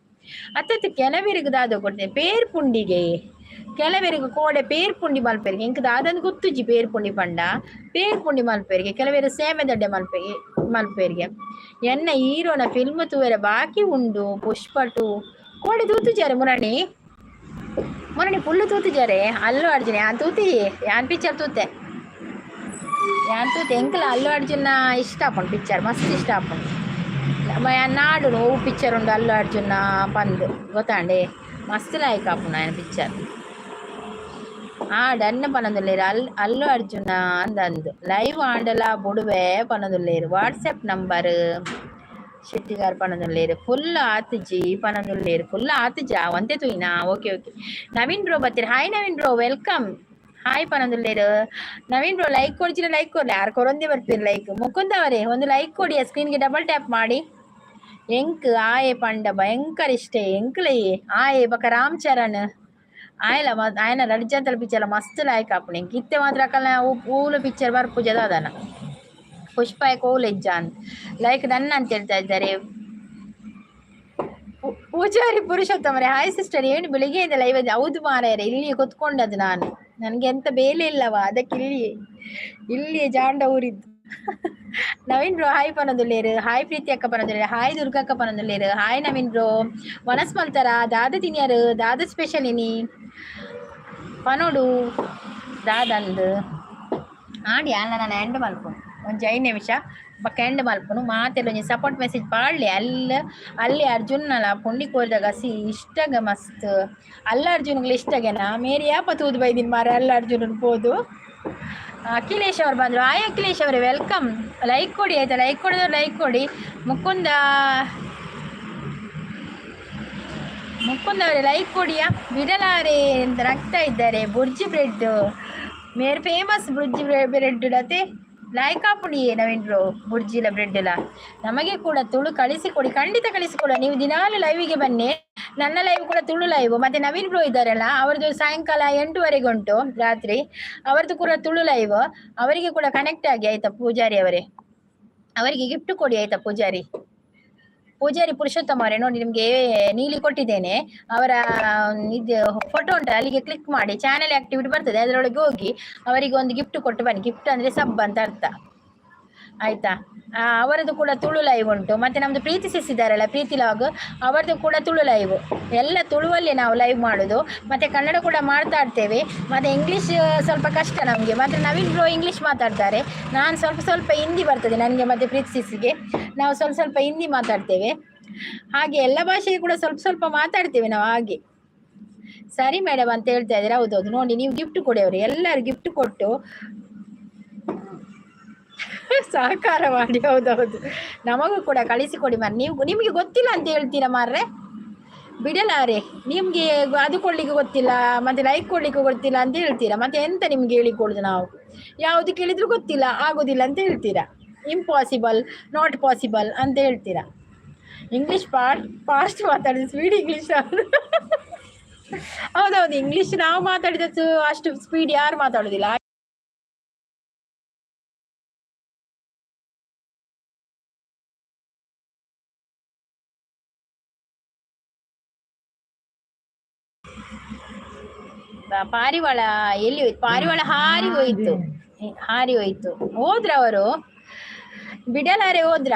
ಅತ್ತತ್ತು ಕೆಲವರಿಗೆ ದಾದ ಕೊಡ್ತೇನೆ ಪೇರ್ ಪುಂಡಿಗೆ, ಕೆಲವರಿಗೆ ಕೋಡೆ ಪೇರ್ ಪುಂಡಿ ಮಲ್ಪೆರಿಗೆ ಇಂಕ ದಾದಂದು ಗೊತ್ತುಜಿ ಪೇರ್ ಪುಂಡಿ ಪಂಡ ಪೇರ್ ಪುಂಡಿ ಮಲ್ಪೆರಿಗೆ, ಕೆಲವರಿಗೆ ಸೇಮೆ ದಡ್ಡೆ ಮಲ್ಪೆರಿಗೆ ಎನ್ನ ಹೀರೋನ ಫಿಲ್ಮ್ ತೂವೆರ ಬಾಕಿ ಉಂಡು ಪುಷ್ಪಟು ಕೋಡೆ ತೂತುಜಾರೆ ಮುರಣಿ ಪುಲ್ಲು ತೂತುಜಾರೆ. ಅಲ್ಲು ಅರ್ಜುನ ಯಾನ್ ತೂತಿ ಯಾನ್ ಪಿಕ್ಚರ್ ತೂತೆ ಎಂಕಲ ಅಲ್ಲು ಅರ್ಜುನ ಇಷ್ಟ ಆಪುಂಡು ಪಿಕ್ಚರ್ ಮಸ್ತ್ ಇಷ್ಟ ಆಪುಂಡು. ನಾಡು ಓ ಪಿಕ್ಚರ್ ಉಂಡು ಅಲ್ಲು ಅರ್ಜುನ ಪಂದ್ ಗೊತ್ತಾಂಡೆ ಮಸ್ತ್ ಲಾಯ್ಕ್ ಆಪುಂಡು ఆయన ಪಿಕ್ಚರ್. ಡನ್ನ ಪನೊಂದುಲ್ಲೇರು ಅಲ್ಲು ಅರ್ಜುನ ಅಂದಂದು ಲೈವ್ ಆಂಡಲ ಬುಡುವೆ ಪನೊಂದುಲ್ಲೇರು. ವಾಟ್ಸಪ್ ನಂಬರ್ ಶೆಟ್ಟಿಗಾರ್ ಪನೊಂದುಲ್ಲೇರು ಫುಲ್ ಆತುಜಿ ಪನೊಂದುಲ್ಲೇರು ಫುಲ್ ಆತುಜಾ ಒಂತೆ ತುಯಿನಾ. ಓಕೆ ನವೀನ್ ಬ್ರೋ ಬತ್ತೀರಿ. Hi Naveen bro welcome. Hi ಪನೊಂದುಲ್ಲೇರು ನವೀನ್ ಬ್ರೋ ಲೈಕ್ ಕೊಡ್ಚಿನ ಲೈಕ್ ಕೊಡ್ಲಿ ಯಾರು ಕೊರೊಂದೇ ಬರ್ತೀರಿ ಲೈಕ್. ಮುಕುಂದ ಅವರೇ ಒಂದು ಲೈಕ್ ಕೊಡಿ, ಸ್ಕ್ರೀನ್ಗೆ ಡಬಲ್ ಟ್ಯಾಪ್ ಮಾಡಿ. ಎಂಕ್ ಆಯೆ ಪಂಡ ಭಯಂಕರ ಇಷ್ಟ ಎಂಕ್ಲೇ ಆಯೆ ಬಕ ರಾಮ್ ಚರಣ್ ఆయన రడిచంతల పిక్చర్ మస్తు లాయక్ ఆపుడు ఇంక ఇత్తే మాత్రం అక్కడ ఊల ಪಿಕ್ಚರ್ ಬರ್ಪುಜ ದಾದನ ಪುಷ್ಪ ಕೋಲೆಜ್ಜಾನ್ ಲೈಕ್ ನನ್ನ ಅಂತ ಹೇಳ್ತಾ ಇದ್ದಾರೆ. ಪೂಜಾರಿ ಪುರುಷೋತ್ತಮರೇ ಹಾಯ್ ಸಿಸ್ಟರ್, ಏನು ಬೆಳಿಗ್ಗೆಯಿಂದ ಲೈವ್ ಹೌದು ಮಾರಾಯರೆ, ಇಲ್ಲಿ ಕೂತ್ಕೊಂಡದ್ದು ನನಗೆ ಎಂತ ಬೇಲೆ ಇಲ್ಲವಾ, ಅದಕ್ಕೆ ಇಲ್ಲಿ ಜಾಂಡ ಊರಿದ್ದು. ನವೀನ್ ಬ್ರೋ ಹಾಯ್ ಪನೊಂದುಲ್ಲೇರು. ಹಾಯ್ ಪ್ರೀತಿ ಅಕ್ಕ ಪನೊಂದುಲ್ಲೇರು. ಹಾಯ್ ದುರ್ಗಕ್ಕ ಪನೊಂದುಲ್ಲೇರು. ಹಾಯ್ ನವೀನ್ ಬ್ರೋ ಮನಸ್ ಮಲ್ತಾರ ದಾದ ತಿನ್ಯಾರು ದಾದ ಸ್ಪೆಷಲ್ ಇನಿ ಪನೋಡು ದಾದಂದು ಆಡಿ ಅಲ್ಲ ನಾನು ಎಂಡ್ ಮಲ್ಪುನು ಒಂದು 5 ನಿಮಿಷ ಬಕ್ಕ ಎಂಡ್ ಮಲ್ಪುನು ಮಾತೆಲ್ಲ ಒಂಜಿ ಸಪೋರ್ಟ್ ಮೆಸೇಜ್ ಪಾಡ್ಲಿ ಅಲ್ಲಿ ಅರ್ಜುನಲ್ಲ ಪುಂಡಿ ಕೋರಿದಾಗ ಸಿ ಇಷ್ಟಗ ಮಸ್ತ್ ಅಲ್ಲ ಅರ್ಜುನ್ಗಳು ಇಷ್ಟಗೆನಾ ಮೇರಿ ಯಾಪ ತೂದು ಬೈದಿನ ಮಾರ ಅಲ್ಲ ಅರ್ಜುನನ್ ಪೋದು. ಅಖಿಲೇಶ್ ಅವ್ರು ಬಂದರು. ಹಾಯ್ ಅಖಿಲೇಶ್ ಅವರೇ ವೆಲ್ಕಮ್. ಲೈಕ್ ಕೊಡಿ ಆಯ್ತಾ, ಲೈಕ್ ಕೊಡಿದ್ರೆ ಲೈಕ್ ಕೊಡಿ. ಮುಕುಂದ ಅವರೇ ಲೈಕ್ ಕೊಡಿಯಾ. ಬಿಡಲಾರೆ ಅಂತ ನಗ್ತಾ ಇದ್ದಾರೆ. ಬುರ್ಜಿ ಬ್ರೆಡ್ ಮೇರೆ ಫೇಮಸ್ ಬುರ್ಜಿ ಬ್ರೆಡ್ ಡತೆ ಲೈಕ್ ಆಪುಡಿ ನವೀನ್ ಬ್ರೋ. ಬುರ್ಜಿಲ ಬ್ರೆಡ್ ಎಲ್ಲ ನಮಗೆ ಕೂಡ ತುಳು ಕಳಿಸಿಕೊಡಿ, ಖಂಡಿತ ಕಳಿಸಿಕೊಡ. ನೀವು ದಿನಾಲು ಲೈವಿಗೆ ಬನ್ನಿ, ನನ್ನ ಲೈವ್ ಕೂಡ ತುಳು ಲೈವ್. ಮತ್ತೆ ನವೀನ್ ಬ್ರೋ ಇದ್ದಾರಲ್ಲ ಅವ್ರದ್ದು ಸಾಯಂಕಾಲ 8 ಉಂಟು ರಾತ್ರಿ, ಅವ್ರದ್ದು ಕೂಡ ತುಳು ಲೈವ್. ಅವರಿಗೆ ಕೂಡ ಕನೆಕ್ಟ್ ಆಗಿ ಆಯ್ತಾ ಪೂಜಾರಿ ಅವರೇ, ಅವರಿಗೆ ಗಿಫ್ಟ್ ಕೊಡಿ ಆಯ್ತಾ ಪೂಜಾರಿ. ಪೂಜಾರಿ ಪುರುಷೋತ್ತಮ ಅವರೇ ನೋಡಿ, ನಿಮ್ಗೆ ನೀಲಿ ಕೊಟ್ಟಿದ್ದೇನೆ. ಅವರ ಇದು ಫೋಟೋ ಉಂಟು, ಅಲ್ಲಿಗೆ ಕ್ಲಿಕ್ ಮಾಡಿ ಚಾನೆಲ್ ಆಕ್ಟಿವಿಟಿ ಬರ್ತದೆ, ಅದರೊಳಗೆ ಹೋಗಿ ಅವರಿಗೆ ಒಂದು ಗಿಫ್ಟ್ ಕೊಟ್ಟು ಬನ್ನಿ. ಗಿಫ್ಟ್ ಅಂದ್ರೆ ಸಬ್ ಅಂತ ಅರ್ಥ, ಆಯ್ತಾ? ಅವರದ್ದು ಕೂಡ ತುಳು ಲೈವ್ ಉಂಟು. ಮತ್ತೆ ನಮ್ದು ಪ್ರೀತಿ ಸಿಸಿದಾರಲ್ಲ, ಪ್ರೀತಿ ಲಾಗ್, ಅವರದ್ದು ಕೂಡ ತುಳು ಲೈವ್. ಎಲ್ಲ ತುಳುವಲ್ಲಿ ನಾವು ಲೈವ್ ಮಾಡೋದು. ಮತ್ತೆ ಕನ್ನಡ ಕೂಡ ಮಾತಾಡ್ತೇವೆ. ಮತ್ತೆ ಇಂಗ್ಲೀಷ್ ಸ್ವಲ್ಪ ಕಷ್ಟ ನಮಗೆ. ಮತ್ತೆ ನವೀನ್ ಬ್ರೋ ಇಂಗ್ಲೀಷ್ ಮಾತಾಡ್ತಾರೆ, ನಾನು ಸ್ವಲ್ಪ ಹಿಂದಿ ಬರ್ತದೆ ನನಗೆ, ಮತ್ತೆ ಪ್ರೀತಿ ಸಿಸಿಗೆ ನಾವು ಸ್ವಲ್ಪ ಹಿಂದಿ ಮಾತಾಡ್ತೇವೆ. ಹಾಗೆ ಎಲ್ಲ ಭಾಷೆಗೆ ಕೂಡ ಸ್ವಲ್ಪ ಮಾತಾಡ್ತೇವೆ ನಾವು ಹಾಗೆ. ಸರಿ ಮೇಡಮ್ ಅಂತ ಹೇಳ್ತಾ ಇದ್ದಾರೆ. ಹೌದೌದು, ನೋಡಿ ನೀವು ಗಿಫ್ಟ್ ಕೊಡಿ, ಅವರು ಎಲ್ಲರೂ ಗಿಫ್ಟ್ ಕೊಟ್ಟು ಸಹಕಾರ ಮಾಡಿ. ಹೌದೌದು, ನಮಗೂ ಕೂಡ ಕಳಿಸಿಕೊಡಿ ಮಾರ್ರೆ. ನಿಮಗೆ ಗೊತ್ತಿಲ್ಲ ಅಂತ ಹೇಳ್ತೀರಾ ಮಾರ್ರೆ, ಬಿಡಲಾರೆ. ನಿಮ್ಗೆ ಅದು ಕೊಡ್ಲಿಕ್ಕೆ ಗೊತ್ತಿಲ್ಲ, ಮತ್ತೆ ಲೈಕ್ ಕೊಡ್ಲಿಕ್ಕೆ ಗೊತ್ತಿಲ್ಲ ಅಂತ ಹೇಳ್ತೀರಾ. ಮತ್ತೆ ಎಂತ ನಿಮ್ಗೆ ಹೇಳಿಕೊಡುದು ನಾವು? ಯಾವುದು ಕೇಳಿದ್ರು ಗೊತ್ತಿಲ್ಲ, ಆಗೋದಿಲ್ಲ ಅಂತ ಹೇಳ್ತೀರಾ. ಇಂಪಾಸಿಬಲ್, ನಾಟ್ ಪಾಸಿಬಲ್ ಅಂತ ಹೇಳ್ತೀರಾ. ಇಂಗ್ಲಿಷ್ ಫಾಸ್ಟ್ ಮಾತಾಡಿದ ಸ್ಪೀಡ್ ಇಂಗ್ಲಿಷ್. ಹೌದೌದು, ಇಂಗ್ಲಿಷ್ ನಾವು ಮಾತಾಡಿದಷ್ಟು ಅಷ್ಟು ಸ್ಪೀಡ್ ಯಾರು ಮಾತಾಡೋದಿಲ್ಲ. ಪಾರಿವಾಳ ಎಲ್ಲಿ ಹೋಯ್ತು? ಪಾರಿವಾಳ ಹಾರಿ ಹೋಯ್ತು. ಹೋದ್ರ ಅವರು, ಬಿಡಲಾರೆ ಹೋದ್ರ.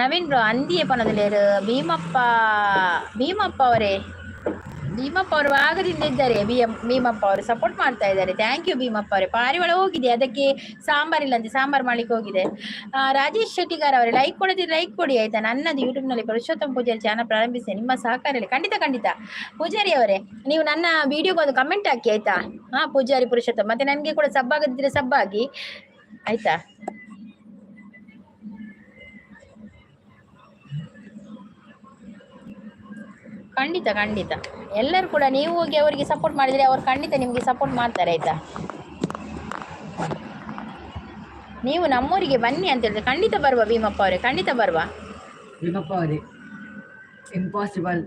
ನವೀನ್ ಬ್ರೋ ಅಂದಿಯೇ ಪನದಲ್ಲೇರು ಭೀಮಪ್ಪ ಅವರೇ, ಭೀಮಪ್ಪ ಅವರು ಆಗದಿಂದ ಇದ್ದಾರೆ. ಭೀಮಪ್ಪ ಅವರು ಸಪೋರ್ಟ್ ಮಾಡ್ತಾ ಇದ್ದಾರೆ. ಥ್ಯಾಂಕ್ ಯು ಭೀಮಪ್ಪ ಅವರೇ. ಪಾರಿವಾಳ ಹೋಗಿದೆ, ಅದಕ್ಕೆ ಸಾಂಬಾರ್ ಇಲ್ಲಂತೆ, ಸಾಂಬಾರ್ ಮಾಡ್ಲಿಕ್ಕೆ ಹೋಗಿದೆ. ರಾಜೇಶ್ ಶೆಟ್ಟಿಗಾರ್ ಅವರೇ, ಲೈಕ್ ಕೊಡೋದಿದ್ರೆ ಲೈಕ್ ಕೊಡಿ ಆಯ್ತಾ. ನನ್ನದು ಯೂಟ್ಯೂಬ್ನಲ್ಲಿ ಪುರುಷೋತ್ತಮ ಪೂಜಾರಿ ಚಾನಲ್ ಪ್ರಾರಂಭಿಸಿ, ನಿಮ್ಮ ಸಹಕಾರ ಇಲ್ಲ. ಖಂಡಿತ ಪೂಜಾರಿ ಅವರೇ, ನೀವು ನನ್ನ ವಿಡಿಯೋಗೆ ಒಂದು ಕಮೆಂಟ್ ಹಾಕಿ ಆಯ್ತಾ. ಪೂಜಾರಿ ಪುರುಷೋತ್ತಮ, ಮತ್ತೆ ನನಗೆ ಕೂಡ ಸಬ್ ಆಗದಿದ್ರೆ ಸಬ್ ಆಗಿ ಆಯ್ತಾ. ಖಂಡಿತ ಎಲ್ಲರೂ ಕೂಡ ನೀವು ಹೋಗಿ ಅವರಿಗೆ ಸಪೋರ್ಟ್ ಮಾಡಿದ್ರೆ ಅವ್ರು ಖಂಡಿತ ನಿಮಗೆ ಸಪೋರ್ಟ್ ಮಾಡ್ತಾರೆ ಆಯ್ತಾ. ನೀವು ನಮ್ಮೂರಿಗೆ ಬನ್ನಿ ಅಂತ ಹೇಳಿದ್ರೆ ಖಂಡಿತ ಬರುವ ಭೀಮಪ್ಪ ಅವರೇ, ಖಂಡಿತ ಬರುವ ಭೀಮಪ್ಪ ಅವರೇ. ಇಂಪಾಸಿಬಲ್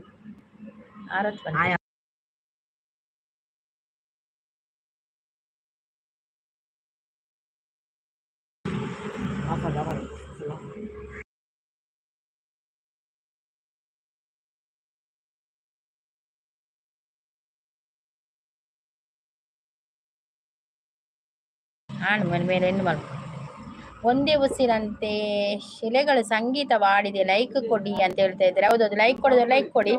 ಮೇಲೆ ಹೆಣ್ಣು ಮಗಳು ಒಂದೇ ಉಸಿರಂತೆ ಶಿಲೆಗಳು ಸಂಗೀತವಾಡಿದೆ, ಲೈಕ್ ಕೊಡಿ ಅಂತ ಹೇಳ್ತಾ ಇದ್ದಾರೆ. ಹೌದೌದು, ಲೈಕ್ ಕೊಡೋದು ಲೈಕ್ ಕೊಡಿ.